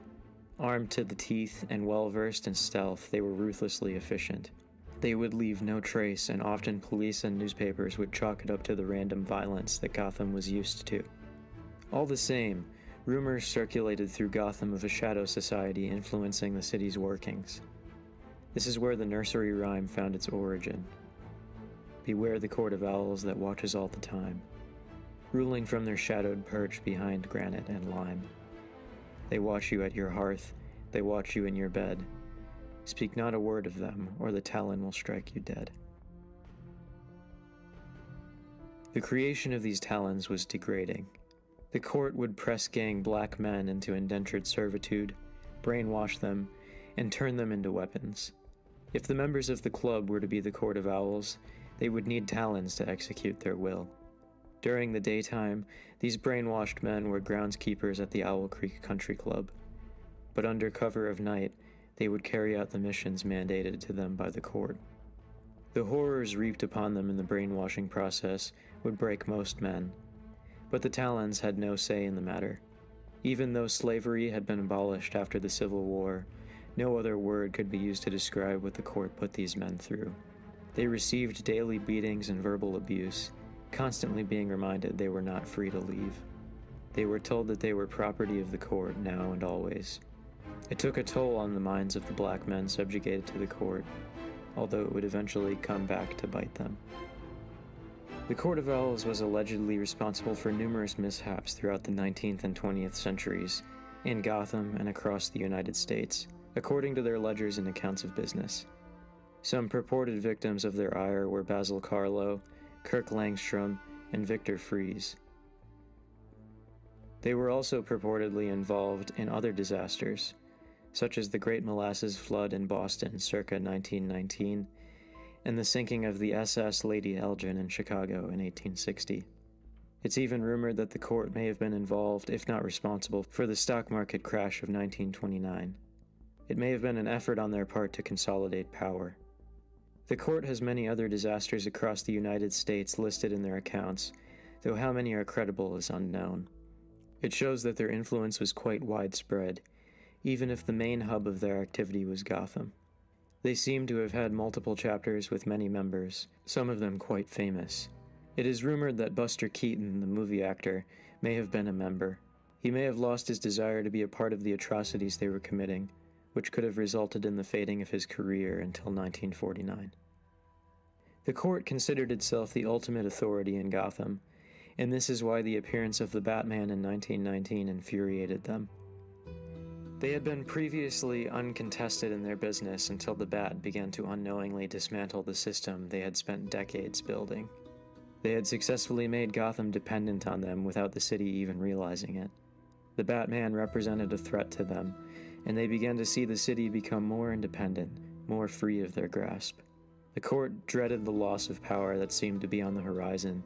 Armed to the teeth and well-versed in stealth, they were ruthlessly efficient. They would leave no trace, and often police and newspapers would chalk it up to the random violence that Gotham was used to. All the same, rumors circulated through Gotham of a shadow society influencing the city's workings. This is where the nursery rhyme found its origin. Beware the Court of Owls that watches all the time, ruling from their shadowed perch behind granite and lime. They watch you at your hearth, they watch you in your bed. Speak not a word of them, or the Talon will strike you dead. The creation of these Talons was degrading. The court would press gang black men into indentured servitude, brainwash them, and turn them into weapons. If the members of the club were to be the Court of Owls, they would need Talons to execute their will. During the daytime, these brainwashed men were groundskeepers at the Owl Creek Country Club, but under cover of night, they would carry out the missions mandated to them by the court. The horrors reaped upon them in the brainwashing process would break most men, but the Talons had no say in the matter. Even though slavery had been abolished after the Civil War, no other word could be used to describe what the court put these men through. They received daily beatings and verbal abuse, constantly being reminded they were not free to leave. They were told that they were property of the court now and always. It took a toll on the minds of the black men subjugated to the court, although it would eventually come back to bite them. The Court of Owls was allegedly responsible for numerous mishaps throughout the 19th and 20th centuries, in Gotham and across the United States, according to their ledgers and accounts of business. Some purported victims of their ire were Basil Carlo, Kirk Langstrom, and Victor Fries. They were also purportedly involved in other disasters, such as the Great Molasses Flood in Boston circa 1919, and the sinking of the SS Lady Elgin in Chicago in 1860. It's even rumored that the court may have been involved, if not responsible, for the stock market crash of 1929. It may have been an effort on their part to consolidate power. The court has many other disasters across the United States listed in their accounts, though how many are credible is unknown. It shows that their influence was quite widespread, even if the main hub of their activity was Gotham. They seem to have had multiple chapters with many members, some of them quite famous. It is rumored that Buster Keaton, the movie actor, may have been a member. He may have lost his desire to be a part of the atrocities they were committing, which could have resulted in the fading of his career until 1949. The court considered itself the ultimate authority in Gotham, and this is why the appearance of the Batman in 1919 infuriated them. They had been previously uncontested in their business until the Bat began to unknowingly dismantle the system they had spent decades building. They had successfully made Gotham dependent on them without the city even realizing it. The Batman represented a threat to them, and they began to see the city become more independent, more free of their grasp. The court dreaded the loss of power that seemed to be on the horizon,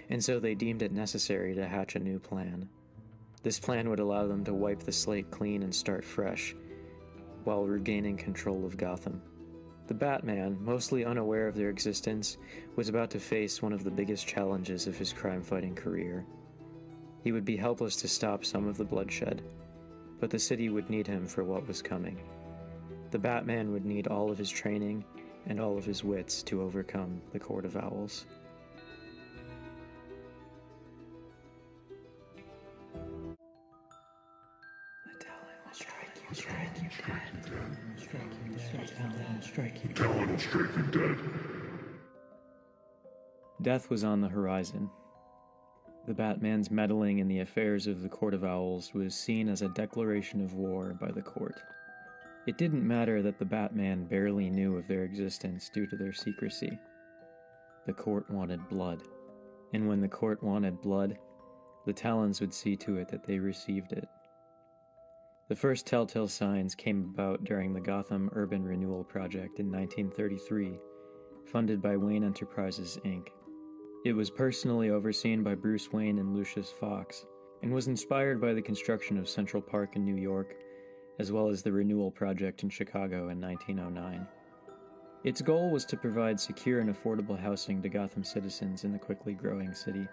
and so they deemed it necessary to hatch a new plan. This plan would allow them to wipe the slate clean and start fresh, while regaining control of Gotham. The Batman, mostly unaware of their existence, was about to face one of the biggest challenges of his crime-fighting career. He would be helpless to stop some of the bloodshed, but the city would need him for what was coming. The Batman would need all of his training and all of his wits to overcome the Court of Owls. The Talon will strike you dead. Death was on the horizon. The Batman's meddling in the affairs of the Court of Owls was seen as a declaration of war by the court. It didn't matter that the Batman barely knew of their existence due to their secrecy. The court wanted blood, and when the court wanted blood, the Talons would see to it that they received it. The first telltale signs came about during the Gotham Urban Renewal Project in 1933, funded by Wayne Enterprises, Inc. It was personally overseen by Bruce Wayne and Lucius Fox, and was inspired by the construction of Central Park in New York, as well as the Renewal Project in Chicago in 1909. Its goal was to provide secure and affordable housing to Gotham citizens in the quickly growing city.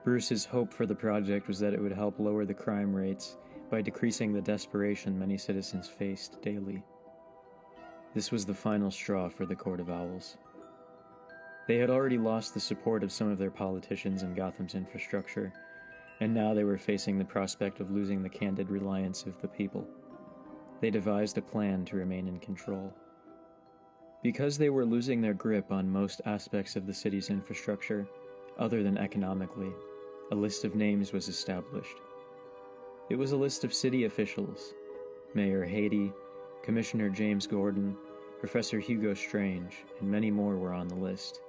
Bruce's hope for the project was that it would help lower the crime rates by decreasing the desperation many citizens faced daily. This was the final straw for the Court of Owls. They had already lost the support of some of their politicians in Gotham's infrastructure, and now they were facing the prospect of losing the candid reliance of the people. They devised a plan to remain in control. Because they were losing their grip on most aspects of the city's infrastructure, other than economically, a list of names was established. It was a list of city officials. Mayor Haiti, Commissioner James Gordon, Professor Hugo Strange, and many more were on the list,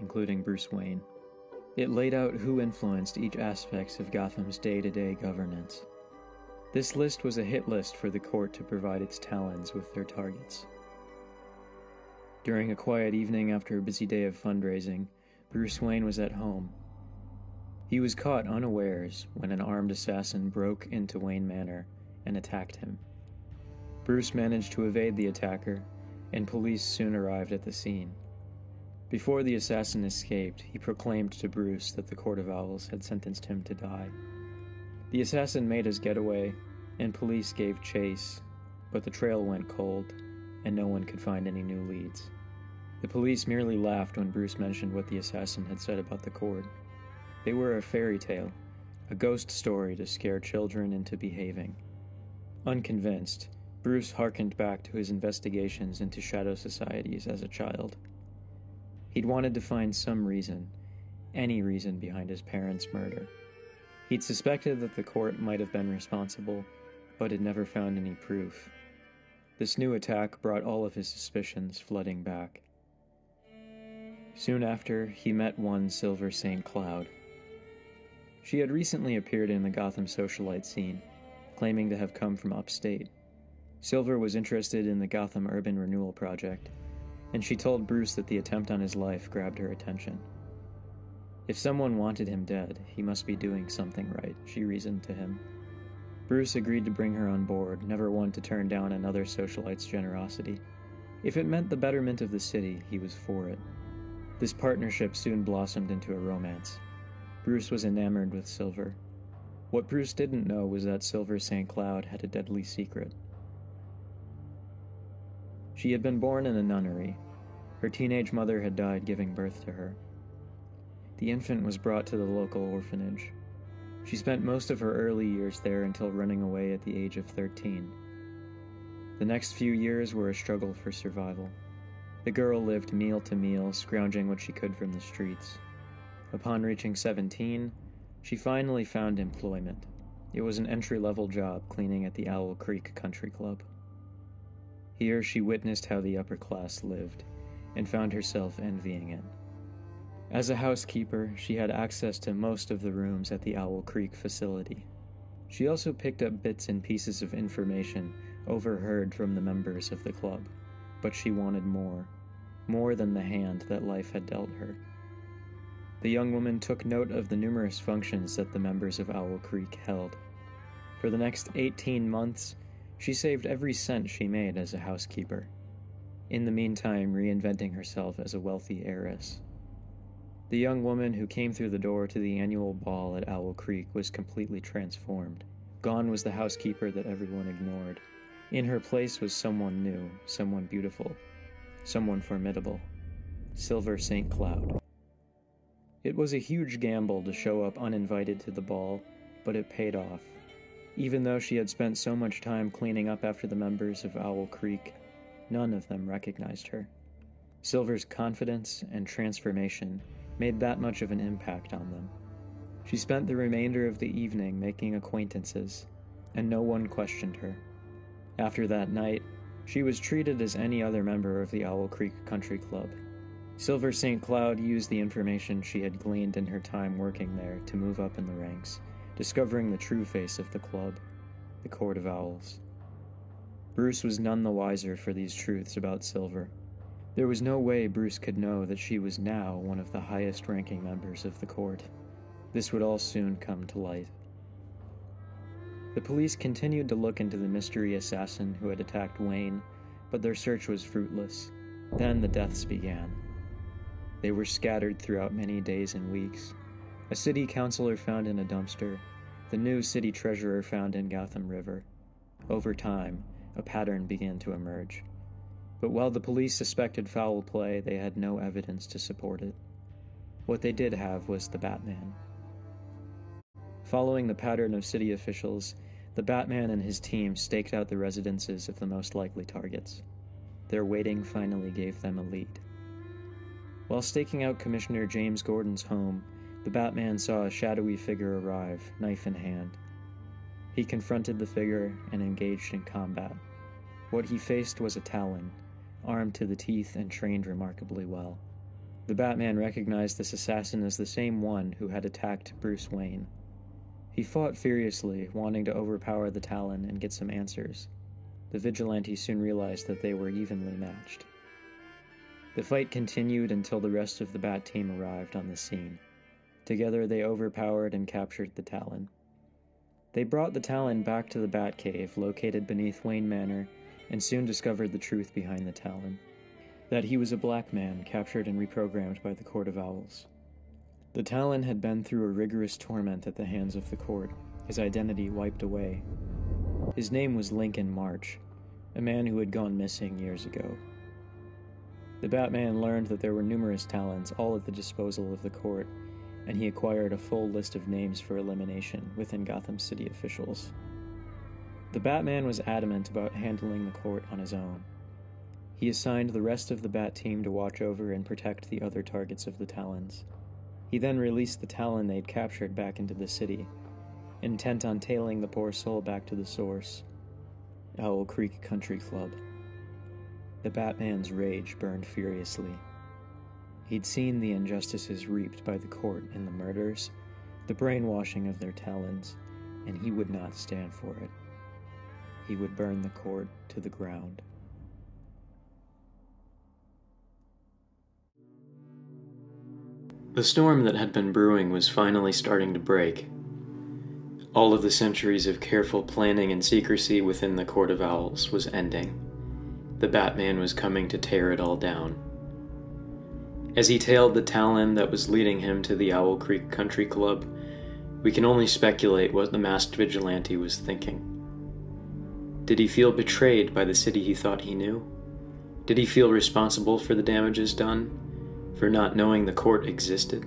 including Bruce Wayne. It laid out who influenced each aspect of Gotham's day-to-day governance. This list was a hit list for the court to provide its Talons with their targets. During a quiet evening after a busy day of fundraising, Bruce Wayne was at home. He was caught unawares when an armed assassin broke into Wayne Manor and attacked him. Bruce managed to evade the attacker, and police soon arrived at the scene. Before the assassin escaped, he proclaimed to Bruce that the Court of Owls had sentenced him to die. The assassin made his getaway, and police gave chase, but the trail went cold, and no one could find any new leads. The police merely laughed when Bruce mentioned what the assassin had said about the court. They were a fairy tale, a ghost story to scare children into behaving. Unconvinced, Bruce hearkened back to his investigations into shadow societies as a child. He'd wanted to find some reason, any reason behind his parents' murder. He'd suspected that the court might have been responsible, but had never found any proof. This new attack brought all of his suspicions flooding back. Soon after, he met one Silver St. Cloud. She had recently appeared in the Gotham socialite scene, claiming to have come from upstate. Silver was interested in the Gotham Urban Renewal Project, and she told Bruce that the attempt on his life grabbed her attention. If someone wanted him dead, he must be doing something right, she reasoned to him. Bruce agreed to bring her on board, never one to turn down another socialite's generosity. If it meant the betterment of the city, he was for it. This partnership soon blossomed into a romance. Bruce was enamored with Silver. What Bruce didn't know was that Silver St. Cloud had a deadly secret. She had been born in a nunnery. Her teenage mother had died giving birth to her. The infant was brought to the local orphanage. She spent most of her early years there until running away at the age of 13. The next few years were a struggle for survival. The girl lived meal to meal, scrounging what she could from the streets. Upon reaching 17, she finally found employment. It was an entry-level job cleaning at the Owl Creek Country Club. Here she witnessed how the upper class lived, and found herself envying it. As a housekeeper, she had access to most of the rooms at the Owl Creek facility. She also picked up bits and pieces of information overheard from the members of the club, but she wanted more than the hand that life had dealt her. The young woman took note of the numerous functions that the members of Owl Creek held. For the next 18 months, she saved every cent she made as a housekeeper, in the meantime reinventing herself as a wealthy heiress. The young woman who came through the door to the annual ball at Owl Creek was completely transformed. Gone was the housekeeper that everyone ignored. In her place was someone new, someone beautiful, someone formidable. Silver St. Cloud. It was a huge gamble to show up uninvited to the ball, but it paid off. Even though she had spent so much time cleaning up after the members of Owl Creek, none of them recognized her. Silver's confidence and transformation made that much of an impact on them. She spent the remainder of the evening making acquaintances, and no one questioned her. After that night, she was treated as any other member of the Owl Creek Country Club. Silver St. Cloud used the information she had gleaned in her time working there to move up in the ranks, discovering the true face of the club, the Court of Owls. Bruce was none the wiser for these truths about Silver. There was no way Bruce could know that she was now one of the highest-ranking members of the court. This would all soon come to light. The police continued to look into the mystery assassin who had attacked Wayne, but their search was fruitless. Then the deaths began. They were scattered throughout many days and weeks. A city councilor found in a dumpster, the new city treasurer found in Gotham River. Over time, a pattern began to emerge. But while the police suspected foul play, they had no evidence to support it. What they did have was the Batman. Following the pattern of city officials, the Batman and his team staked out the residences of the most likely targets. Their waiting finally gave them a lead. While staking out Commissioner James Gordon's home, the Batman saw a shadowy figure arrive, knife in hand. He confronted the figure and engaged in combat. What he faced was a Talon, armed to the teeth and trained remarkably well. The Batman recognized this assassin as the same one who had attacked Bruce Wayne. He fought furiously, wanting to overpower the Talon and get some answers. The vigilante soon realized that they were evenly matched. The fight continued until the rest of the Bat team arrived on the scene. Together they overpowered and captured the Talon. They brought the Talon back to the Batcave, located beneath Wayne Manor, and soon discovered the truth behind the Talon. That he was a black man captured and reprogrammed by the Court of Owls. The Talon had been through a rigorous torment at the hands of the court, his identity wiped away. His name was Lincoln March, a man who had gone missing years ago. The Batman learned that there were numerous Talons, all at the disposal of the court, and he acquired a full list of names for elimination within Gotham City officials. The Batman was adamant about handling the court on his own. He assigned the rest of the Bat team to watch over and protect the other targets of the Talons. He then released the Talon they'd captured back into the city, intent on tailing the poor soul back to the source, Owl Creek Country Club. The Batman's rage burned furiously. He'd seen the injustices reaped by the court in the murders, the brainwashing of their Talons, and he would not stand for it. He would burn the court to the ground. The storm that had been brewing was finally starting to break. All of the centuries of careful planning and secrecy within the Court of Owls was ending. The Batman was coming to tear it all down. As he tailed the Talon that was leading him to the Owl Creek Country Club, we can only speculate what the masked vigilante was thinking. Did he feel betrayed by the city he thought he knew? Did he feel responsible for the damages done? For not knowing the court existed?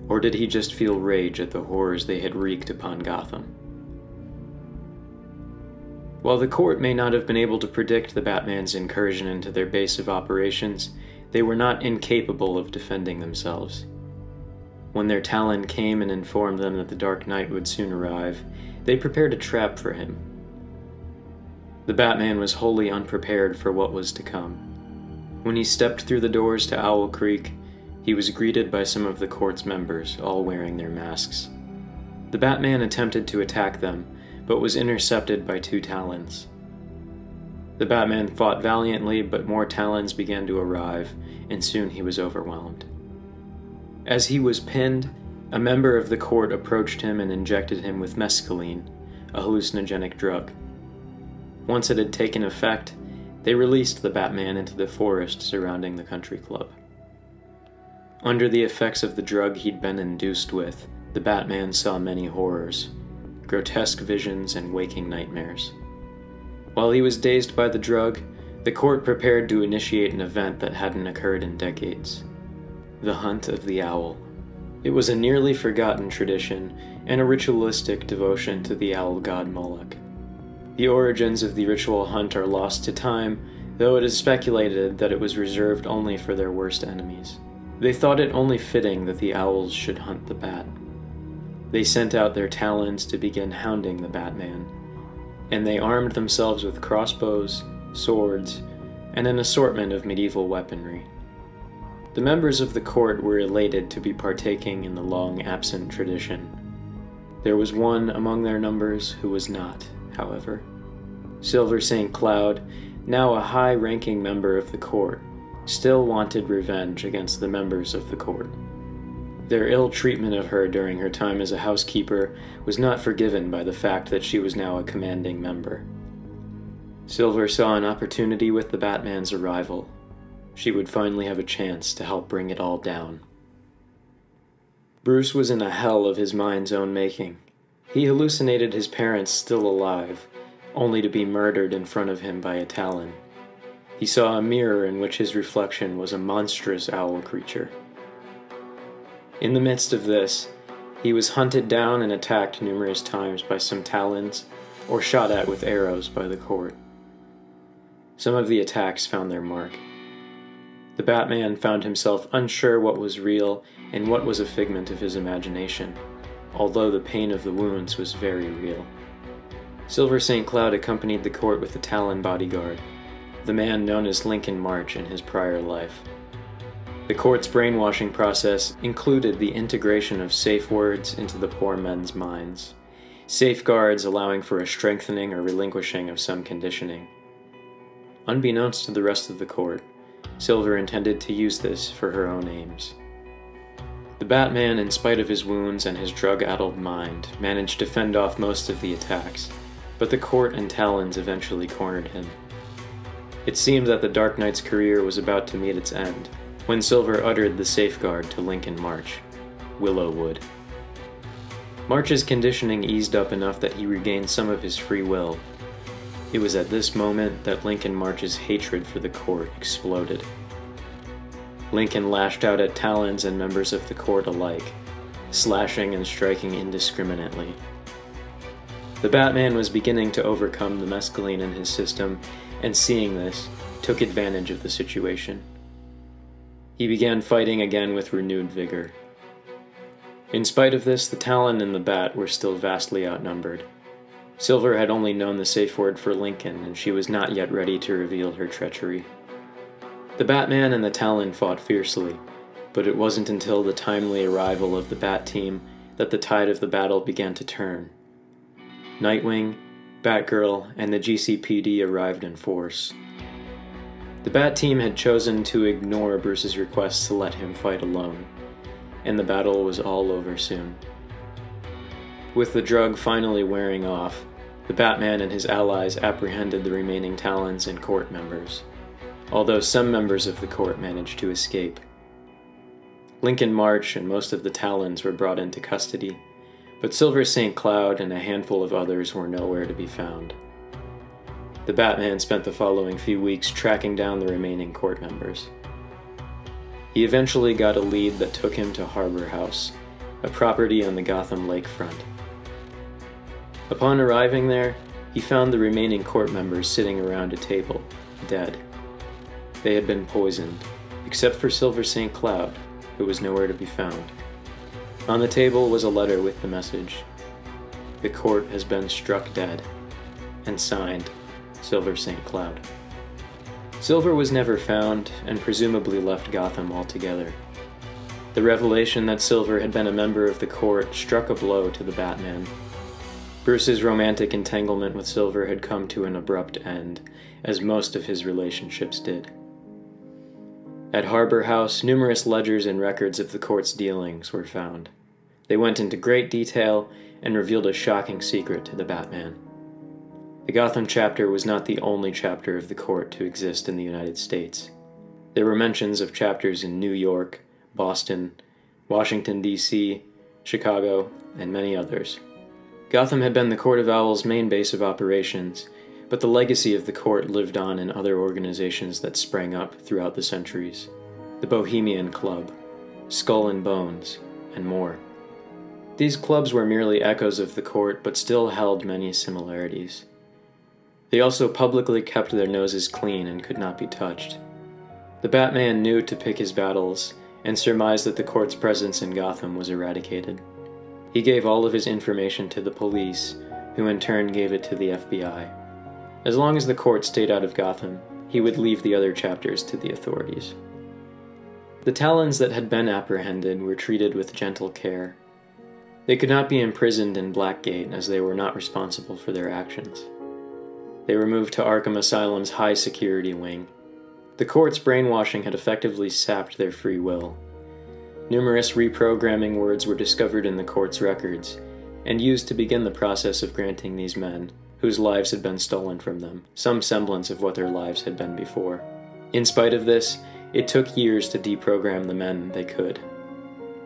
Or did he just feel rage at the horrors they had wreaked upon Gotham? While the court may not have been able to predict the Batman's incursion into their base of operations, they were not incapable of defending themselves. When their Talon came and informed them that the Dark Knight would soon arrive, they prepared a trap for him. The Batman was wholly unprepared for what was to come. When he stepped through the doors to Owl Creek, he was greeted by some of the court's members, all wearing their masks. The Batman attempted to attack them, but was intercepted by 2 Talons. The Batman fought valiantly, but more Talons began to arrive, and soon he was overwhelmed. As he was pinned, a member of the court approached him and injected him with mescaline, a hallucinogenic drug. Once it had taken effect, they released the Batman into the forest surrounding the country club. Under the effects of the drug he'd been induced with, the Batman saw many horrors, grotesque visions and waking nightmares. While he was dazed by the drug, the court prepared to initiate an event that hadn't occurred in decades. The Hunt of the Owl. It was a nearly forgotten tradition and a ritualistic devotion to the owl god Moloch. The origins of the ritual hunt are lost to time, though it is speculated that it was reserved only for their worst enemies. They thought it only fitting that the owls should hunt the bat. They sent out their talons to begin hounding the Batman, and they armed themselves with crossbows, swords, and an assortment of medieval weaponry. The members of the court were elated to be partaking in the long-absent tradition. There was one among their numbers who was not, however. Silver St. Cloud, now a high-ranking member of the court, still wanted revenge against the members of the court. Their ill treatment of her during her time as a housekeeper was not forgiven by the fact that she was now a commanding member. Silver saw an opportunity with the Batman's arrival. She would finally have a chance to help bring it all down. Bruce was in a hell of his mind's own making. He hallucinated his parents still alive, only to be murdered in front of him by a Talon. He saw a mirror in which his reflection was a monstrous owl creature. In the midst of this, he was hunted down and attacked numerous times by some Talons, or shot at with arrows by the court. Some of the attacks found their mark. The Batman found himself unsure what was real and what was a figment of his imagination, although the pain of the wounds was very real. Silver St. Cloud accompanied the court with a Talon bodyguard, the man known as Lincoln March in his prior life. The court's brainwashing process included the integration of safe words into the poor men's minds, safeguards allowing for a strengthening or relinquishing of some conditioning. Unbeknownst to the rest of the court, Silver intended to use this for her own aims. The Batman, in spite of his wounds and his drug-addled mind, managed to fend off most of the attacks, but the court and Talons eventually cornered him. It seemed that the Dark Knight's career was about to meet its end, when Silver uttered the safeguard to Lincoln March, Willowwood. March's conditioning eased up enough that he regained some of his free will. It was at this moment that Lincoln March's hatred for the court exploded. Lincoln lashed out at Talons and members of the court alike, slashing and striking indiscriminately. The Batman was beginning to overcome the mescaline in his system, and seeing this, took advantage of the situation. He began fighting again with renewed vigor. In spite of this, the Talon and the Bat were still vastly outnumbered. Silver had only known the safe word for Lincoln, and she was not yet ready to reveal her treachery. The Batman and the Talon fought fiercely, but it wasn't until the timely arrival of the Bat Team that the tide of the battle began to turn. Nightwing, Batgirl, and the GCPD arrived in force. The Bat Team had chosen to ignore Bruce's request to let him fight alone, and the battle was all over soon. With the drug finally wearing off, the Batman and his allies apprehended the remaining Talons and court members, although some members of the court managed to escape. Lincoln March and most of the Talons were brought into custody, but Silver St. Cloud and a handful of others were nowhere to be found. The Batman spent the following few weeks tracking down the remaining court members. He eventually got a lead that took him to Harbor House, a property on the Gotham lakefront. Upon arriving there, he found the remaining court members sitting around a table, dead. They had been poisoned, except for Silver St. Cloud, who was nowhere to be found. On the table was a letter with the message, "The court has been struck dead," and signed, Silver St. Cloud. Silver was never found, and presumably left Gotham altogether. The revelation that Silver had been a member of the court struck a blow to the Batman. Bruce's romantic entanglement with Silver had come to an abrupt end, as most of his relationships did. At Harbor House, numerous ledgers and records of the court's dealings were found. They went into great detail and revealed a shocking secret to the Batman. The Gotham chapter was not the only chapter of the court to exist in the United States. There were mentions of chapters in New York, Boston, Washington, D.C., Chicago, and many others. Gotham had been the Court of Owl's main base of operations, but the legacy of the court lived on in other organizations that sprang up throughout the centuries. The Bohemian Club, Skull and Bones, and more. These clubs were merely echoes of the court, but still held many similarities. They also publicly kept their noses clean and could not be touched. The Batman knew to pick his battles, and surmised that the court's presence in Gotham was eradicated. He gave all of his information to the police, who in turn gave it to the FBI. As long as the court stayed out of Gotham, he would leave the other chapters to the authorities. The Talons that had been apprehended were treated with gentle care. They could not be imprisoned in Blackgate as they were not responsible for their actions. They were moved to Arkham Asylum's high-security wing. The court's brainwashing had effectively sapped their free will. Numerous reprogramming words were discovered in the court's records, and used to begin the process of granting these men, whose lives had been stolen from them, some semblance of what their lives had been before. In spite of this, it took years to deprogram the men they could.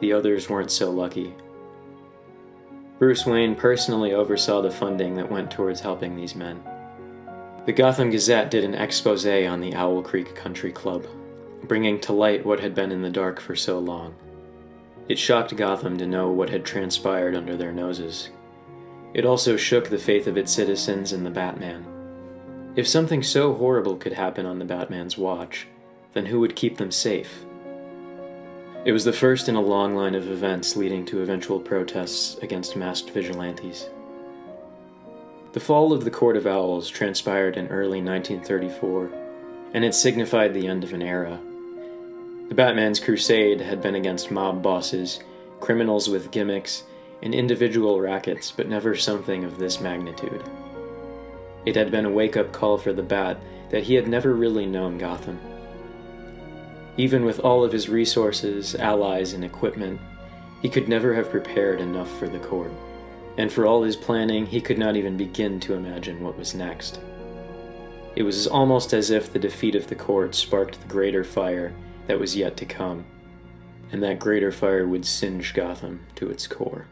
The others weren't so lucky. Bruce Wayne personally oversaw the funding that went towards helping these men. The Gotham Gazette did an expose on the Owl Creek Country Club, bringing to light what had been in the dark for so long. It shocked Gotham to know what had transpired under their noses. It also shook the faith of its citizens in the Batman. If something so horrible could happen on the Batman's watch, then who would keep them safe? It was the first in a long line of events leading to eventual protests against masked vigilantes. The fall of the Court of Owls transpired in early 1934, and it signified the end of an era. The Batman's crusade had been against mob bosses, criminals with gimmicks, and individual rackets, but never something of this magnitude. It had been a wake-up call for the Bat that he had never really known Gotham. Even with all of his resources, allies, and equipment, he could never have prepared enough for the court. And for all his planning, he could not even begin to imagine what was next. It was almost as if the defeat of the court sparked the greater fire that was yet to come, and that greater fire would singe Gotham to its core.